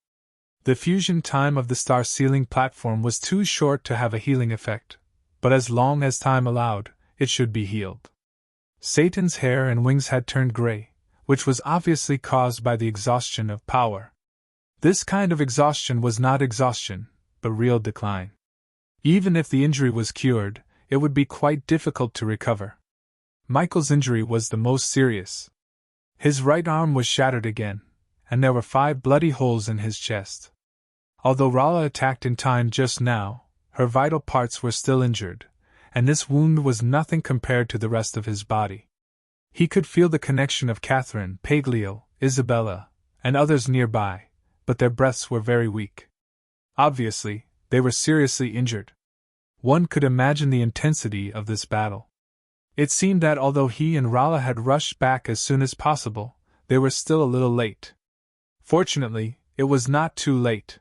The fusion time of the star-sealing platform was too short to have a healing effect, but as long as time allowed, it should be healed. Satan's hair and wings had turned gray, which was obviously caused by the exhaustion of power. This kind of exhaustion was not exhaustion, but real decline. Even if the injury was cured, it would be quite difficult to recover. Michael's injury was the most serious. His right arm was shattered again, and there were 5 bloody holes in his chest. Although Rala attacked in time just now, her vital parts were still injured, and this wound was nothing compared to the rest of his body. He could feel the connection of Catherine, Paglio, Isabella, and others nearby, but their breaths were very weak. Obviously, they were seriously injured. One could imagine the intensity of this battle. It seemed that although he and Rala had rushed back as soon as possible, they were still a little late. Fortunately, it was not too late.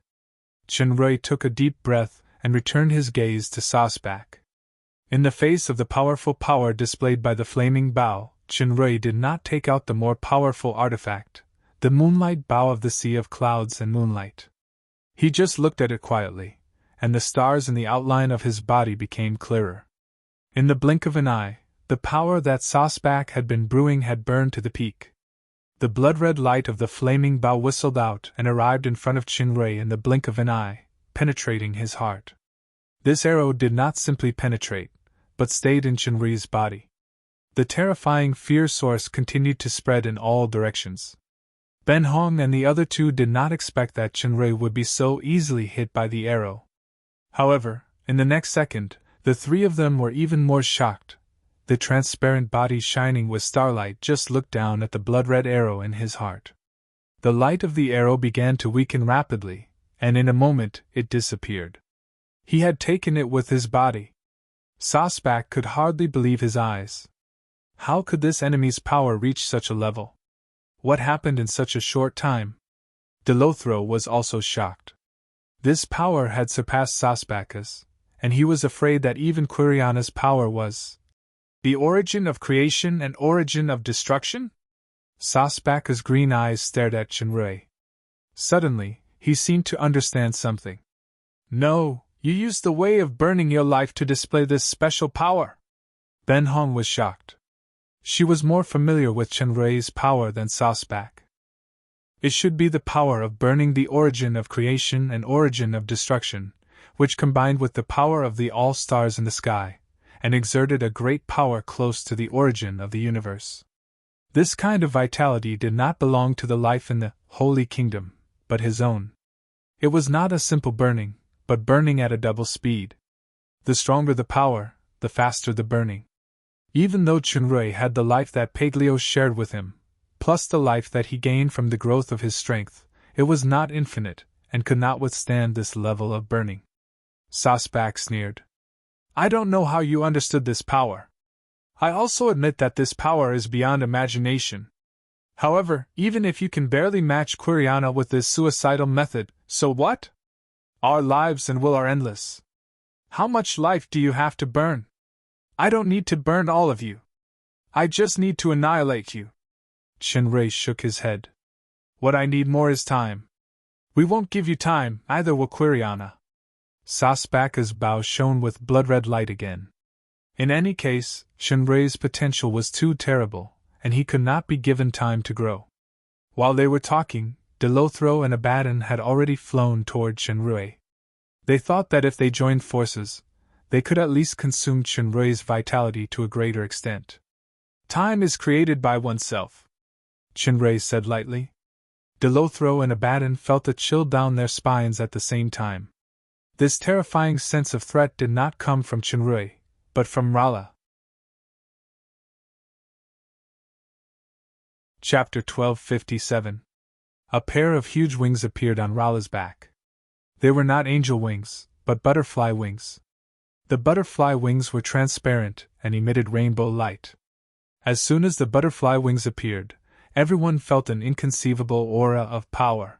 Chenrui took a deep breath and returned his gaze to Sasbak. In the face of the powerful power displayed by the flaming bow, Chenrui did not take out the more powerful artifact, the moonlight bow of the sea of clouds and moonlight. He just looked at it quietly, and the stars in the outline of his body became clearer. In the blink of an eye, the power that Sasbak had been brewing had burned to the peak. The blood-red light of the flaming bow whistled out and arrived in front of Chenrui in the blink of an eye, penetrating his heart. This arrow did not simply penetrate, but stayed in Chenrui's body. The terrifying fear source continued to spread in all directions. Ben Hong and the other 2 did not expect that Chenrui would be so easily hit by the arrow. However, in the next second, the 3 of them were even more shocked. The transparent body shining with starlight just looked down at the blood-red arrow in his heart. The light of the arrow began to weaken rapidly, and in a moment it disappeared. He had taken it with his body. Sasbak could hardly believe his eyes. How could this enemy's power reach such a level? What happened in such a short time? Delothro was also shocked. This power had surpassed Sasbak's, and he was afraid that even Quiriana's power was the origin of creation and origin of destruction? Sasbak's green eyes stared at Chenrui. Suddenly, he seemed to understand something. No, you used the way of burning your life to display this special power. Ben Hong was shocked. She was more familiar with Chenrui's power than Sasbak. It should be the power of burning the origin of creation and origin of destruction, which combined with the power of the all-stars in the sky, and exerted a great power close to the origin of the universe. This kind of vitality did not belong to the life in the Holy Kingdom, but his own. It was not a simple burning, but burning at a double speed. The stronger the power, the faster the burning. Even though Chenrui had the life that Paglio shared with him, plus the life that he gained from the growth of his strength, it was not infinite, and could not withstand this level of burning. Sasbak sneered. I don't know how you understood this power. I also admit that this power is beyond imagination. However, even if you can barely match Quiriana with this suicidal method, so what? Our lives and will are endless. How much life do you have to burn? I don't need to burn all of you. I just need to annihilate you. Chenrui shook his head. What I need more is time. We won't give you time, either will Quiriana. Sasbak's bow shone with blood-red light again. In any case, Chenrui's potential was too terrible, and he could not be given time to grow. While they were talking, Delothro and Abaddon had already flown toward Chenrui. They thought that if they joined forces, they could at least consume Chenrui's vitality to a greater extent. Time is created by oneself, Chenrui said lightly. Delothro and Abaddon felt a chill down their spines at the same time. This terrifying sense of threat did not come from Chenrui, but from Rala. Chapter 1257. A pair of huge wings appeared on Rala's back. They were not angel wings, but butterfly wings. The butterfly wings were transparent and emitted rainbow light. As soon as the butterfly wings appeared, everyone felt an inconceivable aura of power.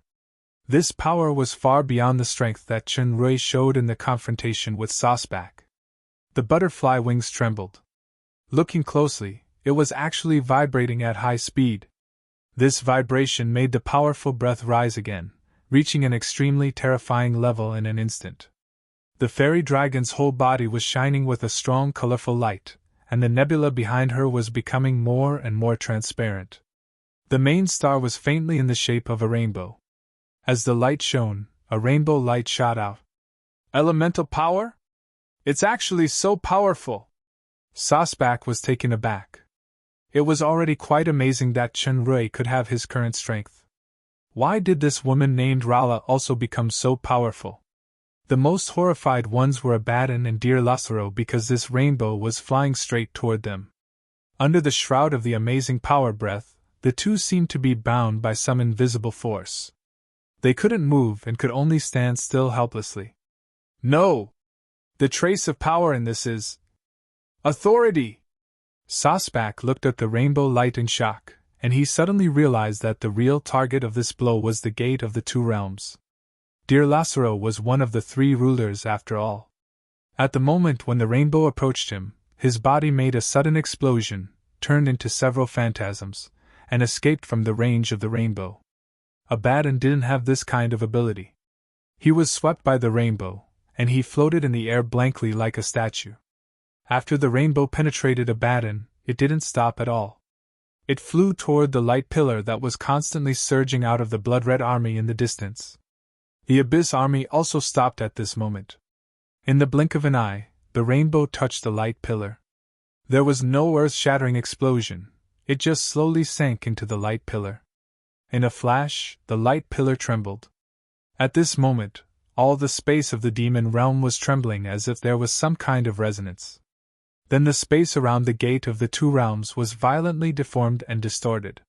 This power was far beyond the strength that Chun-Rui showed in the confrontation with Sasbak. The butterfly wings trembled. Looking closely, it was actually vibrating at high speed. This vibration made the powerful breath rise again, reaching an extremely terrifying level in an instant. The fairy dragon's whole body was shining with a strong colorful light, and the nebula behind her was becoming more and more transparent. The main star was faintly in the shape of a rainbow. As the light shone, a rainbow light shot out. Elemental power? It's actually so powerful! Sasbak was taken aback. It was already quite amazing that Chun-Rui could have his current strength. Why did this woman named Rala also become so powerful? The most horrified ones were Abaddon and dear Lazaro because this rainbow was flying straight toward them. Under the shroud of the amazing power breath, the two seemed to be bound by some invisible force. They couldn't move and could only stand still helplessly. No! The trace of power in this is authority! Sasbak looked at the rainbow light in shock, and he suddenly realized that the real target of this blow was the gate of the two realms. Dear Lazaro was one of the three rulers after all. At the moment when the rainbow approached him, his body made a sudden explosion, turned into several phantasms, and escaped from the range of the rainbow. Abaddon didn't have this kind of ability. He was swept by the rainbow, and he floated in the air blankly like a statue. After the rainbow penetrated Abaddon, it didn't stop at all. It flew toward the light pillar that was constantly surging out of the blood-red army in the distance. The Abyss army also stopped at this moment. In the blink of an eye, the rainbow touched the light pillar. There was no earth-shattering explosion, it just slowly sank into the light pillar. In a flash, the light pillar trembled. At this moment, all the space of the demon realm was trembling as if there was some kind of resonance. Then the space around the gate of the two realms was violently deformed and distorted.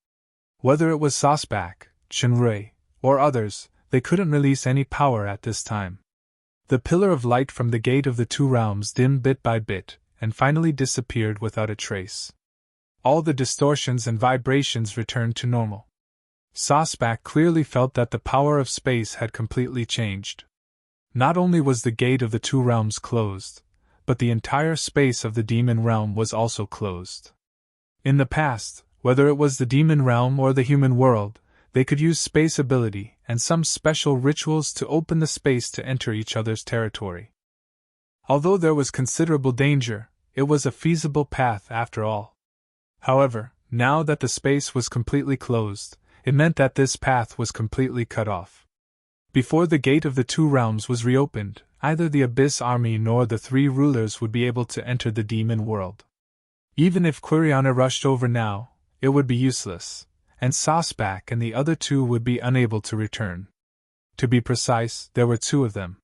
Whether it was Sasbak, Chun-Rui, or others, they couldn't release any power at this time. The pillar of light from the gate of the two realms dimmed bit by bit, and finally disappeared without a trace. All the distortions and vibrations returned to normal. Sasbak clearly felt that the power of space had completely changed. Not only was the gate of the two realms closed, but the entire space of the demon realm was also closed. In the past, whether it was the demon realm or the human world, they could use space ability and some special rituals to open the space to enter each other's territory. Although there was considerable danger, it was a feasible path after all. However, now that the space was completely closed, it meant that this path was completely cut off. Before the gate of the two realms was reopened, neither the Abyss army nor the three rulers would be able to enter the demon world. Even if Quiriana rushed over now, it would be useless, and Sasbak and the other two would be unable to return. To be precise, there were two of them.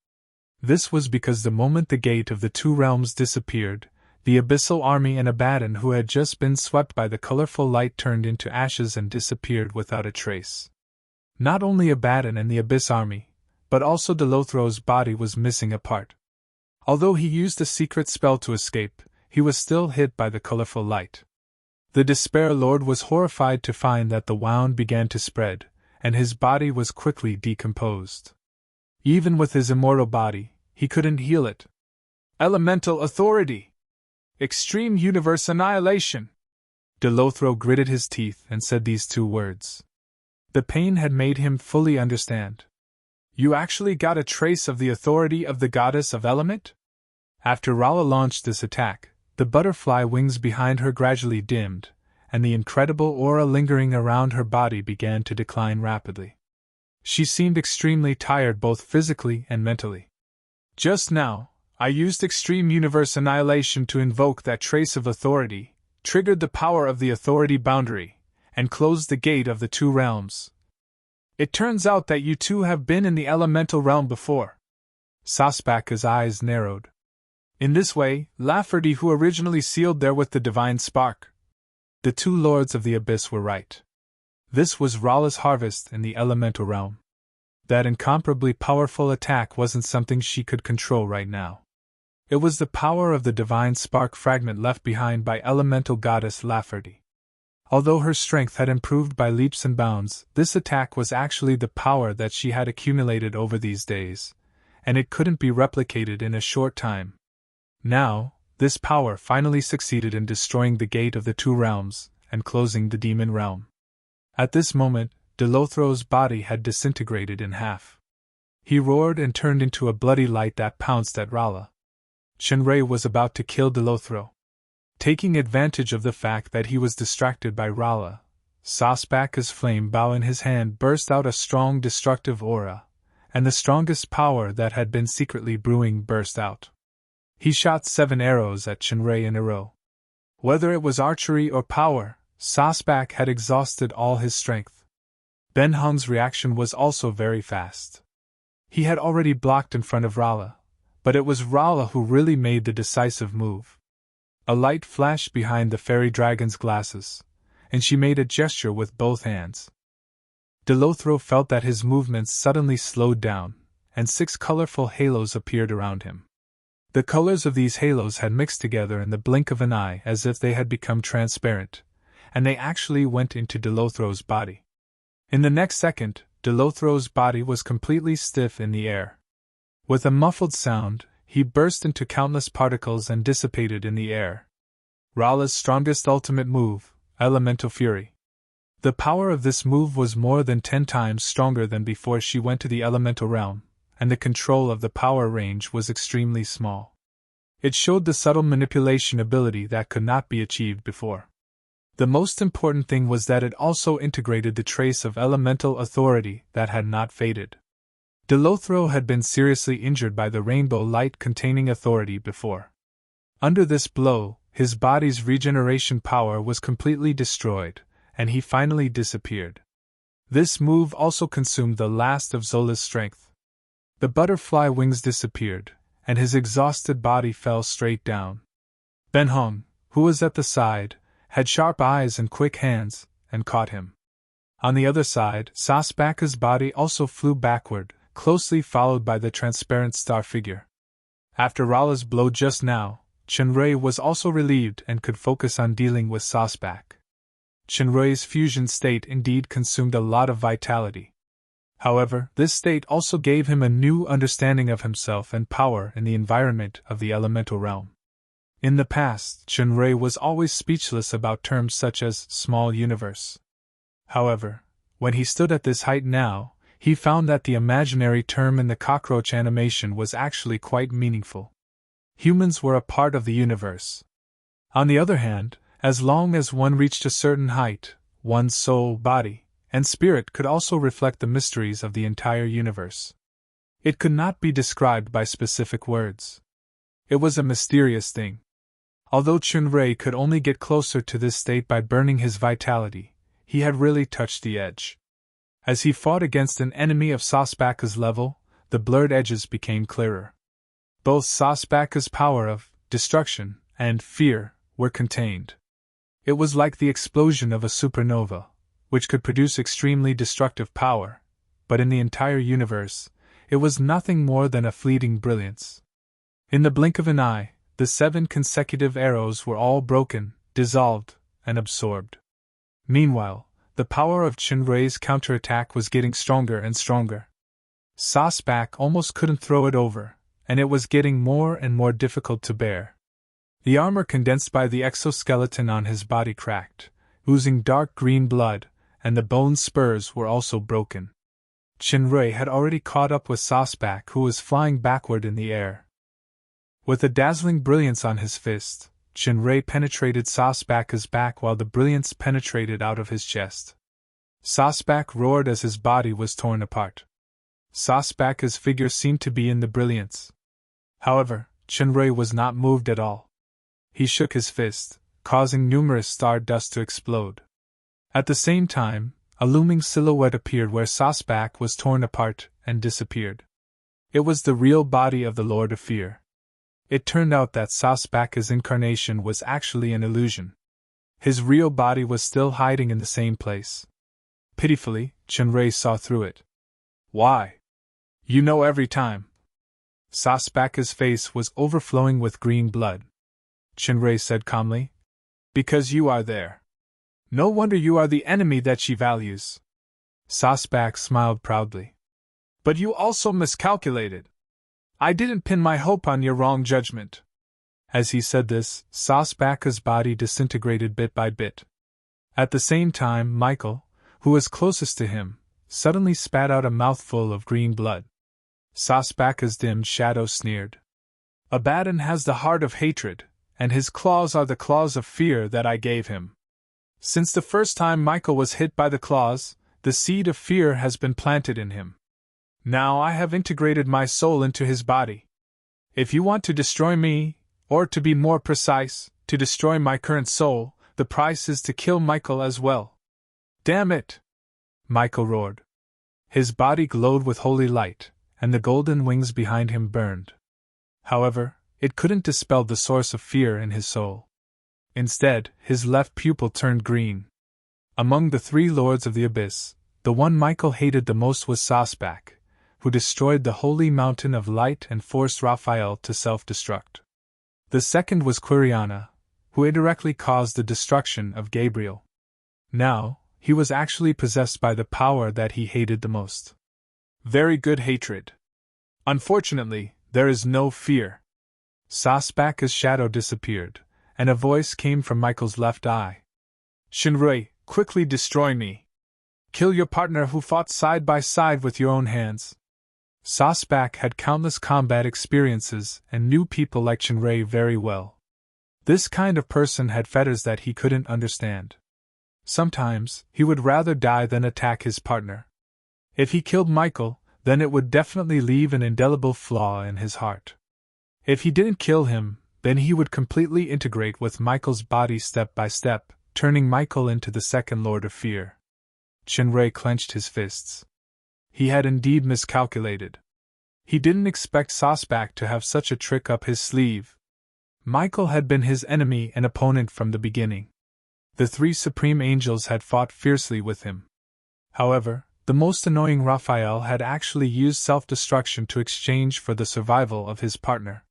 This was because the moment the gate of the two realms disappeared, the Abyssal army and Abaddon who had just been swept by the colorful light turned into ashes and disappeared without a trace. Not only Abaddon and the Abyss army, but also Delothro's body was missing a part. Although he used a secret spell to escape, he was still hit by the colorful light. The Despair Lord was horrified to find that the wound began to spread, and his body was quickly decomposed. Even with his immortal body, he couldn't heal it. Elemental authority! Extreme universe annihilation! Delothro gritted his teeth and said these two words. The pain had made him fully understand. You actually got a trace of the authority of the goddess of element? After Rala launched this attack, the butterfly wings behind her gradually dimmed, and the incredible aura lingering around her body began to decline rapidly. She seemed extremely tired both physically and mentally. Just now, I used extreme universe annihilation to invoke that trace of authority, triggered the power of the authority boundary, and closed the gate of the two realms. It turns out that you two have been in the elemental realm before. Sasbak's eyes narrowed. In this way, Lafferty, who originally sealed there with the divine spark. The two lords of the abyss were right. This was Rala's harvest in the elemental realm. That incomparably powerful attack wasn't something she could control right now. It was the power of the divine spark fragment left behind by elemental goddess Lafferty. Although her strength had improved by leaps and bounds, this attack was actually the power that she had accumulated over these days, and it couldn't be replicated in a short time. Now, this power finally succeeded in destroying the gate of the two realms and closing the demon realm. At this moment, Delothro's body had disintegrated in half. He roared and turned into a bloody light that pounced at Rala. Chenrei was about to kill Delothro. Taking advantage of the fact that he was distracted by Rala, Sasbaka's flame bow in his hand burst out a strong destructive aura, and the strongest power that had been secretly brewing burst out. He shot 7 arrows at Chenrei in a row. Whether it was archery or power, Sasbak had exhausted all his strength. Ben Hong's reaction was also very fast. He had already blocked in front of Rala, but it was Rala who really made the decisive move. A light flashed behind the fairy dragon's glasses, and she made a gesture with both hands. Delothro felt that his movements suddenly slowed down, and 6 colorful halos appeared around him. The colors of these halos had mixed together in the blink of an eye as if they had become transparent, and they actually went into Delothro's body. In the next second, Delothro's body was completely stiff in the air. With a muffled sound, he burst into countless particles and dissipated in the air. Rala's strongest ultimate move, Elemental Fury. The power of this move was more than 10 times stronger than before she went to the elemental realm, and the control of the power range was extremely small. It showed the subtle manipulation ability that could not be achieved before. The most important thing was that it also integrated the trace of elemental authority that had not faded. Delothro had been seriously injured by the rainbow light containing authority before. Under this blow, his body's regeneration power was completely destroyed, and he finally disappeared. This move also consumed the last of Zola's strength. The butterfly wings disappeared, and his exhausted body fell straight down. Ben Hong, who was at the side, had sharp eyes and quick hands, and caught him. On the other side, Sasbaka's body also flew backward, closely followed by the transparent star figure. After Rala's blow just now, Chenrei was also relieved and could focus on dealing with Sasbak. Chenrei's fusion state indeed consumed a lot of vitality. However, this state also gave him a new understanding of himself and power in the environment of the elemental realm. In the past, Chenrei was always speechless about terms such as small universe. However, when he stood at this height now, he found that the imaginary term in the cockroach animation was actually quite meaningful. Humans were a part of the universe. On the other hand, as long as one reached a certain height, one's soul, body, and spirit could also reflect the mysteries of the entire universe. It could not be described by specific words. It was a mysterious thing. Although Chenrei could only get closer to this state by burning his vitality, he had really touched the edge. As he fought against an enemy of Sasbaka's level, the blurred edges became clearer. Both Sasbaka's power of destruction and fear were contained. It was like the explosion of a supernova, which could produce extremely destructive power, but in the entire universe, it was nothing more than a fleeting brilliance. In the blink of an eye, the 7 consecutive arrows were all broken, dissolved, and absorbed. Meanwhile, the power of Chenrei's counterattack was getting stronger and stronger. Sasbak almost couldn't throw it over, and it was getting more and more difficult to bear. The armor condensed by the exoskeleton on his body cracked, oozing dark green blood, and the bone spurs were also broken. Chenrei had already caught up with Sasbak, who was flying backward in the air. With a dazzling brilliance on his fist, Chenrei penetrated Sasbaka's back while the brilliance penetrated out of his chest. Sasbak roared as his body was torn apart. Sasbaka's figure seemed to be in the brilliance. However, Chenrei was not moved at all. He shook his fist, causing numerous star dust to explode. At the same time, a looming silhouette appeared where Sasbak was torn apart and disappeared. It was the real body of the Lord of Fear. It turned out that Sasbaka's incarnation was actually an illusion. His real body was still hiding in the same place. Pitifully, Chenrei saw through it. "Why? You know every time." Sasbaka's face was overflowing with green blood. Chenrei said calmly, "Because you are there." No wonder you are the enemy that she values. Sasbak smiled proudly. But you also miscalculated. I didn't pin my hope on your wrong judgment. As he said this, Sasbak's body disintegrated bit by bit. At the same time, Michael, who was closest to him, suddenly spat out a mouthful of green blood. Sasbak's dim shadow sneered. Abaddon has the heart of hatred, and his claws are the claws of fear that I gave him. Since the first time Michael was hit by the claws, the seed of fear has been planted in him. Now I have integrated my soul into his body. If you want to destroy me, or to be more precise, to destroy my current soul, the price is to kill Michael as well. Damn it! Michael roared. His body glowed with holy light, and the golden wings behind him burned. However, it couldn't dispel the source of fear in his soul. Instead, his left pupil turned green. Among the three lords of the abyss, the one Michael hated the most was Sasbak, who destroyed the holy mountain of light and forced Raphael to self-destruct. The second was Quiriana, who indirectly caused the destruction of Gabriel. Now, he was actually possessed by the power that he hated the most. Very good hatred. Unfortunately, there is no fear. Sasbak's shadow disappeared, and a voice came from Michael's left eye. Shinrei, quickly destroy me. Kill your partner who fought side by side with your own hands. Sasbak had countless combat experiences and knew people like Shinrei very well. This kind of person had fetters that he couldn't understand. Sometimes, he would rather die than attack his partner. If he killed Michael, then it would definitely leave an indelible flaw in his heart. If he didn't kill him, then he would completely integrate with Michael's body step by step, turning Michael into the second Lord of Fear. Shinrei clenched his fists. He had indeed miscalculated. He didn't expect Sasbak to have such a trick up his sleeve. Michael had been his enemy and opponent from the beginning. The three supreme angels had fought fiercely with him. However, the most annoying Raphael had actually used self-destruction to exchange for the survival of his partner.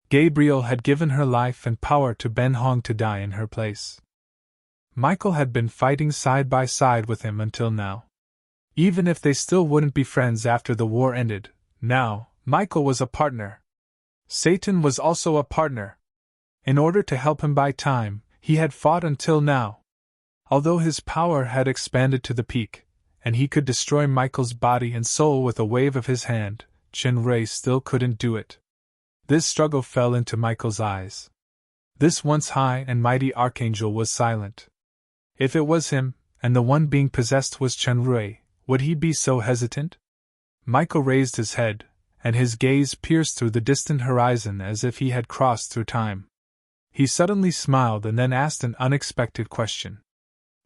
Gabriel had given her life and power to Ben Hong to die in her place. Michael had been fighting side by side with him until now. Even if they still wouldn't be friends after the war ended, now, Michael was a partner. Satan was also a partner. In order to help him buy time, he had fought until now. Although his power had expanded to the peak, and he could destroy Michael's body and soul with a wave of his hand, Shinrei still couldn't do it. This struggle fell into Michael's eyes. This once high and mighty archangel was silent. If it was him, and the one being possessed was Shinrei, would he be so hesitant? Michael raised his head, and his gaze pierced through the distant horizon as if he had crossed through time. He suddenly smiled and then asked an unexpected question.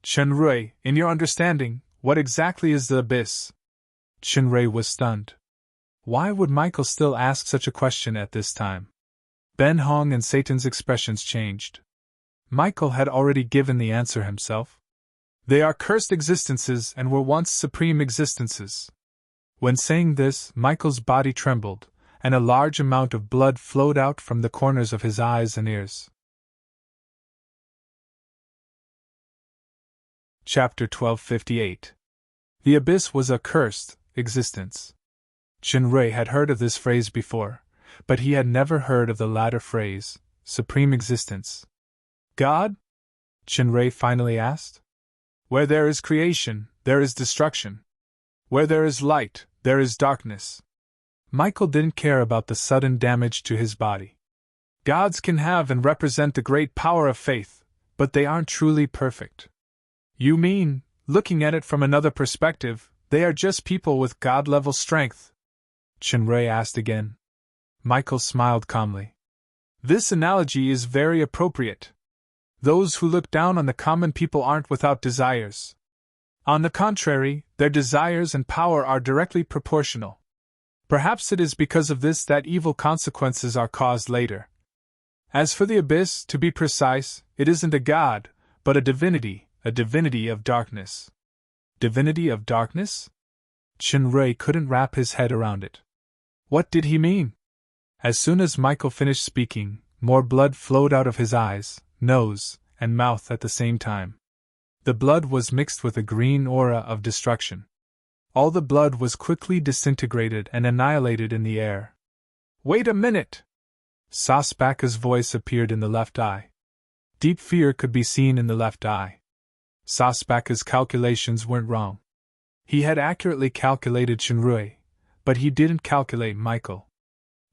Shinrei, in your understanding, what exactly is the abyss? Shinrei was stunned. Why would Michael still ask such a question at this time? Ben Hong and Satan's expressions changed. Michael had already given the answer himself. They are cursed existences and were once supreme existences. When saying this, Michael's body trembled, and a large amount of blood flowed out from the corners of his eyes and ears. Chapter 1258. The abyss was a cursed existence. Shinrei had heard of this phrase before, but he had never heard of the latter phrase, supreme existence. God? Shinrei finally asked. Where there is creation, there is destruction. Where there is light, there is darkness. Michael didn't care about the sudden damage to his body. Gods can have and represent the great power of faith, but they aren't truly perfect. You mean, looking at it from another perspective, they are just people with God-level strength? Shinrei asked again. Michael smiled calmly. This analogy is very appropriate. Those who look down on the common people aren't without desires. On the contrary, their desires and power are directly proportional. Perhaps it is because of this that evil consequences are caused later. As for the abyss, to be precise, it isn't a god, but a divinity of darkness. Divinity of darkness? Shinrei couldn't wrap his head around it. What did he mean? As soon as Michael finished speaking, more blood flowed out of his eyes, nose, and mouth at the same time. The blood was mixed with a green aura of destruction. All the blood was quickly disintegrated and annihilated in the air. "Wait a minute!" Sasbaka's voice appeared in the left eye. Deep fear could be seen in the left eye. Sasbaka's calculations weren't wrong. He had accurately calculated Shinrui, but he didn't calculate Michael.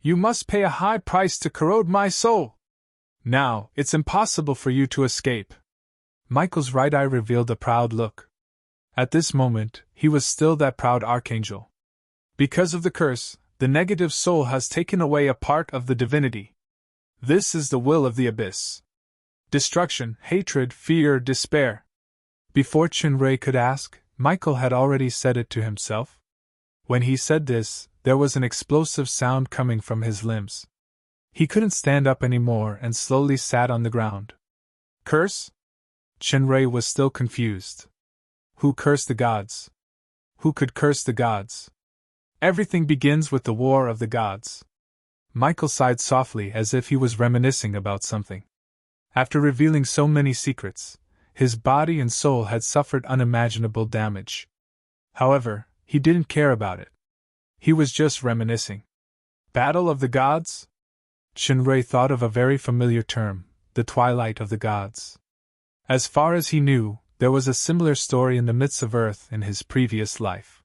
"You must pay a high price to corrode my soul! Now, it's impossible for you to escape." Michael's right eye revealed a proud look. At this moment, he was still that proud archangel. "Because of the curse, the negative soul has taken away a part of the divinity. This is the will of the abyss. Destruction, hatred, fear, despair." Before Shinrui could ask, Michael had already said it to himself. When he said this, there was an explosive sound coming from his limbs. He couldn't stand up anymore and slowly sat on the ground. "Curse?" Shinrui was still confused. Who cursed the gods? Who could curse the gods? Everything begins with the war of the gods. Michael sighed softly as if he was reminiscing about something. After revealing so many secrets, his body and soul had suffered unimaginable damage. However, he didn't care about it. He was just reminiscing. Battle of the gods? Shinrui thought of a very familiar term, the twilight of the gods. As far as he knew, there was a similar story in the myths of Earth in his previous life.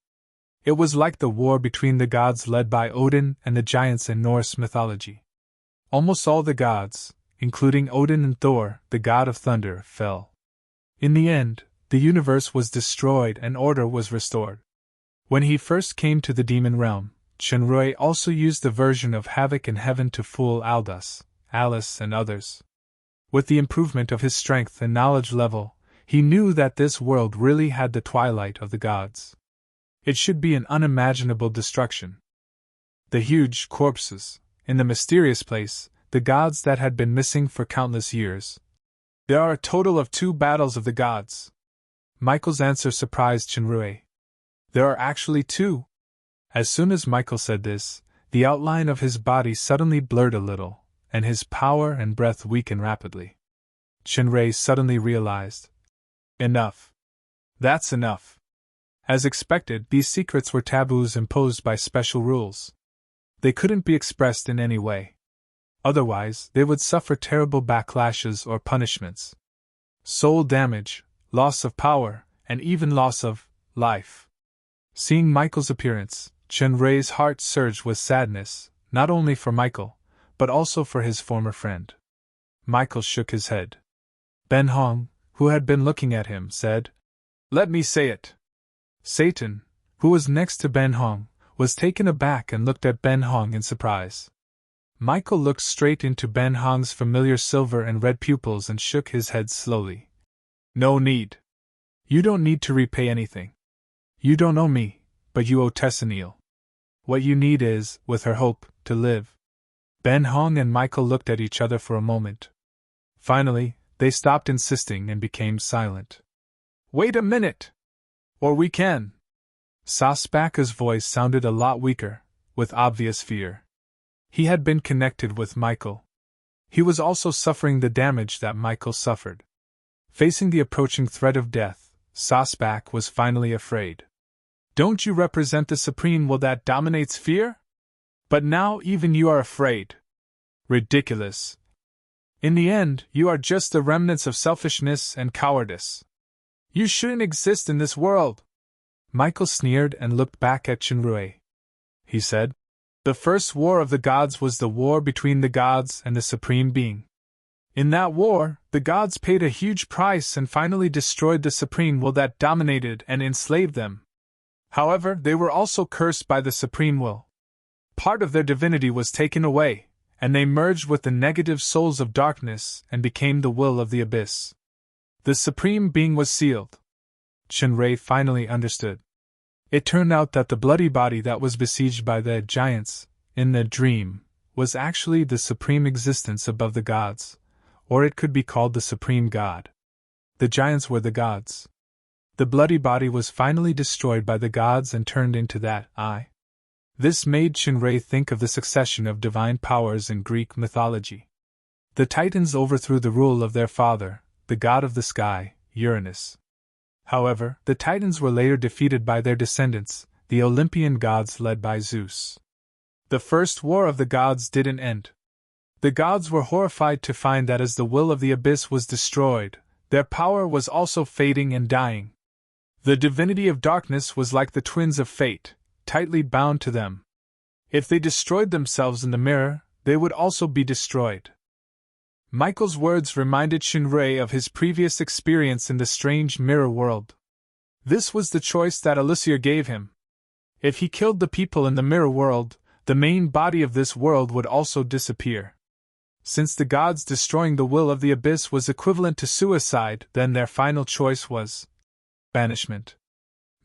It was like the war between the gods led by Odin and the giants in Norse mythology. Almost all the gods, including Odin and Thor, the god of thunder, fell. In the end, the universe was destroyed and order was restored. When he first came to the demon realm, Shinrui also used the version of Havoc in heaven to fool Aldous, Alice, and others. With the improvement of his strength and knowledge level, he knew that this world really had the twilight of the gods. It should be an unimaginable destruction. The huge corpses, in the mysterious place, the gods that had been missing for countless years. There are a total of 2 battles of the gods. Michael's answer surprised Shinrui. There are actually 2. As soon as Michael said this, the outline of his body suddenly blurred a little, and his power and breath weakened rapidly. Shinrui suddenly realized. Enough. That's enough. As expected, these secrets were taboos imposed by special rules. They couldn't be expressed in any way. Otherwise, they would suffer terrible backlashes or punishments. Soul damage, loss of power, and even loss of life. Seeing Michael's appearance, Shinrui's heart surged with sadness, not only for Michael, but also for his former friend. Michael shook his head. Ben Hong, who had been looking at him, said, "Let me say it." Satan, who was next to Ben Hong, was taken aback and looked at Ben Hong in surprise. Michael looked straight into Ben Hong's familiar silver and red pupils and shook his head slowly. "No need. You don't need to repay anything. You don't owe me, but you owe Tessanil. What you need is, with her hope, to live." Ben Hong and Michael looked at each other for a moment. Finally, they stopped insisting and became silent. "Wait a minute! Or we can." Sasbaka's voice sounded a lot weaker, with obvious fear. He had been connected with Michael. He was also suffering the damage that Michael suffered. Facing the approaching threat of death, Sasbak was finally afraid. "Don't you represent the supreme will that dominates fear? But now even you are afraid. Ridiculous. In the end, you are just the remnants of selfishness and cowardice. You shouldn't exist in this world." Michael sneered and looked back at Shinrui. He said, "The first war of the gods was the war between the gods and the Supreme Being. In that war, the gods paid a huge price and finally destroyed the supreme will that dominated and enslaved them. However, they were also cursed by the supreme will. Part of their divinity was taken away, and they merged with the negative souls of darkness and became the will of the abyss. The Supreme Being was sealed." Shinrui finally understood. It turned out that the bloody body that was besieged by the giants, in the dream, was actually the supreme existence above the gods, or it could be called the supreme god. The giants were the gods. The bloody body was finally destroyed by the gods and turned into that eye. This made Shinrui think of the succession of divine powers in Greek mythology. The Titans overthrew the rule of their father, the god of the sky, Uranus. However, the Titans were later defeated by their descendants, the Olympian gods led by Zeus. The first war of the gods didn't end. The gods were horrified to find that as the will of the abyss was destroyed, their power was also fading and dying. The divinity of darkness was like the twins of fate, tightly bound to them. If they destroyed themselves in the mirror, they would also be destroyed. Michael's words reminded Shinrei of his previous experience in the strange mirror world. This was the choice that Elixir gave him. If he killed the people in the mirror world, the main body of this world would also disappear. Since the gods destroying the will of the abyss was equivalent to suicide, then their final choice was banishment.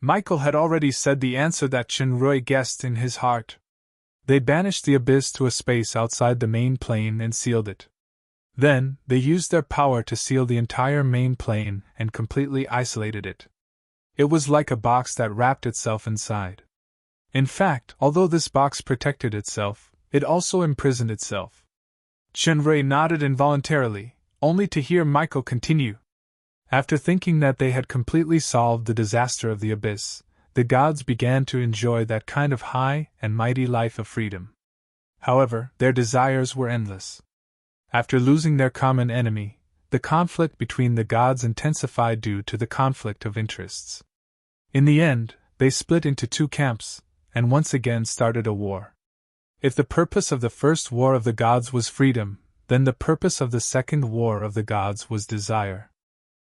Michael had already said the answer that Shinrei guessed in his heart. They banished the abyss to a space outside the main plane and sealed it. Then, they used their power to seal the entire main plane and completely isolated it. It was like a box that wrapped itself inside. In fact, although this box protected itself, it also imprisoned itself. Shinrei nodded involuntarily, only to hear Michael continue. After thinking that they had completely solved the disaster of the abyss, the gods began to enjoy that kind of high and mighty life of freedom. However, their desires were endless. After losing their common enemy, the conflict between the gods intensified due to the conflict of interests. In the end, they split into two camps, and once again started a war. If the purpose of the first war of the gods was freedom, then the purpose of the second war of the gods was desire.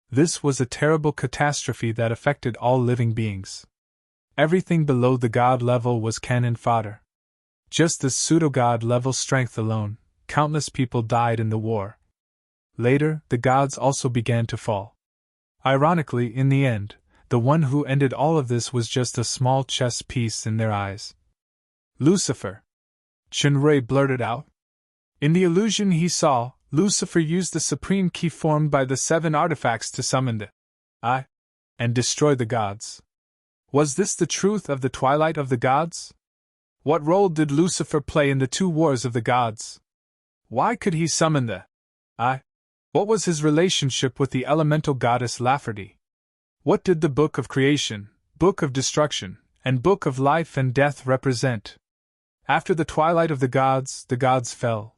This was a terrible catastrophe that affected all living beings. Everything below the god level was cannon fodder. Just as pseudo-god level strength alone, countless people died in the war. Later, the gods also began to fall. Ironically, in the end, the one who ended all of this was just a small chess piece in their eyes. Lucifer! Shinrei blurted out. In the illusion he saw, Lucifer used the supreme key formed by the 7 artifacts to summon the I and destroy the gods. Was this the truth of the twilight of the gods? What role did Lucifer play in the 2 wars of the gods? Why could he summon the I? What was his relationship with the elemental goddess Lafferty? What did the Book of Creation, Book of Destruction, and Book of Life and Death represent? After the twilight of the gods fell.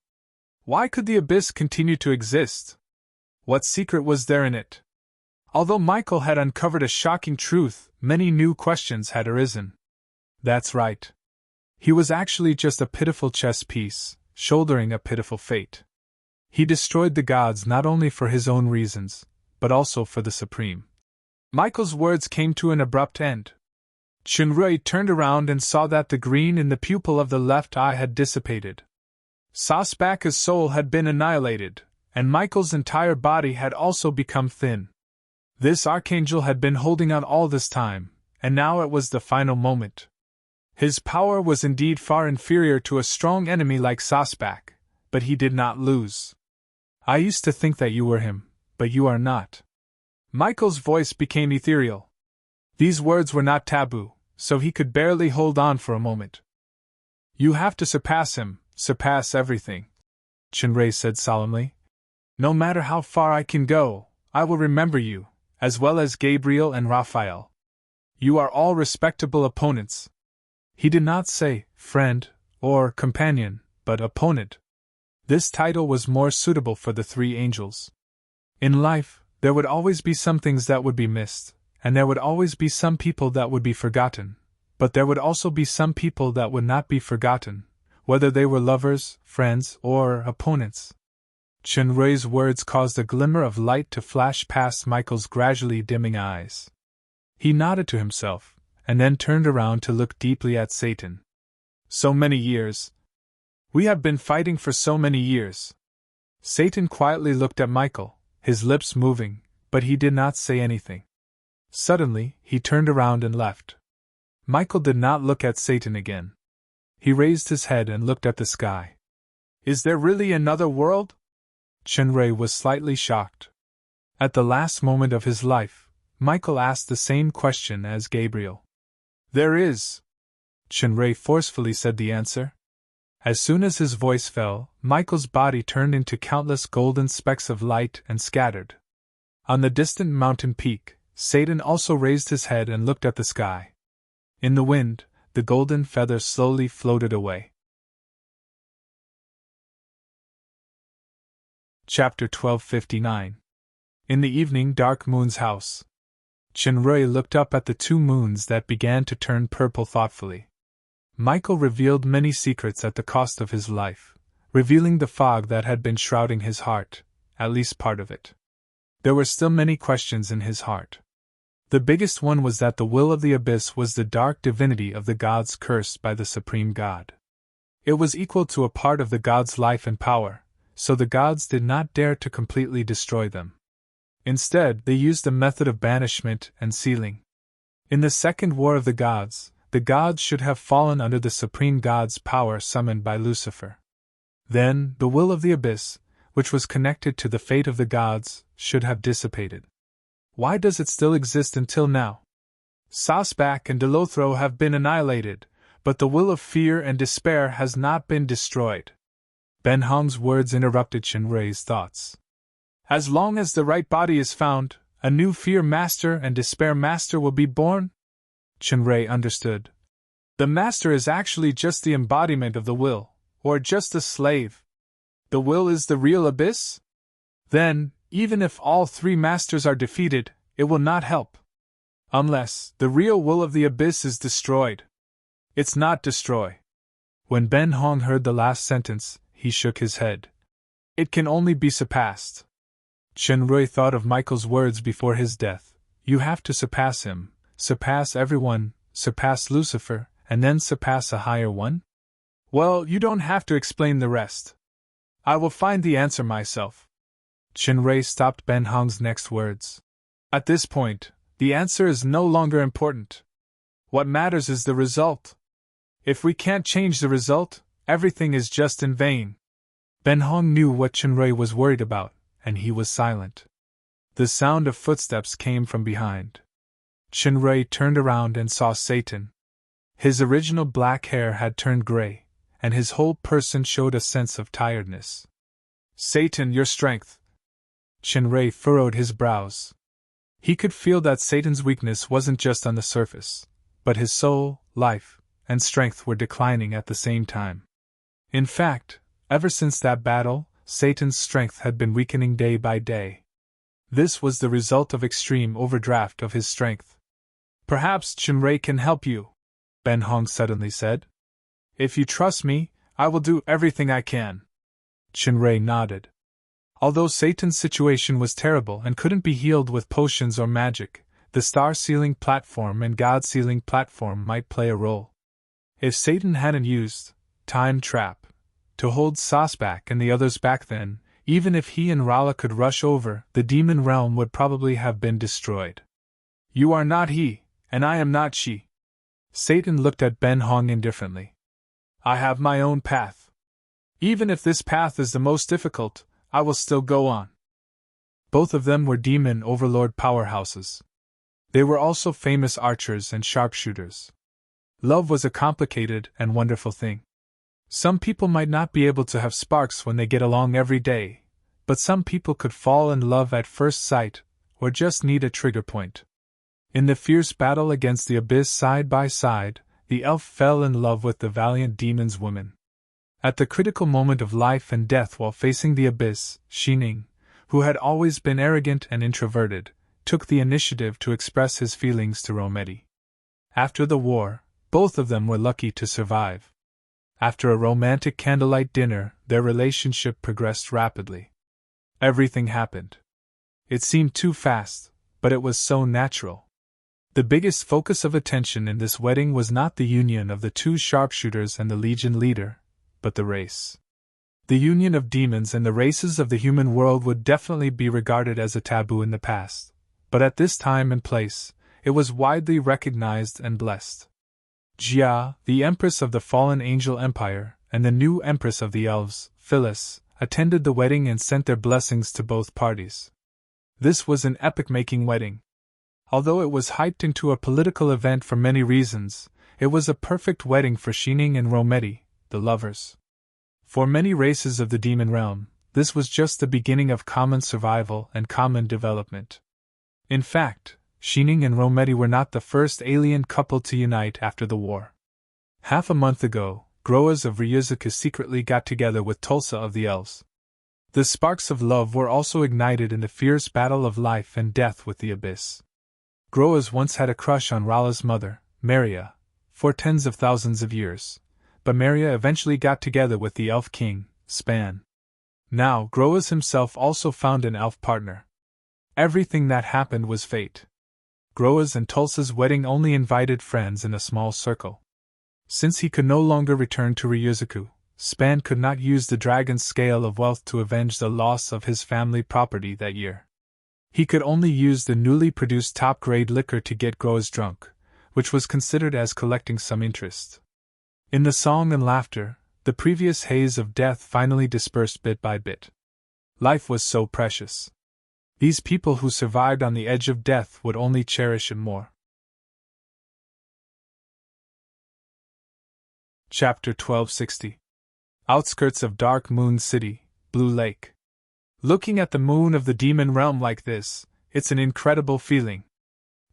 Why could the abyss continue to exist? What secret was there in it? Although Michael had uncovered a shocking truth, many new questions had arisen. That's right. He was actually just a pitiful chess piece, shouldering a pitiful fate. He destroyed the gods not only for his own reasons, but also for the Supreme. Michael's words came to an abrupt end. Shinrei turned around and saw that the green in the pupil of the left eye had dissipated. Sasbaka's soul had been annihilated, and Michael's entire body had also become thin. This archangel had been holding on all this time, and now it was the final moment. His power was indeed far inferior to a strong enemy like Sasbak, but he did not lose. I used to think that you were him, but you are not. Michael's voice became ethereal. These words were not taboo, so he could barely hold on for a moment. You have to surpass him, surpass everything, Shinrei said solemnly. No matter how far I can go, I will remember you, as well as Gabriel and Raphael. You are all respectable opponents. He did not say friend or companion, but opponent. This title was more suitable for the 3 angels. In life, there would always be some things that would be missed, and there would always be some people that would be forgotten, but there would also be some people that would not be forgotten, whether they were lovers, friends, or opponents. Shinrei's words caused a glimmer of light to flash past Michael's gradually dimming eyes. He nodded to himself, and then turned around to look deeply at Satan. So many years. We have been fighting for so many years. Satan quietly looked at Michael, his lips moving, but he did not say anything. Suddenly, he turned around and left. Michael did not look at Satan again. He raised his head and looked at the sky. Is there really another world? Shinrei was slightly shocked. At the last moment of his life, Michael asked the same question as Gabriel. There is. Shinrei forcefully said the answer. As soon as his voice fell, Michael's body turned into countless golden specks of light and scattered. On the distant mountain peak, Satan also raised his head and looked at the sky. In the wind, the golden feather slowly floated away. Chapter 1259. In the evening, Dark Moon's house. Chenrui looked up at the two moons that began to turn purple thoughtfully. Michael revealed many secrets at the cost of his life, revealing the fog that had been shrouding his heart, at least part of it. There were still many questions in his heart. The biggest one was that the will of the abyss was the dark divinity of the gods cursed by the supreme god. It was equal to a part of the gods' life and power, so the gods did not dare to completely destroy them. Instead, they used a method of banishment and sealing. In the second war of the gods should have fallen under the supreme god's power summoned by Lucifer. Then, the will of the abyss, which was connected to the fate of the gods, should have dissipated. Why does it still exist until now? Sasbach and Delothro have been annihilated, but the will of fear and despair has not been destroyed. Ben Hong's words interrupted Chenrui's thoughts. As long as the right body is found, a new fear master and despair master will be born? Chenrui understood. The master is actually just the embodiment of the will, or just a slave. The will is the real abyss? Then, even if all three masters are defeated, it will not help. Unless the real will of the abyss is destroyed. It's not destroy. When Ben Hong heard the last sentence, he shook his head. It can only be surpassed. Chenrui thought of Michael's words before his death. You have to surpass him, surpass everyone, surpass Lucifer, and then surpass a higher one? Well, you don't have to explain the rest. I will find the answer myself. Chenrui stopped Ben Hong's next words. At this point, the answer is no longer important. What matters is the result. If we can't change the result, everything is just in vain. Ben Hong knew what Chenrui was worried about, and he was silent. The sound of footsteps came from behind. Chenrui turned around and saw Satan. His original black hair had turned gray, and his whole person showed a sense of tiredness. Satan, your strength. Chenrui furrowed his brows. He could feel that Satan's weakness wasn't just on the surface, but his soul, life, and strength were declining at the same time. In fact, ever since that battle, Satan's strength had been weakening day by day. This was the result of extreme overdraft of his strength. Perhaps Chenrui can help you, Ben Hong suddenly said. If you trust me, I will do everything I can. Chenrui nodded. Although Satan's situation was terrible and couldn't be healed with potions or magic, the star-sealing platform and god-sealing platform might play a role. If Satan hadn't used time trap to hold Sasbach and the others back then, even if he and Rala could rush over, the demon realm would probably have been destroyed. You are not he, and I am not she. Satan looked at Ben Hong indifferently. I have my own path. Even if this path is the most difficult, I will still go on. Both of them were demon overlord powerhouses. They were also famous archers and sharpshooters. Love was a complicated and wonderful thing. Some people might not be able to have sparks when they get along every day, but some people could fall in love at first sight, or just need a trigger point. In the fierce battle against the abyss side by side, the elf fell in love with the valiant demon's woman. At the critical moment of life and death while facing the abyss, Xining, who had always been arrogant and introverted, took the initiative to express his feelings to Rometi. After the war, both of them were lucky to survive. After a romantic candlelight dinner, their relationship progressed rapidly. Everything happened. It seemed too fast, but it was so natural. The biggest focus of attention in this wedding was not the union of the two sharpshooters and the Legion leader, but the race. The union of demons and the races of the human world would definitely be regarded as a taboo in the past, but at this time and place, it was widely recognized and blessed. Jia, the Empress of the fallen angel empire, and the new Empress of the elves, Phyllis, attended the wedding and sent their blessings to both parties. This was an epoch-making wedding. Although it was hyped into a political event for many reasons, it was a perfect wedding for Xining and Rometi, the lovers. For many races of the demon realm, this was just the beginning of common survival and common development. In fact, Shining and Rometty were not the first alien couple to unite after the war. Half a month ago, Groas of Ryuzuka secretly got together with Tulsa of the Elves. The sparks of love were also ignited in the fierce battle of life and death with the Abyss. Groas once had a crush on Rala's mother, Maria, for tens of thousands of years, but Maria eventually got together with the Elf King, Span. Now, Groas himself also found an elf partner. Everything that happened was fate. Groas and Tulsa's wedding only invited friends in a small circle. Since he could no longer return to Ryuzuku, Span could not use the dragon's scale of wealth to avenge the loss of his family property that year. He could only use the newly produced top-grade liquor to get Groas drunk, which was considered as collecting some interest. In the song and laughter, the previous haze of death finally dispersed bit by bit. Life was so precious. These people who survived on the edge of death would only cherish it more. Chapter 1260. Outskirts of Dark Moon City, Blue Lake. Looking at the moon of the demon realm like this, it's an incredible feeling.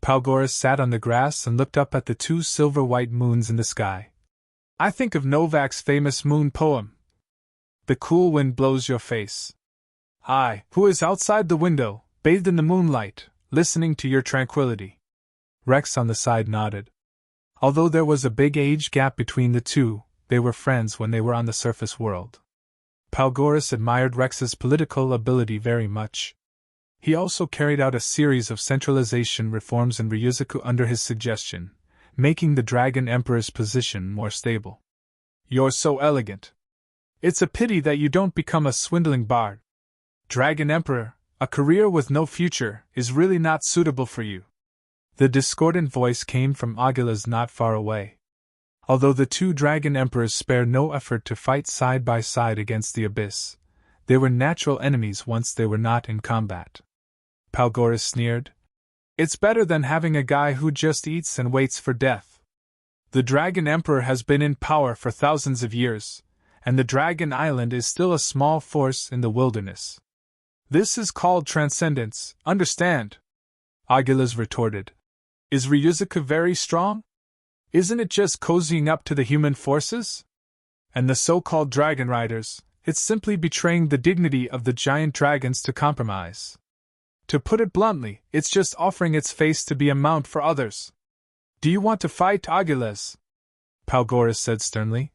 Palgoris sat on the grass and looked up at the two silver-white moons in the sky. I think of Novak's famous moon poem. The cool wind blows your face. I, who is outside the window, bathed in the moonlight, listening to your tranquility. Rex on the side nodded. Although there was a big age gap between the two, they were friends when they were on the surface world. Palgoris admired Rex's political ability very much. He also carried out a series of centralization reforms in Ryuzuku under his suggestion, making the Dragon Emperor's position more stable. You're so elegant. It's a pity that you don't become a swindling bard. Dragon Emperor, a career with no future, is really not suitable for you. The discordant voice came from Agilas not far away. Although the two Dragon Emperors spared no effort to fight side by side against the Abyss, they were natural enemies once they were not in combat. Palgoris sneered. It's better than having a guy who just eats and waits for death. The Dragon Emperor has been in power for thousands of years, and the Dragon Island is still a small force in the wilderness. This is called transcendence, understand? Agilas retorted. Is Ryuzuka very strong? Isn't it just cozying up to the human forces? And the so-called dragon riders, it's simply betraying the dignity of the giant dragons to compromise. To put it bluntly, it's just offering its face to be a mount for others. Do you want to fight, Agilas? Palgoris said sternly.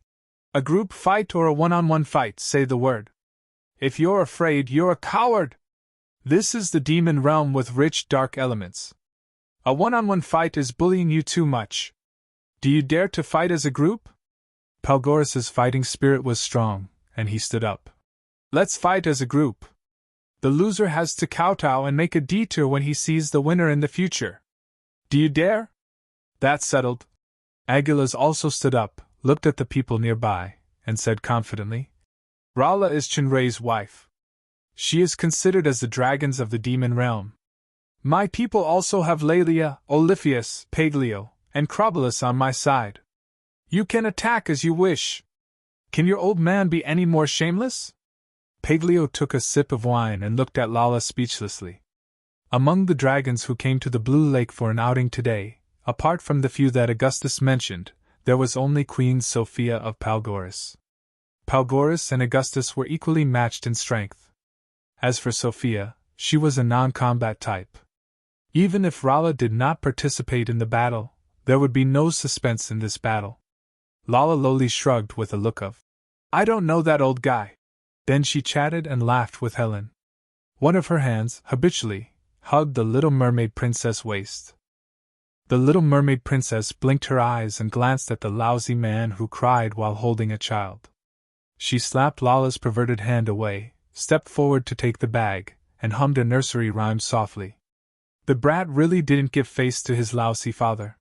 A group fight or a one-on-one fight, say the word. If you're afraid, you're a coward. This is the demon realm with rich dark elements. A one-on-one fight is bullying you too much. Do you dare to fight as a group? Palgoris's fighting spirit was strong, and he stood up. Let's fight as a group. The loser has to kowtow and make a detour when he sees the winner in the future. Do you dare? That's settled. Agilas also stood up, looked at the people nearby, and said confidently, Rala is Chinray's wife. She is considered as the dragons of the demon realm. My people also have Laelia, Oliphius, Paglio, and Crobolus on my side. You can attack as you wish. Can your old man be any more shameless? Paglio took a sip of wine and looked at Lala speechlessly. Among the dragons who came to the Blue Lake for an outing today, apart from the few that Augustus mentioned, there was only Queen Sophia of Palgoris. Palgoris and Augustus were equally matched in strength. As for Sophia, she was a non-combat type. Even if Rala did not participate in the battle, there would be no suspense in this battle. Lala lowly shrugged with a look of, I don't know that old guy. Then she chatted and laughed with Helen. One of her hands, habitually, hugged the little mermaid princess' waist. The little mermaid princess blinked her eyes and glanced at the lousy man who cried while holding a child. She slapped Lala's perverted hand away, stepped forward to take the bag, and hummed a nursery rhyme softly. The brat really didn't give face to his lousy father.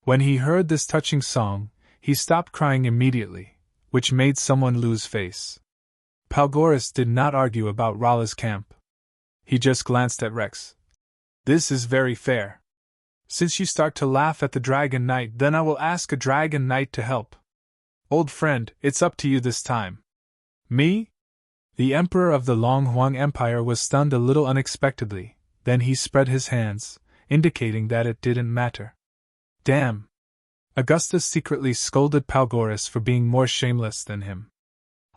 When he heard this touching song, he stopped crying immediately, which made someone lose face. Palgoris did not argue about Rala's camp. He just glanced at Rex. This is very fair. Since you start to laugh at the Dragon Knight, then I will ask a Dragon Knight to help. Old friend, it's up to you this time. Me? The Emperor of the Long Huang Empire was stunned a little unexpectedly, then he spread his hands, indicating that it didn't matter. Damn! Augustus secretly scolded Palgoris for being more shameless than him.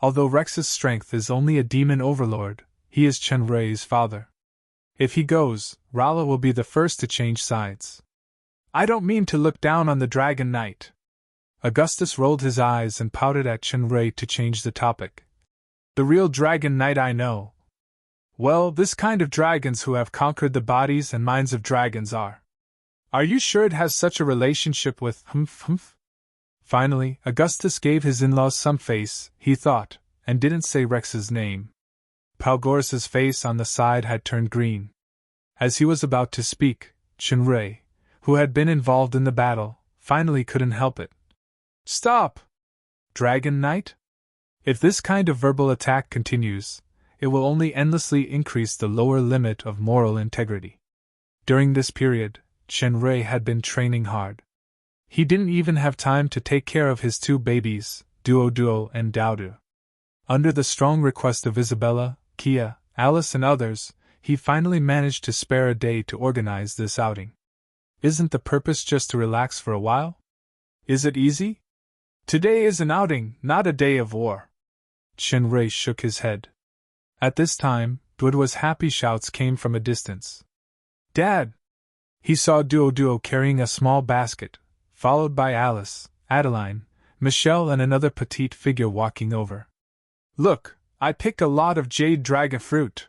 Although Rex's strength is only a demon overlord, he is Chenrei's father. If he goes, Rala will be the first to change sides. I don't mean to look down on the Dragon Knight. Augustus rolled his eyes and pouted at Chenrei to change the topic. The real Dragon Knight I know. Well, this kind of dragons who have conquered the bodies and minds of dragons are. Are you sure it has such a relationship with humph? Finally, Augustus gave his in-laws some face, he thought, and didn't say Rex's name. Palgoris's face on the side had turned green. As he was about to speak, Chenrei, who had been involved in the battle, finally couldn't help it. Stop! Dragon Knight? If this kind of verbal attack continues, it will only endlessly increase the lower limit of moral integrity. During this period, Chenrei had been training hard. He didn't even have time to take care of his two babies, Duo and Daudu. Under the strong request of Isabella, Kia, Alice and others, he finally managed to spare a day to organize this outing. Isn't the purpose just to relax for a while? Is it easy? Today is an outing, not a day of war. Chenrei shook his head. At this time, Duoduo's happy shouts came from a distance. Dad! He saw Duo carrying a small basket, followed by Alice, Adeline, Michelle and another petite figure walking over. Look, I picked a lot of jade dragon fruit.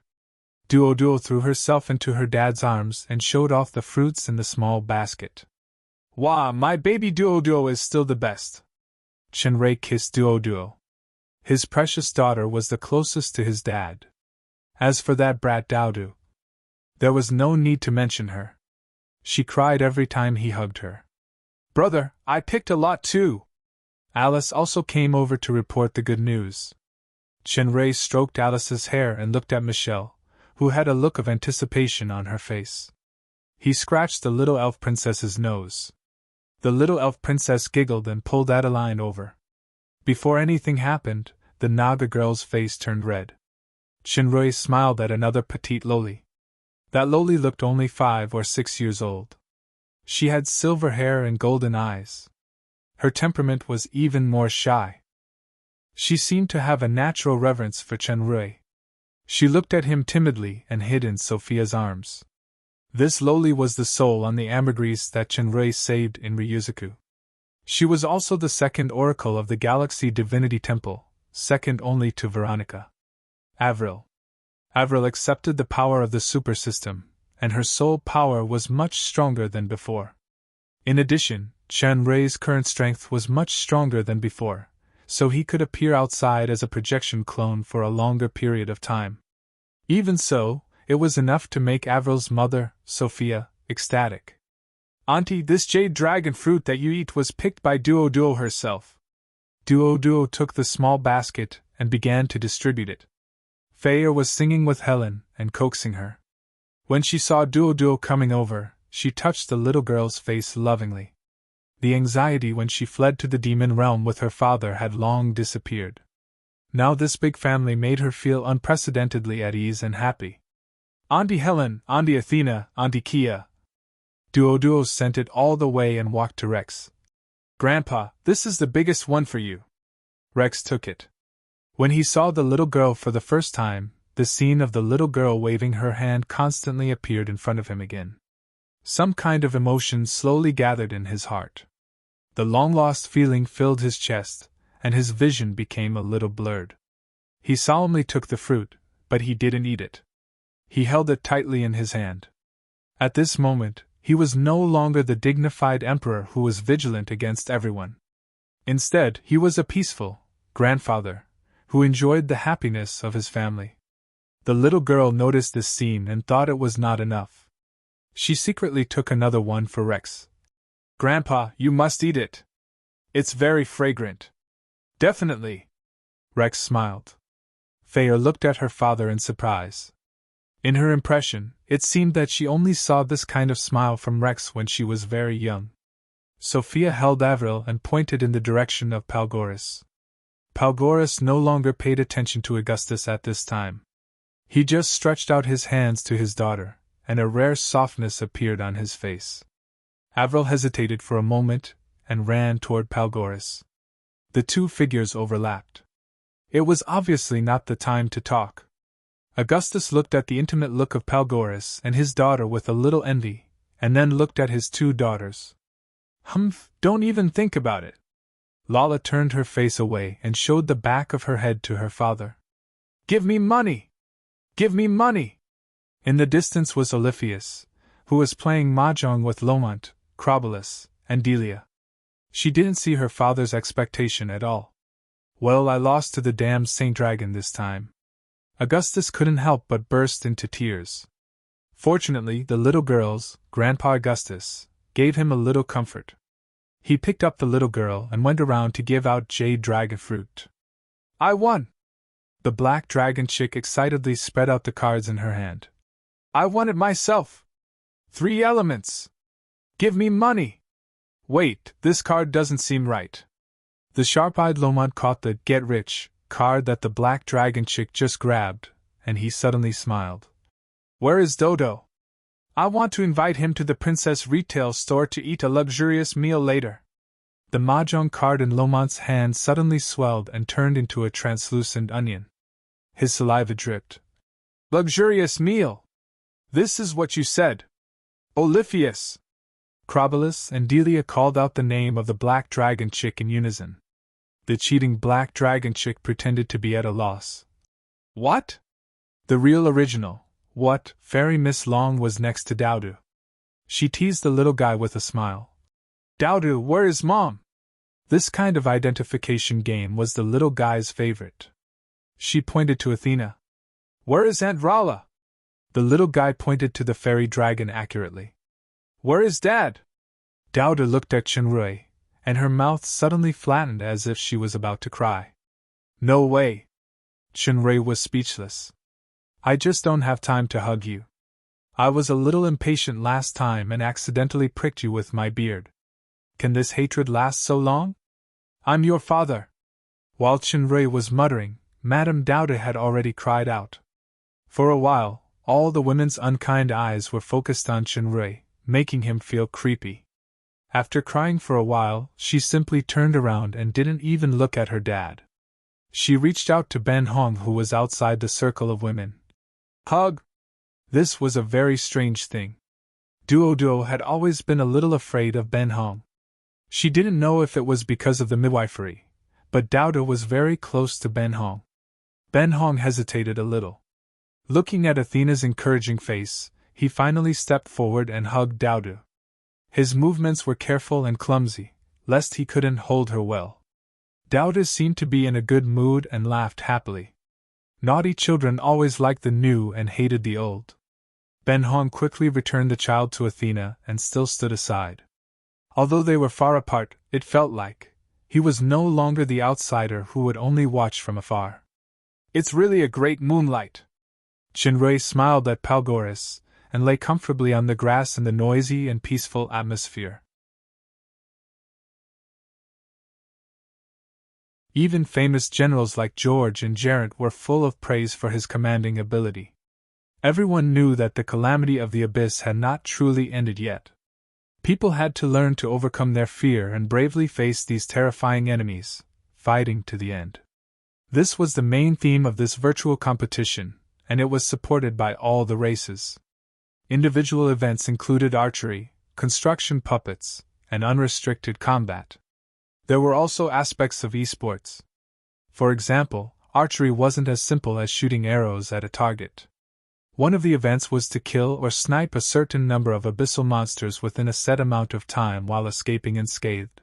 Duo threw herself into her dad's arms and showed off the fruits in the small basket. Wah, my baby Duo is still the best. Chenrei kissed Duo. His precious daughter was the closest to his dad. As for that brat Daudu, there was no need to mention her. She cried every time he hugged her. Brother, I picked a lot too. Alice also came over to report the good news. Chenrei stroked Alice's hair and looked at Michelle, who had a look of anticipation on her face. He scratched the little elf princess's nose. The little elf princess giggled and pulled Adeline over. Before anything happened, the Naga girl's face turned red. Chenrei smiled at another petite loli. That loli looked only 5 or 6 years old. She had silver hair and golden eyes. Her temperament was even more shy. She seemed to have a natural reverence for Chenrei. She looked at him timidly and hid in Sophia's arms. This loli was the soul on the ambergris that Chenrei saved in Ryuzaku. She was also the second oracle of the Galaxy Divinity Temple, second only to Veronica. Avril accepted the power of the super system, and her soul power was much stronger than before. In addition, Chenrei's current strength was much stronger than before, so he could appear outside as a projection clone for a longer period of time. Even so, it was enough to make Avril's mother, Sophia, ecstatic. Auntie, this jade dragon fruit that you eat was picked by Duo herself. Duo took the small basket and began to distribute it. Feyre was singing with Helen and coaxing her. When she saw Duo coming over, she touched the little girl's face lovingly. The anxiety when she fled to the demon realm with her father had long disappeared. Now this big family made her feel unprecedentedly at ease and happy. Auntie Helen, Auntie Athena, Auntie Kia. Duo sent it all the way and walked to Rex. Grandpa, this is the biggest one for you. Rex took it. When he saw the little girl for the first time, the scene of the little girl waving her hand constantly appeared in front of him again. Some kind of emotion slowly gathered in his heart. The long-lost feeling filled his chest, and his vision became a little blurred. He solemnly took the fruit, but he didn't eat it. He held it tightly in his hand. At this moment, he was no longer the dignified emperor who was vigilant against everyone. Instead, he was a peaceful grandfather who enjoyed the happiness of his family. The little girl noticed this scene and thought it was not enough. She secretly took another one for Rex. Grandpa, you must eat it. It's very fragrant. Definitely. Rex smiled. Feyre looked at her father in surprise. In her impression, it seemed that she only saw this kind of smile from Rex when she was very young. Sophia held Avril and pointed in the direction of Palgoris. Palgoris no longer paid attention to Augustus at this time. He just stretched out his hands to his daughter, and a rare softness appeared on his face. Avril hesitated for a moment and ran toward Palgoris. The two figures overlapped. It was obviously not the time to talk. Augustus looked at the intimate look of Palgoris and his daughter with a little envy, and then looked at his two daughters. Humph, don't even think about it. Lala turned her face away and showed the back of her head to her father. Give me money! Give me money! In the distance was Oliphius, who was playing mahjong with Lomont, Crobolus, and Delia. She didn't see her father's expectation at all. Well, I lost to the damned Saint Dragon this time. Augustus couldn't help but burst into tears. Fortunately, the little girls, Grandpa Augustus, gave him a little comfort. He picked up the little girl and went around to give out jade dragon fruit. I won! The black dragon chick excitedly spread out the cards in her hand. I won it myself! 3 elements! Give me money! Wait, this card doesn't seem right. The sharp-eyed Lomont caught the get rich card that the black dragon chick just grabbed, and he suddenly smiled. Where is Dodo? I want to invite him to the Princess retail store to eat a luxurious meal later. The mahjong card in Lomont's hand suddenly swelled and turned into a translucent onion. His saliva dripped. Luxurious meal! This is what you said. Oliphius! Crobolus and Delia called out the name of the black dragon chick in unison. The cheating black dragon chick pretended to be at a loss. What? The real original, what, Fairy Miss Long was next to Dowdu. She teased the little guy with a smile. Dowdu, where is Mom? This kind of identification game was the little guy's favorite. She pointed to Athena. Where is Aunt Rala? The little guy pointed to the fairy dragon accurately. Where is Dad? Dowdu looked at Chenrui, and her mouth suddenly flattened as if she was about to cry. No way! Chenrui was speechless. I just don't have time to hug you. I was a little impatient last time and accidentally pricked you with my beard. Can this hatred last so long? I'm your father. While Chenrui was muttering, Madame Dowda had already cried out. For a while, all the women's unkind eyes were focused on Chenrui, making him feel creepy. After crying for a while, she simply turned around and didn't even look at her dad. She reached out to Ben Hong, who was outside the circle of women. Hug! This was a very strange thing. Duo had always been a little afraid of Ben Hong. She didn't know if it was because of the midwifery, but Dowda was very close to Ben Hong. Ben Hong hesitated a little. Looking at Athena's encouraging face, he finally stepped forward and hugged Dowda. His movements were careful and clumsy, lest he couldn't hold her well. Dowda seemed to be in a good mood and laughed happily. Naughty children always liked the new and hated the old. Ben Hong quickly returned the child to Athena and still stood aside. Although they were far apart, it felt like he was no longer the outsider who would only watch from afar. It's really a great moonlight. Chenrui smiled at Palgoris and lay comfortably on the grass in the noisy and peaceful atmosphere. Even famous generals like George and Gerard were full of praise for his commanding ability. Everyone knew that the calamity of the abyss had not truly ended yet. People had to learn to overcome their fear and bravely face these terrifying enemies, fighting to the end. This was the main theme of this virtual competition, and it was supported by all the races. Individual events included archery, construction puppets, and unrestricted combat. There were also aspects of esports. For example, archery wasn't as simple as shooting arrows at a target. One of the events was to kill or snipe a certain number of abyssal monsters within a set amount of time while escaping unscathed.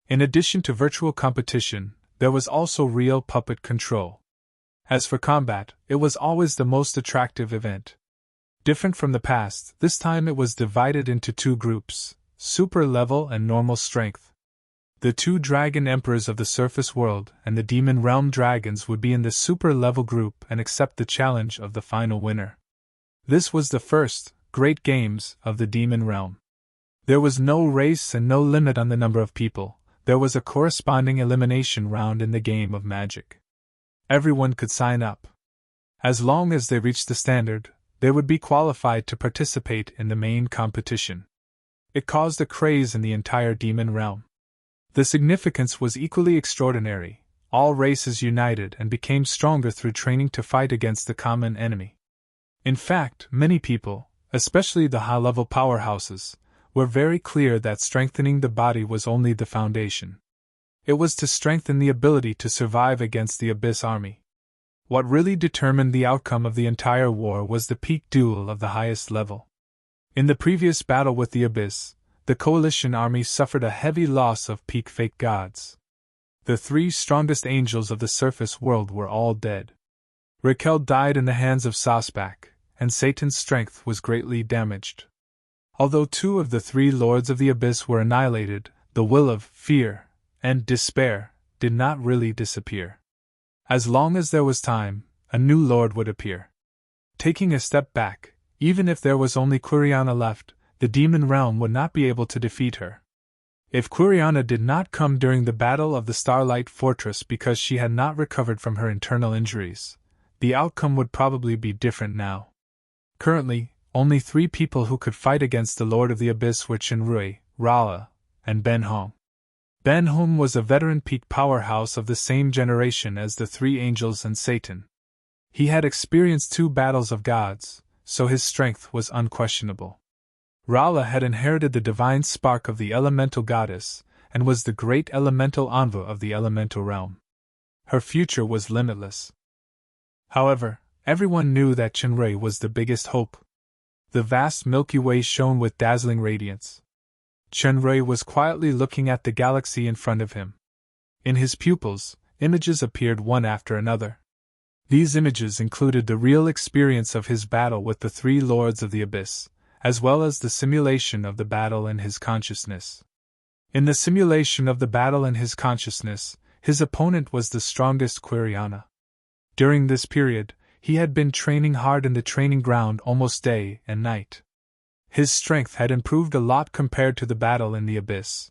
In addition to virtual competition, there was also real puppet control. As for combat, it was always the most attractive event. Different from the past, this time it was divided into 2 groups, super level and normal strength. The 2 dragon emperors of the surface world and the demon realm dragons would be in the super level group and accept the challenge of the final winner. This was the first great games of the demon realm. There was no race and no limit on the number of people. There was a corresponding elimination round in the game of magic. Everyone could sign up. As long as they reached the standard, they would be qualified to participate in the main competition. It caused a craze in the entire demon realm. The significance was equally extraordinary. All races united and became stronger through training to fight against the common enemy. In fact, many people, especially the high-level powerhouses, were very clear that strengthening the body was only the foundation. It was to strengthen the ability to survive against the Abyss army. What really determined the outcome of the entire war was the peak duel of the highest level. In the previous battle with the Abyss, the coalition army suffered a heavy loss of peak fake gods. The 3 strongest angels of the surface world were all dead. Raquel died in the hands of Sasbach, and Satan's strength was greatly damaged. Although 2 of the 3 lords of the Abyss were annihilated, the will of fear and despair did not really disappear. As long as there was time, a new lord would appear. Taking a step back, even if there was only Quiriana left, the demon realm would not be able to defeat her. If Quiriana did not come during the Battle of the Starlight Fortress because she had not recovered from her internal injuries, the outcome would probably be different now. Currently, only 3 people who could fight against the Lord of the Abyss were Chenrui, Rala, and Ben Hong. Ben Hong was a veteran peak powerhouse of the same generation as the 3 angels and Satan. He had experienced 2 battles of gods, so his strength was unquestionable. Rala had inherited the divine spark of the elemental goddess, and was the great elemental envoy of the elemental realm. Her future was limitless. However, everyone knew that Chenrui was the biggest hope. The vast Milky Way shone with dazzling radiance. Chenrui was quietly looking at the galaxy in front of him. In his pupils, images appeared one after another. These images included the real experience of his battle with the 3 lords of the Abyss, as well as the simulation of the battle in his consciousness. In the simulation of the battle in his consciousness, his opponent was the strongest Quiriana. During this period, he had been training hard in the training ground almost day and night. His strength had improved a lot compared to the battle in the Abyss.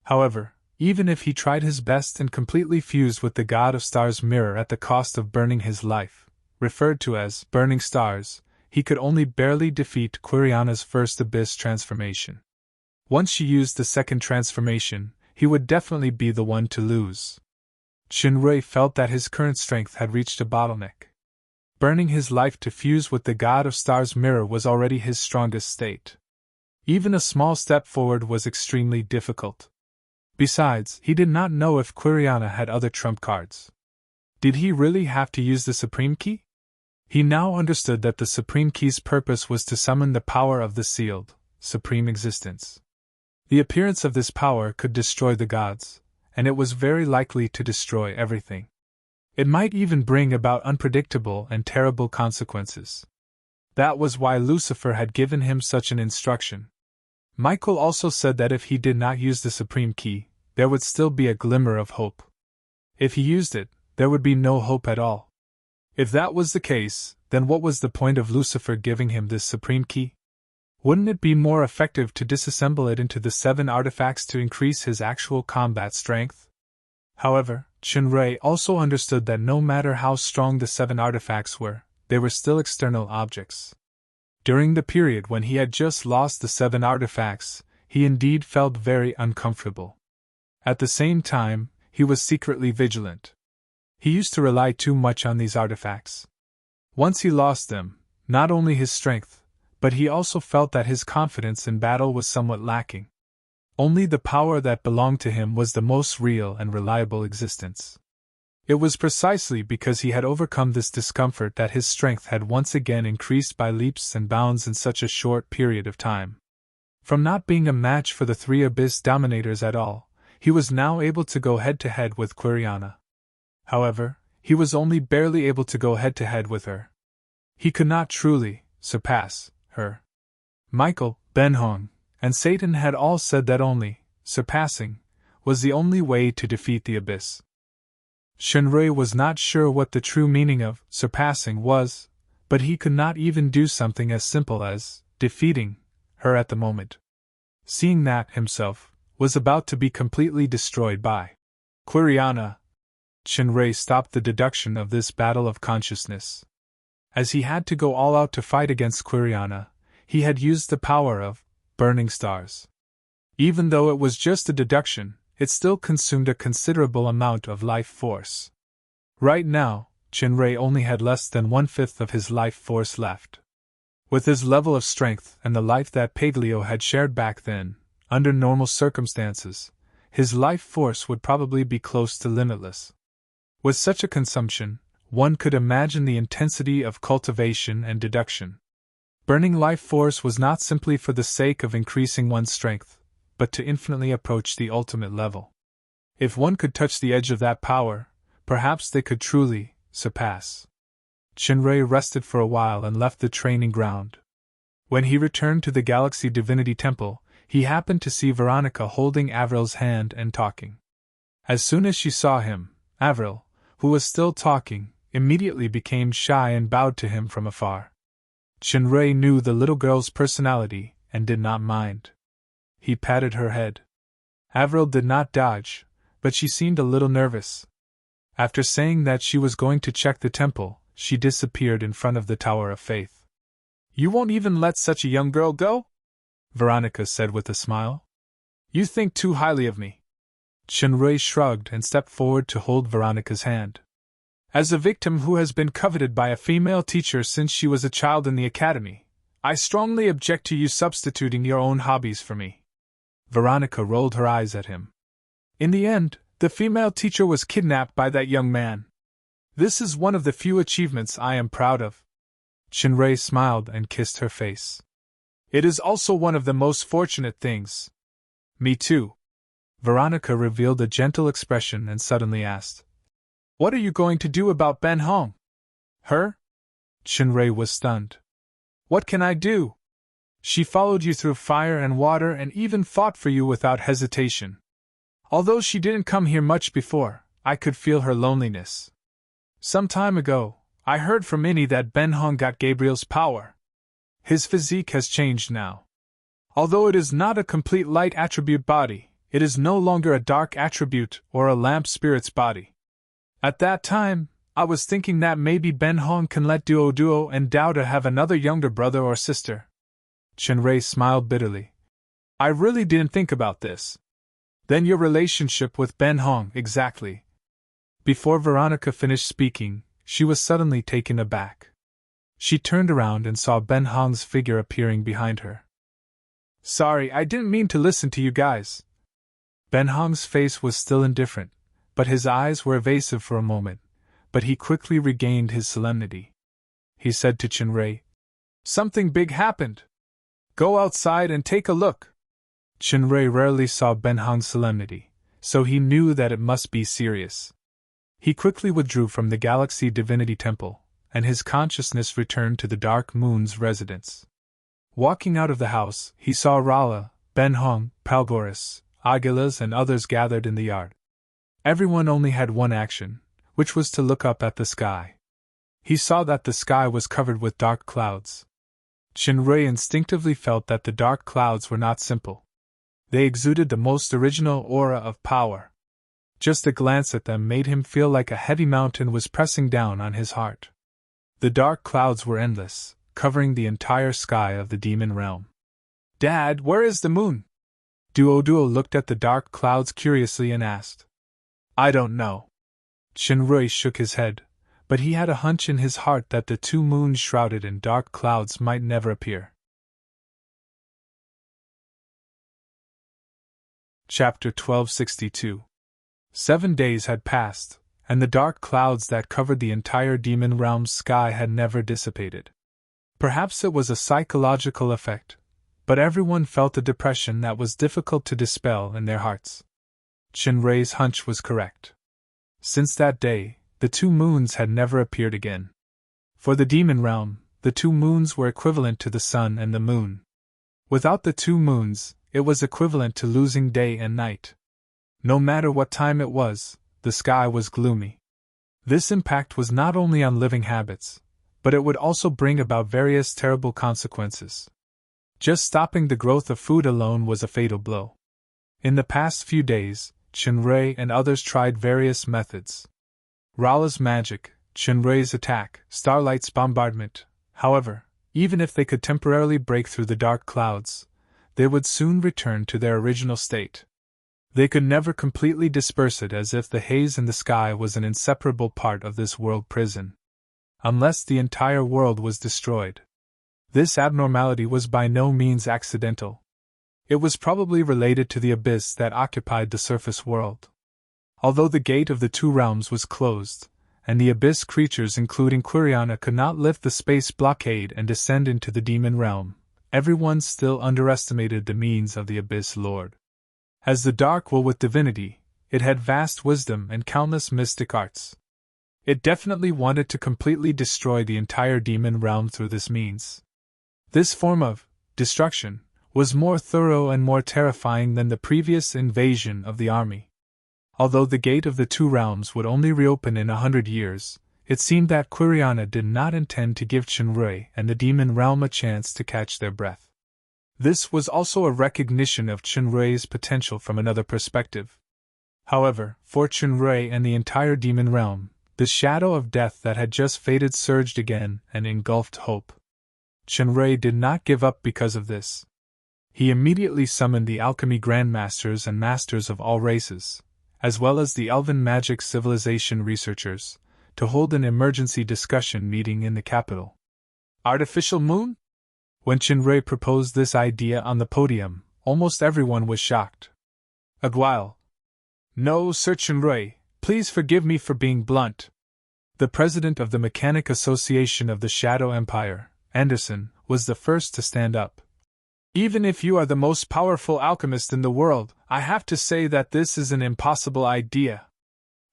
However, even if he tried his best and completely fused with the God of Stars mirror at the cost of burning his life, referred to as burning stars, he could only barely defeat Quiriana's first Abyss transformation. Once she used the second transformation, he would definitely be the one to lose. Chenrui felt that his current strength had reached a bottleneck. Burning his life to fuse with the God of Stars mirror was already his strongest state. Even a small step forward was extremely difficult. Besides, he did not know if Quiriana had other trump cards. Did he really have to use the Supreme Key? He now understood that the Supreme Key's purpose was to summon the power of the sealed, supreme existence. The appearance of this power could destroy the gods, and it was very likely to destroy everything. It might even bring about unpredictable and terrible consequences. That was why Lucifer had given him such an instruction. Michael also said that if he did not use the Supreme Key, there would still be a glimmer of hope. If he used it, there would be no hope at all. If that was the case, then what was the point of Lucifer giving him this Supreme Key? Wouldn't it be more effective to disassemble it into the 7 artifacts to increase his actual combat strength? However, Chenrui also understood that no matter how strong the 7 artifacts were, they were still external objects. During the period when he had just lost the 7 artifacts, he indeed felt very uncomfortable. At the same time, he was secretly vigilant. He used to rely too much on these artifacts. Once he lost them, not only his strength, but he also felt that his confidence in battle was somewhat lacking. Only the power that belonged to him was the most real and reliable existence. It was precisely because he had overcome this discomfort that his strength had once again increased by leaps and bounds in such a short period of time. From not being a match for the 3 Abyss Dominators at all, he was now able to go head-to-head with Quiriana. However, he was only barely able to go head-to-head with her. He could not truly surpass her. Michael, Ben Hong, and Satan had all said that only surpassing was the only way to defeat the Abyss. Chenrui was not sure what the true meaning of surpassing was, but he could not even do something as simple as defeating her at the moment. Seeing that himself was about to be completely destroyed by Quiriana, Chenrui stopped the deduction of this battle of consciousness. As he had to go all out to fight against Quiriana, he had used the power of burning stars. Even though it was just a deduction, it still consumed a considerable amount of life force. Right now, Chinray only had less than 1/5 of his life force left. With his level of strength and the life that Paglio had shared back then, under normal circumstances, his life force would probably be close to limitless. With such a consumption, one could imagine the intensity of cultivation and deduction. Burning life force was not simply for the sake of increasing one's strength, but to infinitely approach the ultimate level. If one could touch the edge of that power, perhaps they could truly surpass. Chinray rested for a while and left the training ground. When he returned to the Galaxy Divinity Temple, he happened to see Veronica holding Avril's hand and talking. As soon as she saw him, Avril, who was still talking, immediately became shy and bowed to him from afar. Chinray knew the little girl's personality and did not mind. He patted her head. Avril did not dodge, but she seemed a little nervous. After saying that she was going to check the temple, she disappeared in front of the Tower of Faith. "You won't even let such a young girl go?" Veronica said with a smile. "You think too highly of me." Chinray shrugged and stepped forward to hold Veronica's hand. "As a victim who has been coveted by a female teacher since she was a child in the academy, I strongly object to you substituting your own hobbies for me." Veronica rolled her eyes at him. "In the end, the female teacher was kidnapped by that young man. This is one of the few achievements I am proud of." Chinray smiled and kissed her face. "It is also one of the most fortunate things." "Me too." Veronica revealed a gentle expression and suddenly asked, "What are you going to do about Ben Hong?" "Her?" Chinray was stunned. "What can I do? She followed you through fire and water and even fought for you without hesitation. Although she didn't come here much before, I could feel her loneliness. Some time ago, I heard from Innie that Ben Hong got Gabriel's power. His physique has changed now. Although it is not a complete light attribute body, it is no longer a dark attribute or a lamp spirit's body. At that time, I was thinking that maybe Ben Hong can let Duo and Douda have another younger brother or sister." Chinray smiled bitterly. "I really didn't think about this. Then your relationship with Ben Hong, exactly." Before Veronica finished speaking, she was suddenly taken aback. She turned around and saw Ben Hong's figure appearing behind her. "Sorry, I didn't mean to listen to you guys." Ben Hong's face was still indifferent, but his eyes were evasive for a moment, but he quickly regained his solemnity. He said to Chinray, "Something big happened. Go outside and take a look." Chinray rarely saw Ben Hong's solemnity, so he knew that it must be serious. He quickly withdrew from the Galaxy Divinity Temple, and his consciousness returned to the Dark Moon's residence. Walking out of the house, he saw Rala, Ben Hong, Palgoris, Aguilas and others gathered in the yard. Everyone only had one action, which was to look up at the sky. He saw that the sky was covered with dark clouds. Chinray instinctively felt that the dark clouds were not simple. They exuded the most original aura of power. Just a glance at them made him feel like a heavy mountain was pressing down on his heart. The dark clouds were endless, covering the entire sky of the demon realm. "Dad, where is the moon?" Duo looked at the dark clouds curiously and asked. "I don't know." Chinray shook his head, but he had a hunch in his heart that the two moons shrouded in dark clouds might never appear. Chapter 1262. 7 days had passed, and the dark clouds that covered the entire demon realm's sky had never dissipated. Perhaps it was a psychological effect, but everyone felt a depression that was difficult to dispel in their hearts. Chinray's hunch was correct. Since that day, the two moons had never appeared again. For the demon realm, the two moons were equivalent to the sun and the moon. Without the two moons, it was equivalent to losing day and night. No matter what time it was, the sky was gloomy. This impact was not only on living habits, but it would also bring about various terrible consequences. Just stopping the growth of food alone was a fatal blow. In the past few days, Chinray and others tried various methods. Rala's magic, Chenrei's attack, Starlight's bombardment. However, even if they could temporarily break through the dark clouds, they would soon return to their original state. They could never completely disperse it, as if the haze in the sky was an inseparable part of this world prison. Unless the entire world was destroyed. This abnormality was by no means accidental. It was probably related to the abyss that occupied the surface world. Although the gate of the two realms was closed, and the abyss creatures including Quiriana could not lift the space blockade and descend into the demon realm, everyone still underestimated the means of the Abyss Lord. As the dark will with divinity, it had vast wisdom and countless mystic arts. It definitely wanted to completely destroy the entire demon realm through this means. This form of destruction was more thorough and more terrifying than the previous invasion of the army. Although the gate of the two realms would only reopen in 100 years, it seemed that Quiriana did not intend to give Chenrei and the demon realm a chance to catch their breath. This was also a recognition of Chenrei's potential from another perspective. However, for Chenrei and the entire demon realm, the shadow of death that had just faded surged again and engulfed hope. Chenrei did not give up because of this. He immediately summoned the alchemy grandmasters and masters of all races, as well as the elven magic civilization researchers, to hold an emergency discussion meeting in the capital. Artificial moon? When Chenrei proposed this idea on the podium, almost everyone was shocked. Aguile. No, Sir Chenrei, please forgive me for being blunt. The president of the Mechanic Association of the Shadow Empire, Anderson, was the first to stand up. Even if you are the most powerful alchemist in the world, I have to say that this is an impossible idea.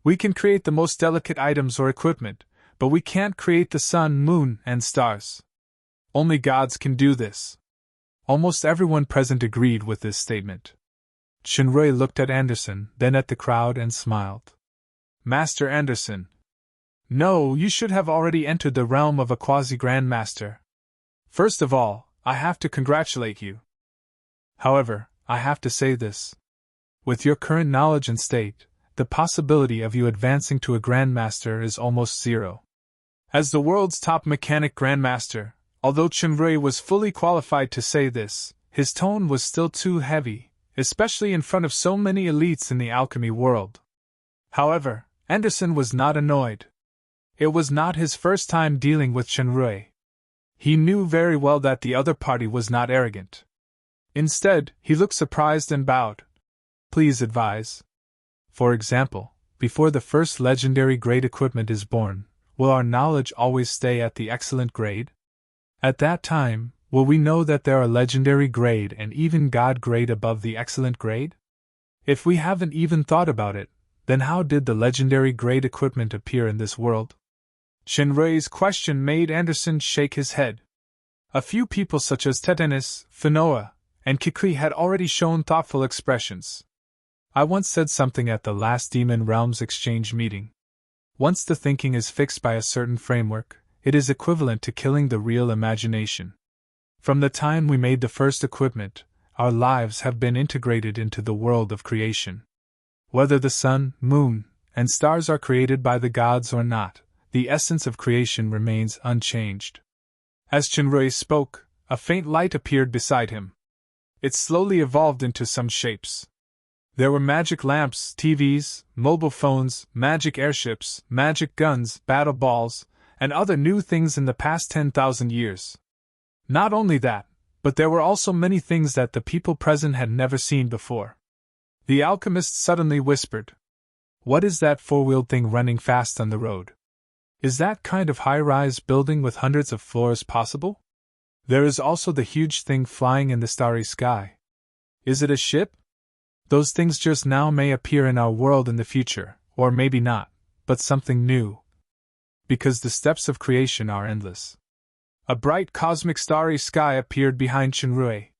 We can create the most delicate items or equipment, but we can't create the sun, moon, and stars. Only gods can do this. Almost everyone present agreed with this statement. Chenrei looked at Anderson, then at the crowd and smiled. Master Anderson. No, you should have already entered the realm of a quasi-grandmaster. First of all, I have to congratulate you. However, I have to say this. With your current knowledge and state, the possibility of you advancing to a grandmaster is almost zero. As the world's top mechanic grandmaster, although Chenrei was fully qualified to say this, his tone was still too heavy, especially in front of so many elites in the alchemy world. However, Anderson was not annoyed. It was not his first time dealing with Chenrei. He knew very well that the other party was not arrogant. Instead, he looked surprised and bowed. Please advise. For example, before the first legendary grade equipment is born, will our knowledge always stay at the excellent grade? At that time, will we know that there are legendary grade and even god grade above the excellent grade? If we haven't even thought about it, then how did the legendary grade equipment appear in this world? Chenrei's question made Anderson shake his head. A few people such as Tetanus, Finoa, and Kikri had already shown thoughtful expressions. I once said something at the last Demon Realms Exchange meeting. Once the thinking is fixed by a certain framework, it is equivalent to killing the real imagination. From the time we made the first equipment, our lives have been integrated into the world of creation. Whether the sun, moon, and stars are created by the gods or not, the essence of creation remains unchanged. As Chenrei spoke, a faint light appeared beside him. It slowly evolved into some shapes. There were magic lamps, TVs, mobile phones, magic airships, magic guns, battle balls, and other new things in the past 10,000 years. Not only that, but there were also many things that the people present had never seen before. The alchemist suddenly whispered, "What is that four-wheeled thing running fast on the road? Is that kind of high-rise building with hundreds of floors possible? There is also the huge thing flying in the starry sky. Is it a ship? Those things just now may appear in our world in the future, or maybe not, but something new. Because the steps of creation are endless." A bright cosmic starry sky appeared behind Chenrei.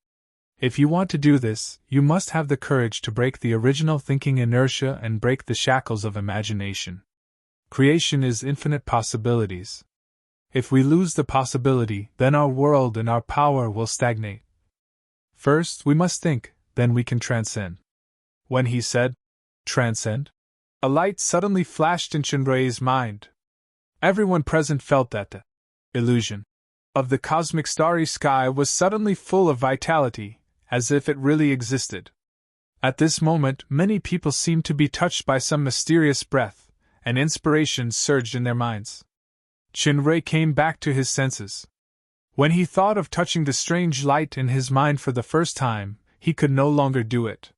If you want to do this, you must have the courage to break the original thinking inertia and break the shackles of imagination. Creation is infinite possibilities. If we lose the possibility, then our world and our power will stagnate. First, we must think, then we can transcend. When he said, "Transcend," a light suddenly flashed in Chenrei's mind. Everyone present felt that the illusion of the cosmic starry sky was suddenly full of vitality, as if it really existed. At this moment, many people seemed to be touched by some mysterious breath, and inspiration surged in their minds. Chinrui came back to his senses. When he thought of touching the strange light in his mind for the first time, he could no longer do it.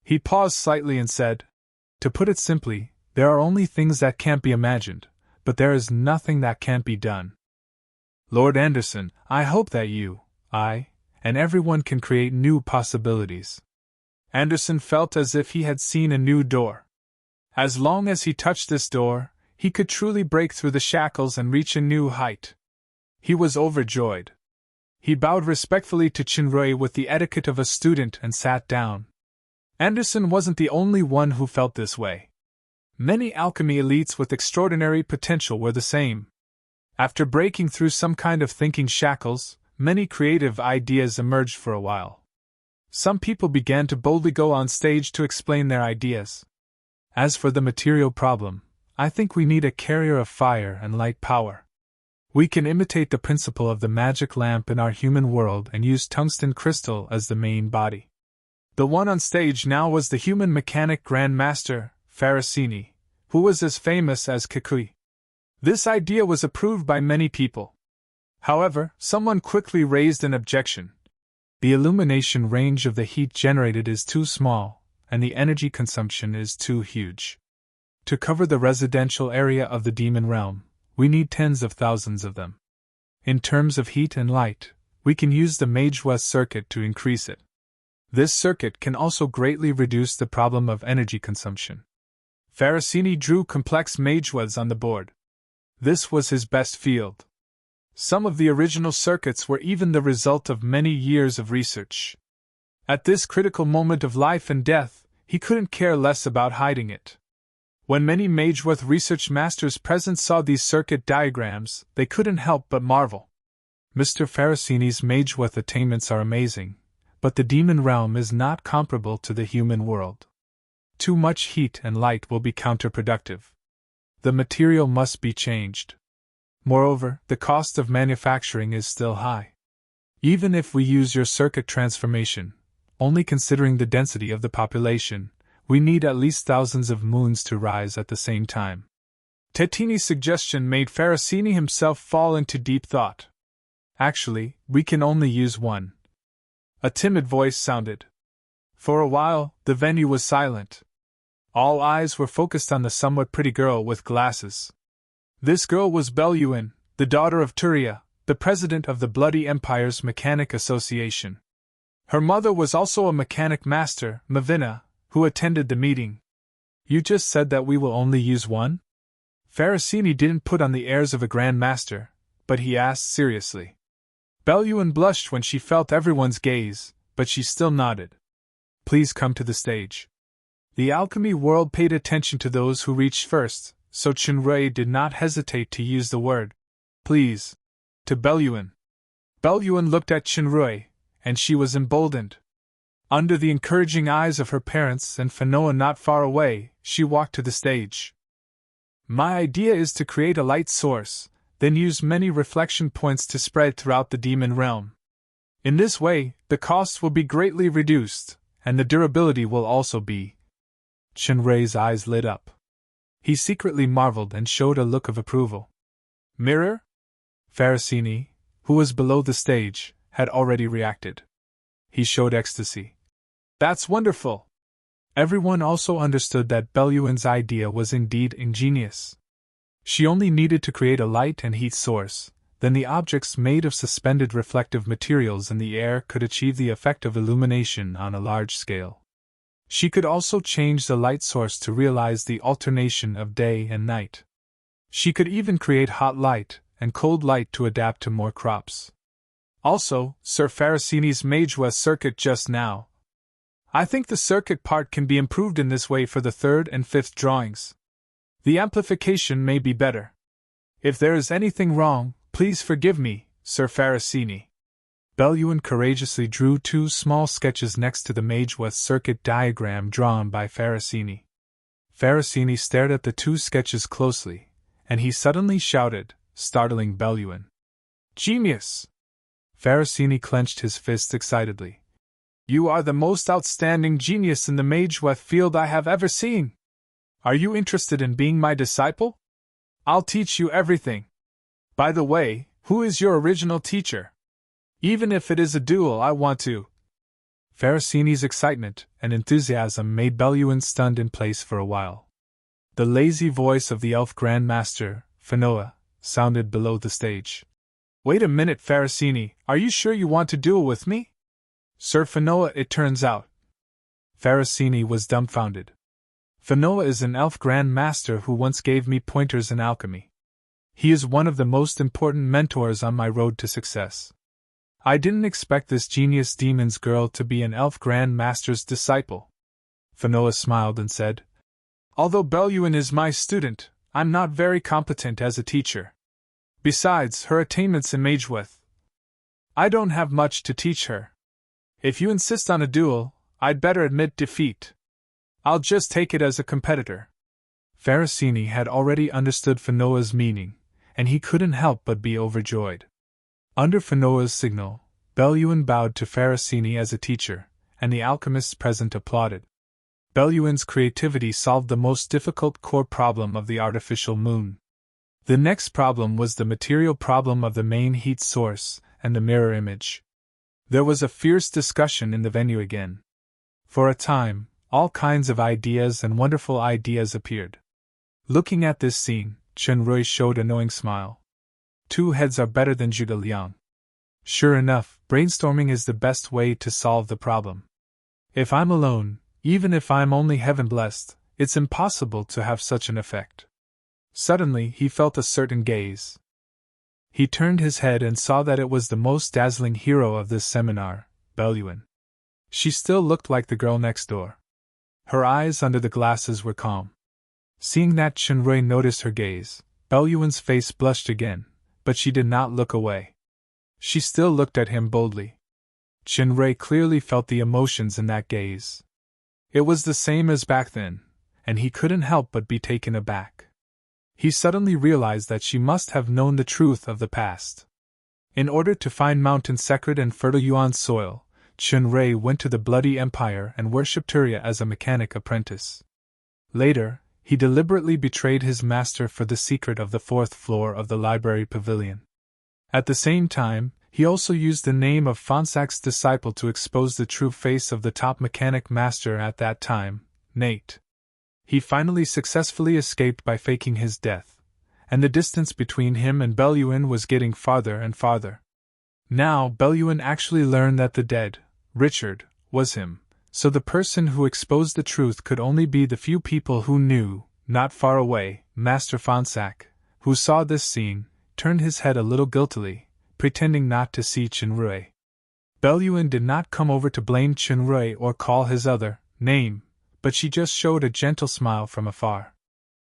He paused slightly and said, "To put it simply, there are only things that can't be imagined, but there is nothing that can't be done. Lord Anderson, I hope that you, I, and everyone can create new possibilities." Anderson felt as if he had seen a new door. As long as he touched this door, he could truly break through the shackles and reach a new height. He was overjoyed. He bowed respectfully to Chinrui with the etiquette of a student and sat down. Anderson wasn't the only one who felt this way. Many alchemy elites with extraordinary potential were the same. After breaking through some kind of thinking shackles, many creative ideas emerged for a while. Some people began to boldly go on stage to explain their ideas. As for the material problem, I think we need a carrier of fire and light power. We can imitate the principle of the magic lamp in our human world and use tungsten crystal as the main body. The one on stage now was the human mechanic Grand Master, Farasini, who was as famous as Kukui. This idea was approved by many people. However, someone quickly raised an objection. The illumination range of the heat generated is too small, and the energy consumption is too huge. To cover the residential area of the demon realm, we need tens of thousands of them. In terms of heat and light, we can use the Mageweth circuit to increase it. This circuit can also greatly reduce the problem of energy consumption. Farasini drew complex Mageweths on the board. This was his best field. Some of the original circuits were even the result of many years of research. At this critical moment of life and death, he couldn't care less about hiding it. When many Mageweth research masters present saw these circuit diagrams, they couldn't help but marvel. Mr. Farasini's Mageweth attainments are amazing, but the demon realm is not comparable to the human world. Too much heat and light will be counterproductive. The material must be changed. Moreover, the cost of manufacturing is still high. Even if we use your circuit transformation, only considering the density of the population, we need at least thousands of moons to rise at the same time. Tettini's suggestion made Farasini himself fall into deep thought. Actually, we can only use one. A timid voice sounded. For a while, the venue was silent. All eyes were focused on the somewhat pretty girl with glasses. This girl was Beluin, the daughter of Turia, the president of the Bloody Empire's Mechanic Association. Her mother was also a mechanic master, Mavina, who attended the meeting. You just said that we will only use one? Farasini didn't put on the airs of a grand master, but he asked seriously. Beluin blushed when she felt everyone's gaze, but she still nodded. Please come to the stage. The alchemy world paid attention to those who reached first, so Chinrui did not hesitate to use the word, please, to Beluin. Beluin looked at Chinrui, and she was emboldened. Under the encouraging eyes of her parents and Fanoa not far away, she walked to the stage. My idea is to create a light source, then use many reflection points to spread throughout the demon realm. In this way, the costs will be greatly reduced, and the durability will also be. Chinrui's eyes lit up. He secretly marveled and showed a look of approval. Mirror? Farasini, who was below the stage, had already reacted. He showed ecstasy. That's wonderful! Everyone also understood that Beluin's idea was indeed ingenious. She only needed to create a light and heat source, then the objects made of suspended reflective materials in the air could achieve the effect of illumination on a large scale. She could also change the light source to realize the alternation of day and night. She could even create hot light and cold light to adapt to more crops. Also, Sir Farasini's Mageweth circuit just now. I think the circuit part can be improved in this way for the third and fifth drawings. The amplification may be better. If there is anything wrong, please forgive me, Sir Farasini. Beluin courageously drew two small sketches next to the Mageweth circuit diagram drawn by Farasini. Farasini stared at the two sketches closely, and he suddenly shouted, startling Belluin. Genius! Pharisini clenched his fist excitedly. You are the most outstanding genius in the Mageweth field I have ever seen! Are you interested in being my disciple? I'll teach you everything. By the way, who is your original teacher? Even if it is a duel, I want to. Pharisini's excitement and enthusiasm made Belluin stunned in place for a while. The lazy voice of the elf Grand Master, Finoa, sounded below the stage. Wait a minute, Pharisini, are you sure you want to duel with me? Sir Finoa, it turns out. Pharisini was dumbfounded. Finoa is an elf Grand Master who once gave me pointers in alchemy. He is one of the most important mentors on my road to success. I didn't expect this genius demon's girl to be an elf Grand Master's disciple. Finoa smiled and said, Although Belluin is my student, I'm not very competent as a teacher. Besides, her attainments in Mageweth, I don't have much to teach her. If you insist on a duel, I'd better admit defeat. I'll just take it as a competitor. Pharisini had already understood Finoa's meaning, and he couldn't help but be overjoyed. Under Finoa's signal, Belluin bowed to Pharisini as a teacher, and the alchemists present applauded. Belluin's creativity solved the most difficult core problem of the artificial moon. The next problem was the material problem of the main heat source and the mirror image. There was a fierce discussion in the venue again. For a time, all kinds of ideas and wonderful ideas appeared. Looking at this scene, Chen Rui showed a knowing smile. Two heads are better than Zhuge Liang. Sure enough, brainstorming is the best way to solve the problem. If I'm alone, even if I'm only heaven-blessed, it's impossible to have such an effect. Suddenly, he felt a certain gaze. He turned his head and saw that it was the most dazzling hero of this seminar, Belluin. She still looked like the girl next door. Her eyes under the glasses were calm. Seeing that Chen Rui noticed her gaze, Belluin's face blushed again, but she did not look away. She still looked at him boldly. Chen Rui clearly felt the emotions in that gaze. It was the same as back then, and he couldn't help but be taken aback. He suddenly realized that she must have known the truth of the past. In order to find mountain secret and fertile Yuan soil, Chen Rui went to the Bloody Empire and worshipped Turya as a mechanic apprentice. Later, he deliberately betrayed his master for the secret of the fourth floor of the library pavilion. At the same time, he also used the name of Fonsac's disciple to expose the true face of the top mechanic master at that time, Nate. He finally successfully escaped by faking his death, and the distance between him and Belluin was getting farther and farther. Now Belluin actually learned that the dead, Richard, was him, so the person who exposed the truth could only be the few people who knew, not far away. Master Fonsac, who saw this scene, turned his head a little guiltily, pretending not to see Chen Rui. Belluin did not come over to blame Chen Rui or call his other name, but she just showed a gentle smile from afar.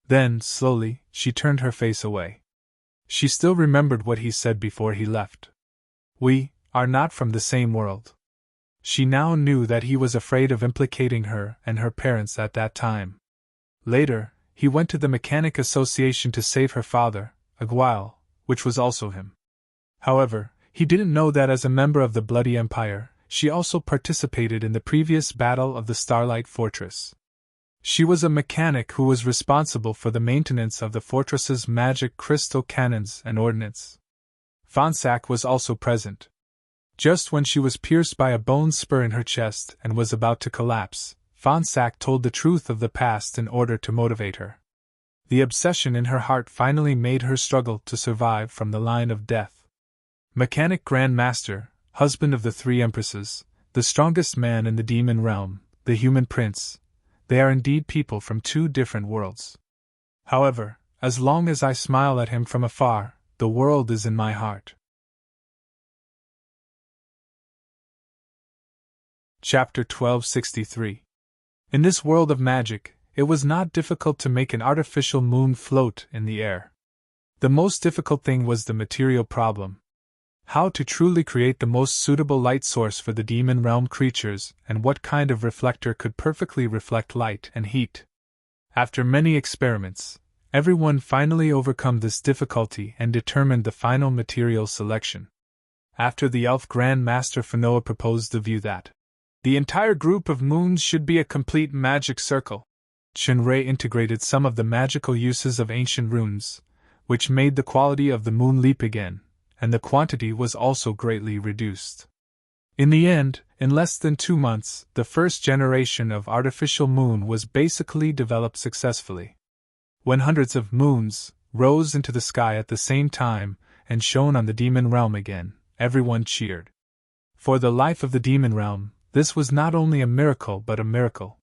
Then, slowly, she turned her face away. She still remembered what he said before he left. We are not from the same world. She now knew that he was afraid of implicating her and her parents at that time. Later, he went to the Mechanic Association to save her father, Aguil, which was also him. However, he didn't know that as a member of the Bloody Empire, she also participated in the previous battle of the Starlight Fortress. She was a mechanic who was responsible for the maintenance of the fortress's magic crystal cannons and ordnance. Fonsac was also present. Just when she was pierced by a bone spur in her chest and was about to collapse, Fonsac told the truth of the past in order to motivate her. The obsession in her heart finally made her struggle to survive from the line of death. Mechanic Grand Master, husband of the three empresses, the strongest man in the demon realm, the human prince, they are indeed people from two different worlds. However, as long as I smile at him from afar, the world is in my heart. Chapter 1263. In this world of magic, it was not difficult to make an artificial moon float in the air. The most difficult thing was the material problem. How to truly create the most suitable light source for the demon realm creatures, and what kind of reflector could perfectly reflect light and heat. After many experiments, everyone finally overcome this difficulty and determined the final material selection. After the elf Grand Master Fanoa proposed the view that the entire group of moons should be a complete magic circle, Shinrei integrated some of the magical uses of ancient runes, which made the quality of the moon leap again, and the quantity was also greatly reduced. In the end, in less than 2 months, the first generation of artificial moon was basically developed successfully. When hundreds of moons rose into the sky at the same time and shone on the demon realm again, everyone cheered. For the life of the demon realm, this was not only a miracle but a miracle.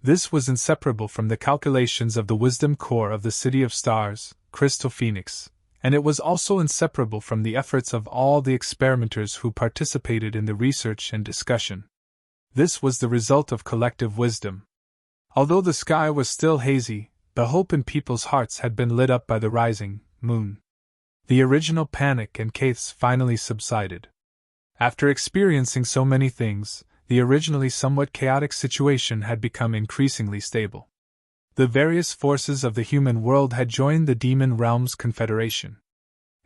This was inseparable from the calculations of the wisdom core of the City of Stars, Crystal Phoenix, and it was also inseparable from the efforts of all the experimenters who participated in the research and discussion. This was the result of collective wisdom. Although the sky was still hazy, the hope in people's hearts had been lit up by the rising moon. The original panic and chaos finally subsided. After experiencing so many things, the originally somewhat chaotic situation had become increasingly stable. The various forces of the human world had joined the demon realm's confederation.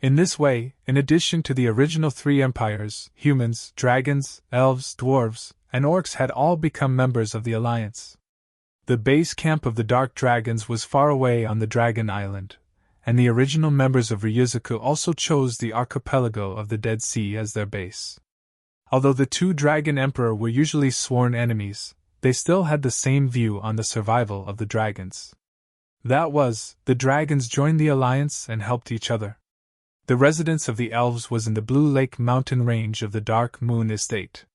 In this way, in addition to the original 3 empires, humans, dragons, elves, dwarves, and orcs had all become members of the alliance. The base camp of the Dark Dragons was far away on the Dragon Island, and the original members of Ryuzaku also chose the archipelago of the Dead Sea as their base. Although the 2 Dragon Emperor were usually sworn enemies, they still had the same view on the survival of the dragons. That was, the dragons joined the alliance and helped each other. The residence of the elves was in the Blue Lake mountain range of the Dark Moon Estate.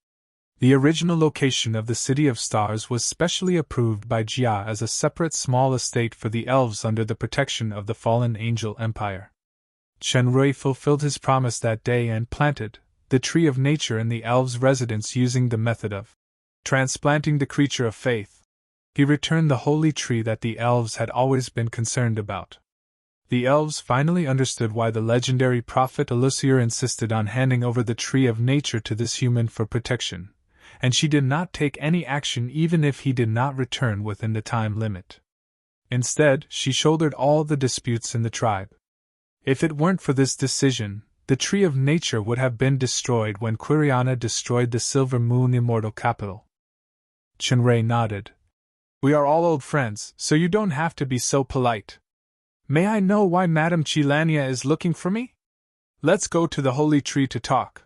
The original location of the City of Stars was specially approved by Jia as a separate small estate for the elves under the protection of the fallen Angel Empire. Shenrui fulfilled his promise that day and planted the Tree of Nature in the elves' residence using the method of transplanting the creature of faith. He returned the holy tree that the elves had always been concerned about. The elves finally understood why the legendary prophet Elusier insisted on handing over the Tree of Nature to this human for protection, and she did not take any action even if he did not return within the time limit. Instead, she shouldered all the disputes in the tribe. If it weren't for this decision, the Tree of Nature would have been destroyed when Quiriana destroyed the Silver Moon Immortal Capital. Shinrei nodded. We are all old friends, so you don't have to be so polite. May I know why Madame Chilania is looking for me? Let's go to the holy tree to talk.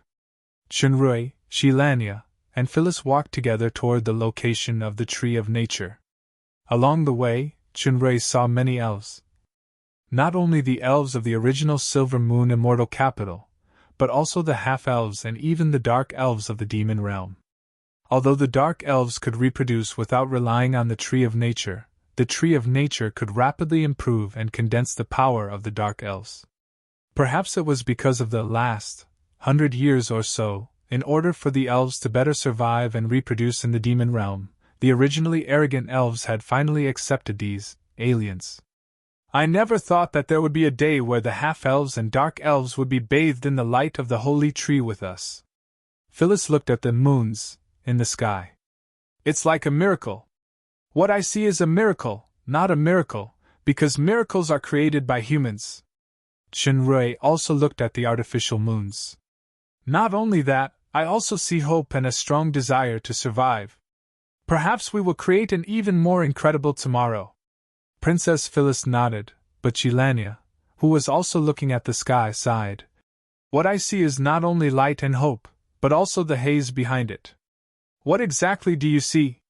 Shinrei, Chilania, and Phyllis walked together toward the location of the Tree of Nature. Along the way, Shinrei saw many elves. Not only the elves of the original Silver Moon Immortal Capital, but also the half-elves and even the dark elves of the demon realm. Although the dark elves could reproduce without relying on the Tree of Nature, the Tree of Nature could rapidly improve and condense the power of the dark elves. Perhaps it was because of the last 100 years or so, in order for the elves to better survive and reproduce in the demon realm, the originally arrogant elves had finally accepted these aliens. I never thought that there would be a day where the half-elves and dark elves would be bathed in the light of the holy tree with us. Phyllis looked at the moons in the sky. It's like a miracle. What I see is a miracle, not a miracle, because miracles are created by humans. Shinrei also looked at the artificial moons. Not only that, I also see hope and a strong desire to survive. Perhaps we will create an even more incredible tomorrow. Princess Phyllis nodded, but Chilania, who was also looking at the sky, sighed. What I see is not only light and hope, but also the haze behind it. What exactly do you see?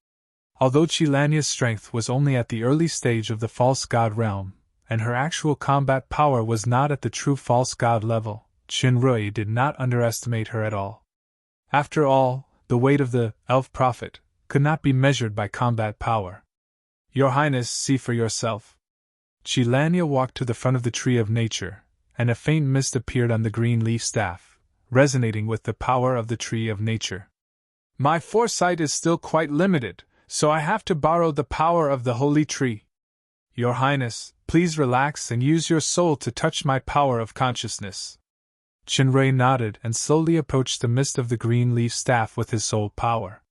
Although Chilania's strength was only at the early stage of the false god realm, and her actual combat power was not at the true false god level, Shinrui did not underestimate her at all. After all, the weight of the elf prophet could not be measured by combat power. Your Highness, see for yourself. Chilania walked to the front of the Tree of Nature, and a faint mist appeared on the green leaf staff, resonating with the power of the Tree of Nature. My foresight is still quite limited, so I have to borrow the power of the holy tree. Your Highness, please relax and use your soul to touch my power of consciousness. Shinrei nodded and slowly approached the mist of the green leaf staff with his soul power.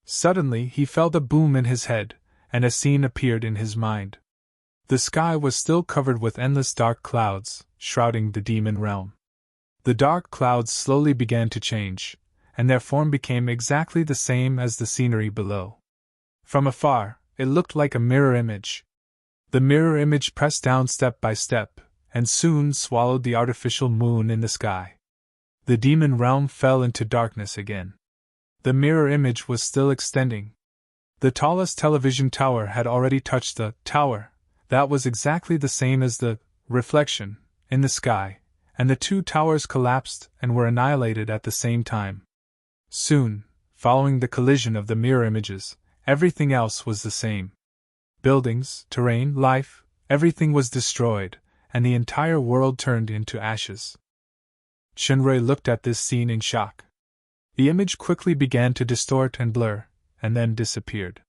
Suddenly he felt a boom in his head, and a scene appeared in his mind. The sky was still covered with endless dark clouds, shrouding the demon realm. The dark clouds slowly began to change, and their form became exactly the same as the scenery below. From afar, it looked like a mirror image. The mirror image pressed down step by step, and soon swallowed the artificial moon in the sky. The demon realm fell into darkness again. The mirror image was still extending. The tallest television tower had already touched the tower. That was exactly the same as the reflection in the sky, and the two towers collapsed and were annihilated at the same time. Soon, following the collision of the mirror images, everything else was the same. Buildings, terrain, life, everything was destroyed, and the entire world turned into ashes. Shinrei looked at this scene in shock. The image quickly began to distort and blur, and then disappeared.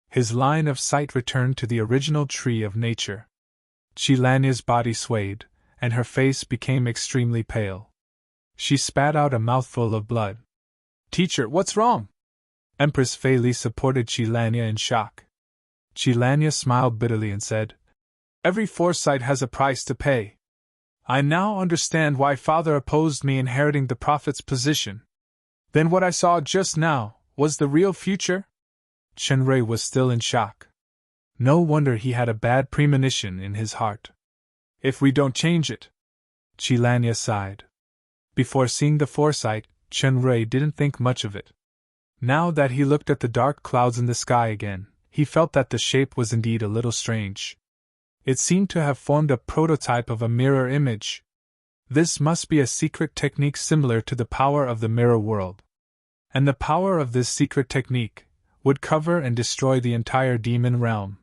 His line of sight returned to the original tree of nature. Qilanya's body swayed, and her face became extremely pale. She spat out a mouthful of blood. "Teacher, what's wrong?" Empress Fei Li supported Qilanya in shock. Qilanya smiled bitterly and said, "Every foresight has a price to pay. I now understand why Father opposed me inheriting the prophet's position. Then what I saw just now was the real future?" Shenrei was still in shock. No wonder he had a bad premonition in his heart. "If we don't change it," Qilanya sighed. Before seeing the foresight, Shenrei didn't think much of it. Now that he looked at the dark clouds in the sky again, he felt that the shape was indeed a little strange. It seemed to have formed a prototype of a mirror image. This must be a secret technique similar to the power of the mirror world. And the power of this secret technique would cover and destroy the entire demon realm.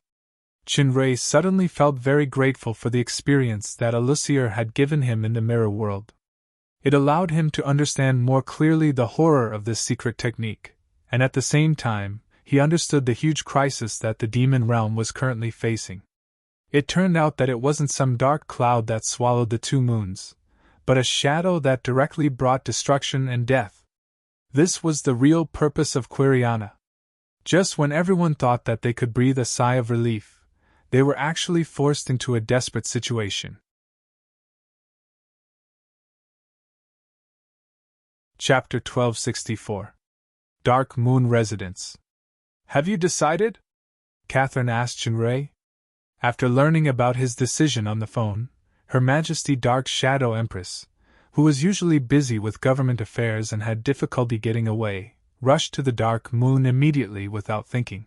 Shinrei suddenly felt very grateful for the experience that Elusier had given him in the mirror world. It allowed him to understand more clearly the horror of this secret technique, and at the same time, he understood the huge crisis that the demon realm was currently facing. It turned out that it wasn't some dark cloud that swallowed the two moons, but a shadow that directly brought destruction and death. This was the real purpose of Quiriana. Just when everyone thought that they could breathe a sigh of relief, they were actually forced into a desperate situation. Chapter 1264. Dark Moon Residence. "Have you decided?" Catherine asked Shinrei. After learning about his decision on the phone, Her Majesty Dark Shadow Empress, who was usually busy with government affairs and had difficulty getting away, rushed to the Dark Moon immediately without thinking.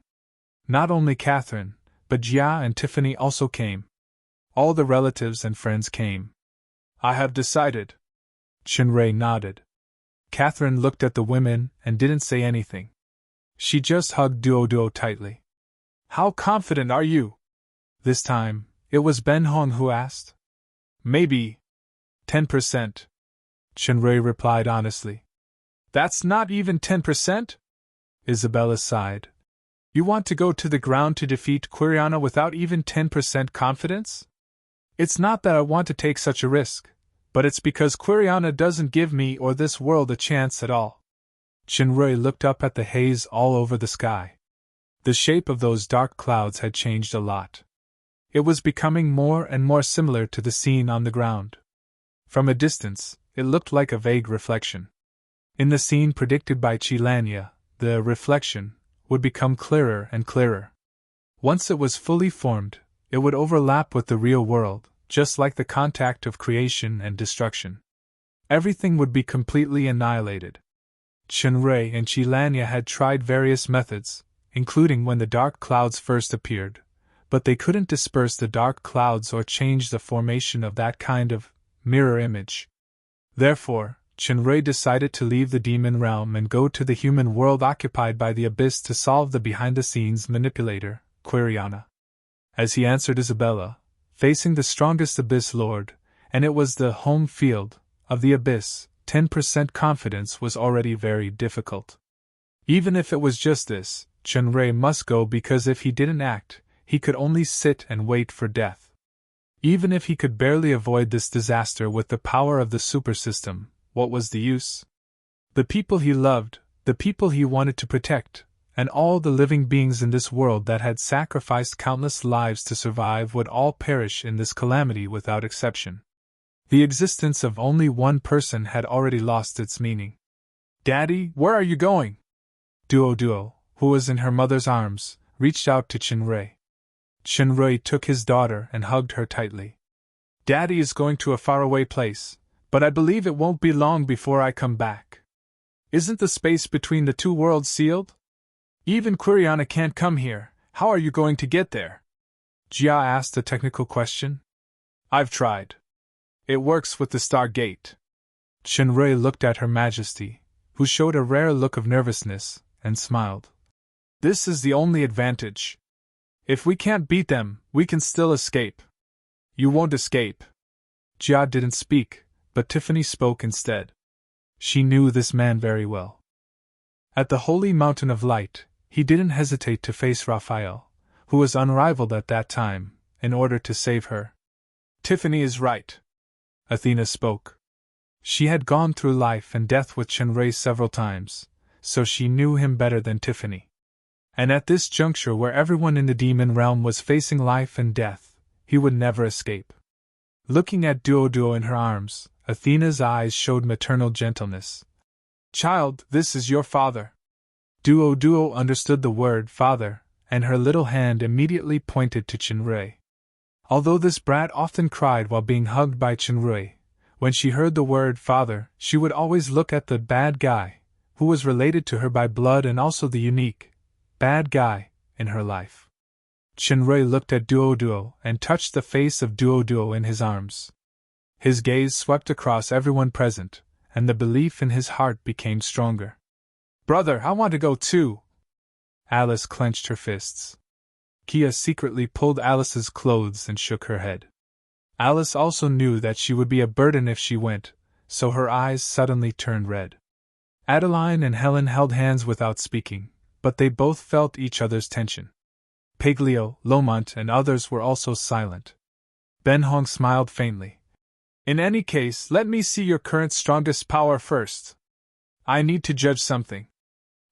Not only Catherine, but Jia and Tiffany also came. All the relatives and friends came. "I have decided." Shinrei nodded. Catherine looked at the women and didn't say anything. She just hugged Duoduo tightly. "How confident are you?" This time, it was Ben Hong who asked. "Maybe 10%. Shinrei replied honestly. "That's not even 10%? Isabella sighed. "You want to go to the ground to defeat Quiriana without even 10% confidence?" "It's not that I want to take such a risk, but it's because Quiriana doesn't give me or this world a chance at all." Shinrei looked up at the haze all over the sky. The shape of those dark clouds had changed a lot. It was becoming more and more similar to the scene on the ground. From a distance, it looked like a vague reflection. In the scene predicted by Qilanya, the reflection would become clearer and clearer. Once it was fully formed, it would overlap with the real world, just like the contact of creation and destruction. Everything would be completely annihilated. Shinrei and Qilanya had tried various methods, including when the dark clouds first appeared, but they couldn't disperse the dark clouds or change the formation of that kind of mirror image. Therefore, Shinrei decided to leave the demon realm and go to the human world occupied by the abyss to solve the behind-the-scenes manipulator, Quiriana. As he answered Isabella, facing the strongest abyss lord, and it was the home field of the abyss, 10% confidence was already very difficult. Even if it was just this, Shinrei must go because if he didn't act, he could only sit and wait for death. Even if he could barely avoid this disaster with the power of the super system, what was the use? The people he loved, the people he wanted to protect, and all the living beings in this world that had sacrificed countless lives to survive would all perish in this calamity without exception. The existence of only one person had already lost its meaning. "Daddy, where are you going?" Duo, who was in her mother's arms, reached out to Chinrui. Chinrui took his daughter and hugged her tightly. "Daddy is going to a faraway place, but I believe it won't be long before I come back. Isn't the space between the two worlds sealed? Even Quiriana can't come here. How are you going to get there?" Jia asked a technical question. "I've tried. It works with the Star Gate." Chinrui looked at Her Majesty, who showed a rare look of nervousness, and smiled. "This is the only advantage. If we can't beat them, we can still escape." "You won't escape." Jia didn't speak, but Tiffany spoke instead. She knew this man very well. At the Holy Mountain of Light, he didn't hesitate to face Raphael, who was unrivaled at that time, in order to save her. "Tiffany is right," Athena spoke. She had gone through life and death with Chinrui several times, so she knew him better than Tiffany. And at this juncture where everyone in the demon realm was facing life and death, he would never escape. Looking at Duo in her arms, Athena's eyes showed maternal gentleness. "Child, this is your father." Duo understood the word father, and her little hand immediately pointed to Chinrui. Although this brat often cried while being hugged by Chinrui, when she heard the word father, she would always look at the bad guy, who was related to her by blood and also the unique bad guy in her life. Chinrui looked at Duo and touched the face of Duo in his arms. His gaze swept across everyone present, and the belief in his heart became stronger. "Brother, I want to go too." Alice clenched her fists. Kia secretly pulled Alice's clothes and shook her head. Alice also knew that she would be a burden if she went, so her eyes suddenly turned red. Adeline and Helen held hands without speaking, but they both felt each other's tension. Piglio, Lomont, and others were also silent. Ben Hong smiled faintly. "In any case, let me see your current strongest power first. I need to judge something."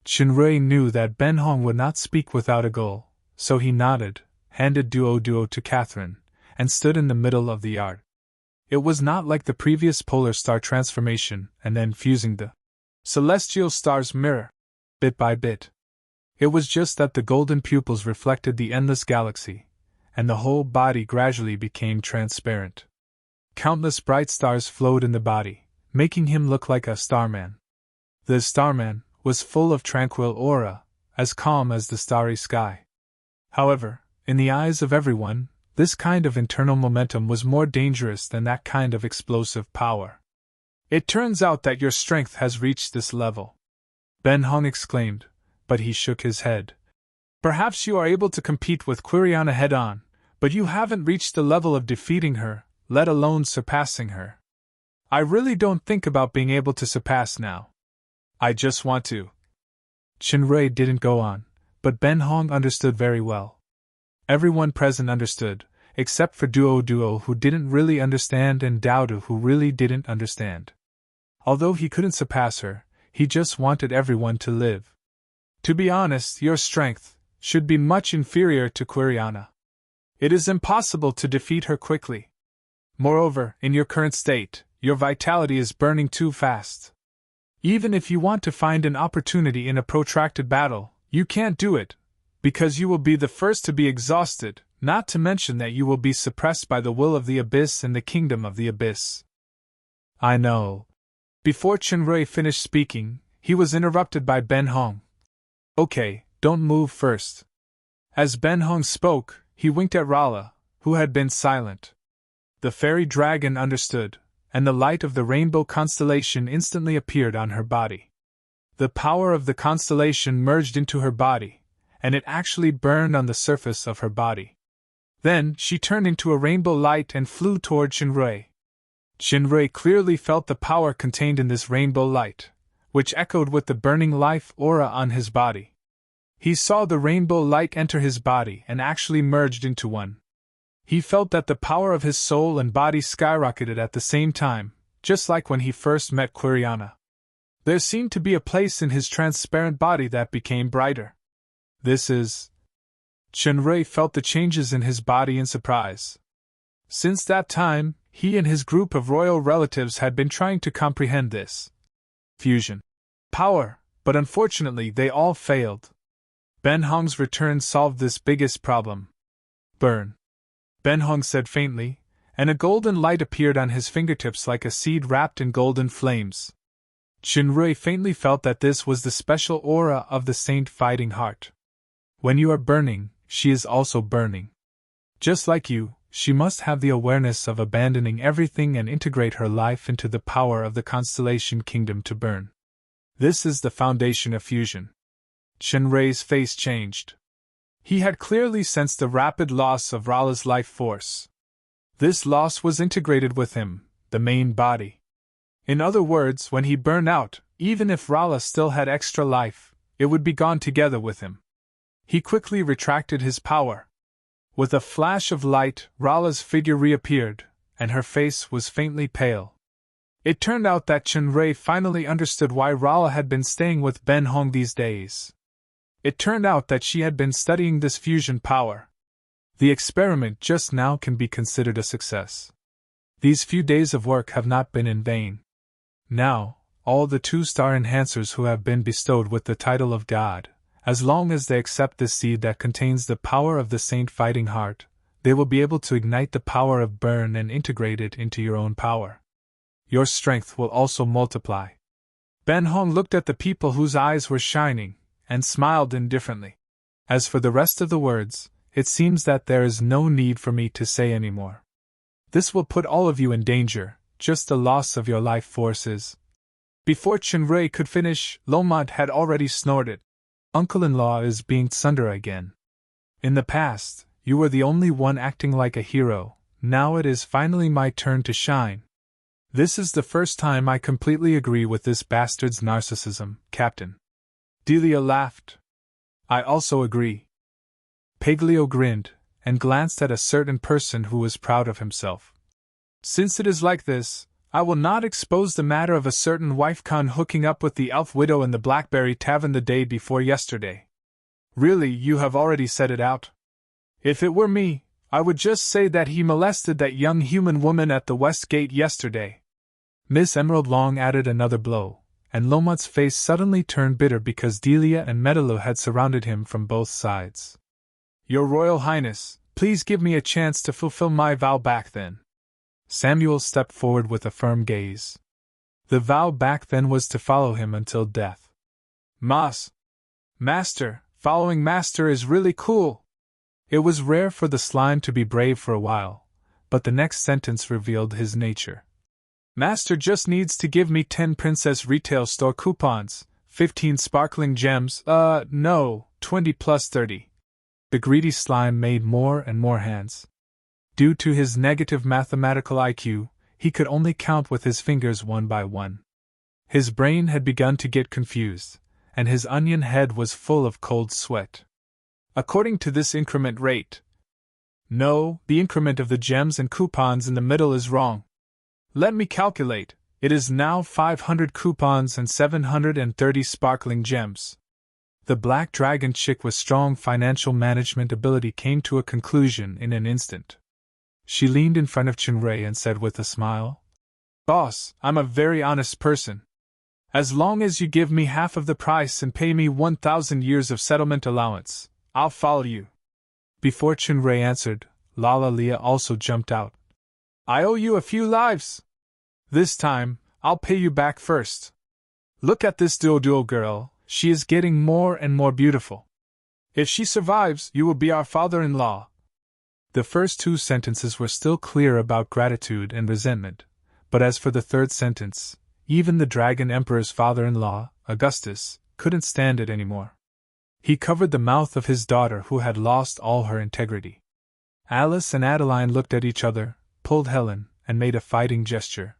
Chinrui knew that Ben Hong would not speak without a goal, so he nodded, handed Duo to Catherine, and stood in the middle of the yard. It was not like the previous polar star transformation and then fusing the celestial star's mirror, bit by bit. It was just that the golden pupils reflected the endless galaxy, and the whole body gradually became transparent. Countless bright stars flowed in the body, making him look like a starman. The starman was full of tranquil aura, as calm as the starry sky. However, in the eyes of everyone, this kind of internal momentum was more dangerous than that kind of explosive power. "It turns out that your strength has reached this level," Ben Hong exclaimed, but he shook his head. "Perhaps you are able to compete with Quiriana head-on, but you haven't reached the level of defeating her, let alone surpassing her. I really don't think about being able to surpass now. I just want to." Chinrui didn't go on, but Ben Hong understood very well. Everyone present understood, except for Duo who didn't really understand and Dowdu who really didn't understand. Although he couldn't surpass her, he just wanted everyone to live. "To be honest, your strength should be much inferior to Quiriana. It is impossible to defeat her quickly. Moreover, in your current state, your vitality is burning too fast. Even if you want to find an opportunity in a protracted battle, you can't do it, because you will be the first to be exhausted, not to mention that you will be suppressed by the will of the Abyss and the Kingdom of the Abyss." "I know." Before Chinrui finished speaking, he was interrupted by Ben Hong. "Okay, don't move first." As Ben Hong spoke, he winked at Rala, who had been silent. The fairy dragon understood, and the light of the rainbow constellation instantly appeared on her body. The power of the constellation merged into her body, and it actually burned on the surface of her body. Then she turned into a rainbow light and flew toward Chinrui. Chinrui clearly felt the power contained in this rainbow light, which echoed with the burning life aura on his body. He saw the rainbow light enter his body and actually merged into one. He felt that the power of his soul and body skyrocketed at the same time, just like when he first met Quiriana. There seemed to be a place in his transparent body that became brighter. This is. Chunrei felt the changes in his body in surprise. Since that time, he and his group of royal relatives had been trying to comprehend this fusion power, but unfortunately they all failed. Ben Hong's return solved this biggest problem. Burn. Ben Hong said faintly, and a golden light appeared on his fingertips like a seed wrapped in golden flames. Chunrei faintly felt that this was the special aura of the Saint Fighting Heart. When you are burning, she is also burning. Just like you, she must have the awareness of abandoning everything and integrate her life into the power of the Constellation Kingdom to burn. This is the foundation of fusion. Chunrei's face changed. He had clearly sensed the rapid loss of Rala's life force. This loss was integrated with him, the main body. In other words, when he burned out, even if Rala still had extra life, it would be gone together with him. He quickly retracted his power. With a flash of light, Rala's figure reappeared, and her face was faintly pale. It turned out that Chunrei finally understood why Rala had been staying with Ben Hong these days. It turned out that she had been studying this fusion power. The experiment just now can be considered a success. These few days of work have not been in vain. Now, all the 2-star enhancers who have been bestowed with the title of God, as long as they accept this seed that contains the power of the Saint Fighting Heart, they will be able to ignite the power of burn and integrate it into your own power. Your strength will also multiply. Ben Hong looked at the people whose eyes were shining, and smiled indifferently. As for the rest of the words, it seems that there is no need for me to say any more. This will put all of you in danger, just the loss of your life forces. Before Chunrei could finish, Lomont had already snorted. Uncle-in-law is being thunder again. In the past, you were the only one acting like a hero, now it is finally my turn to shine. This is the first time I completely agree with this bastard's narcissism, Captain. Delia laughed. I also agree. Paglio grinned, and glanced at a certain person who was proud of himself. Since it is like this, I will not expose the matter of a certain wife-con hooking up with the elf widow in the Blackberry Tavern the day before yesterday. Really, you have already said it out. If it were me, I would just say that he molested that young human woman at the West Gate yesterday. Miss Emerald Long added another blow, and Lomont's face suddenly turned bitter because Delia and Metallo had surrounded him from both sides. Your Royal Highness, please give me a chance to fulfill my vow back then. Samuel stepped forward with a firm gaze. The vow back then was to follow him until death. Master, following Master is really cool. It was rare for the slime to be brave for a while, but the next sentence revealed his nature. Master just needs to give me 10 Princess Retail Store coupons, 15 sparkling gems, 20 plus 30. The greedy slime made more and more hands. Due to his negative mathematical IQ, he could only count with his fingers one by one. His brain had begun to get confused, and his onion head was full of cold sweat. According to this increment rate. No, the increment of the gems and coupons in the middle is wrong. Let me calculate, it is now 500 coupons and 730 sparkling gems. The Black Dragon chick with strong financial management ability came to a conclusion in an instant. She leaned in front of Chunrei and said with a smile, Boss, I'm a very honest person. As long as you give me half of the price and pay me 1,000 years of settlement allowance, I'll follow you. Before Chunrei answered, Lala Leah also jumped out. I owe you a few lives. This time, I'll pay you back first. Look at this Duo girl, she is getting more and more beautiful. If she survives, you will be our father-in-law. The first 2 sentences were still clear about gratitude and resentment, but as for the third sentence, even the Dragon Emperor's father-in-law, Augustus, couldn't stand it anymore. He covered the mouth of his daughter who had lost all her integrity. Alice and Adeline looked at each other, pulled Helen, and made a fighting gesture.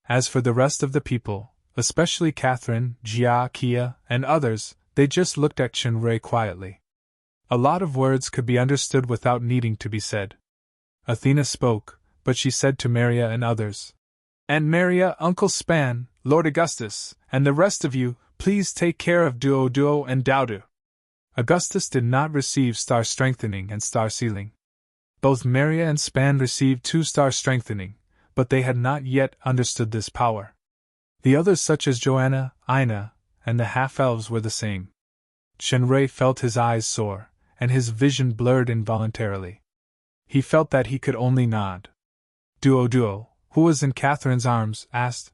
As for the rest of the people, especially Catherine, Jia, Kia, and others, they just looked at Chunrei quietly. A lot of words could be understood without needing to be said. Athena spoke, but she said to Maria and others, And Maria, Uncle Span, Lord Augustus, and the rest of you, please take care of Duo and Daudu. Augustus did not receive star strengthening and star sealing. Both Maria and Span received 2-star strengthening, but they had not yet understood this power. The others, such as Joanna, Ina, and the half-elves, were the same. Shenrei felt his eyes soar, and his vision blurred involuntarily. He felt that he could only nod. Duo, who was in Catherine's arms, asked,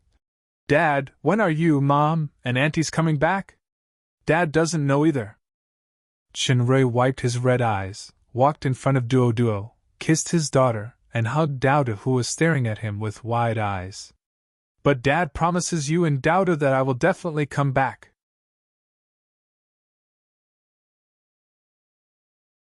"Dad, when are you, Mom, and Auntie's coming back?" "Dad doesn't know either." Shenrei wiped his red eyes, walked in front of Duo, kissed his daughter, and hugged Dauda, who was staring at him with wide eyes. "But Dad promises you and Dauda that I will definitely come back,"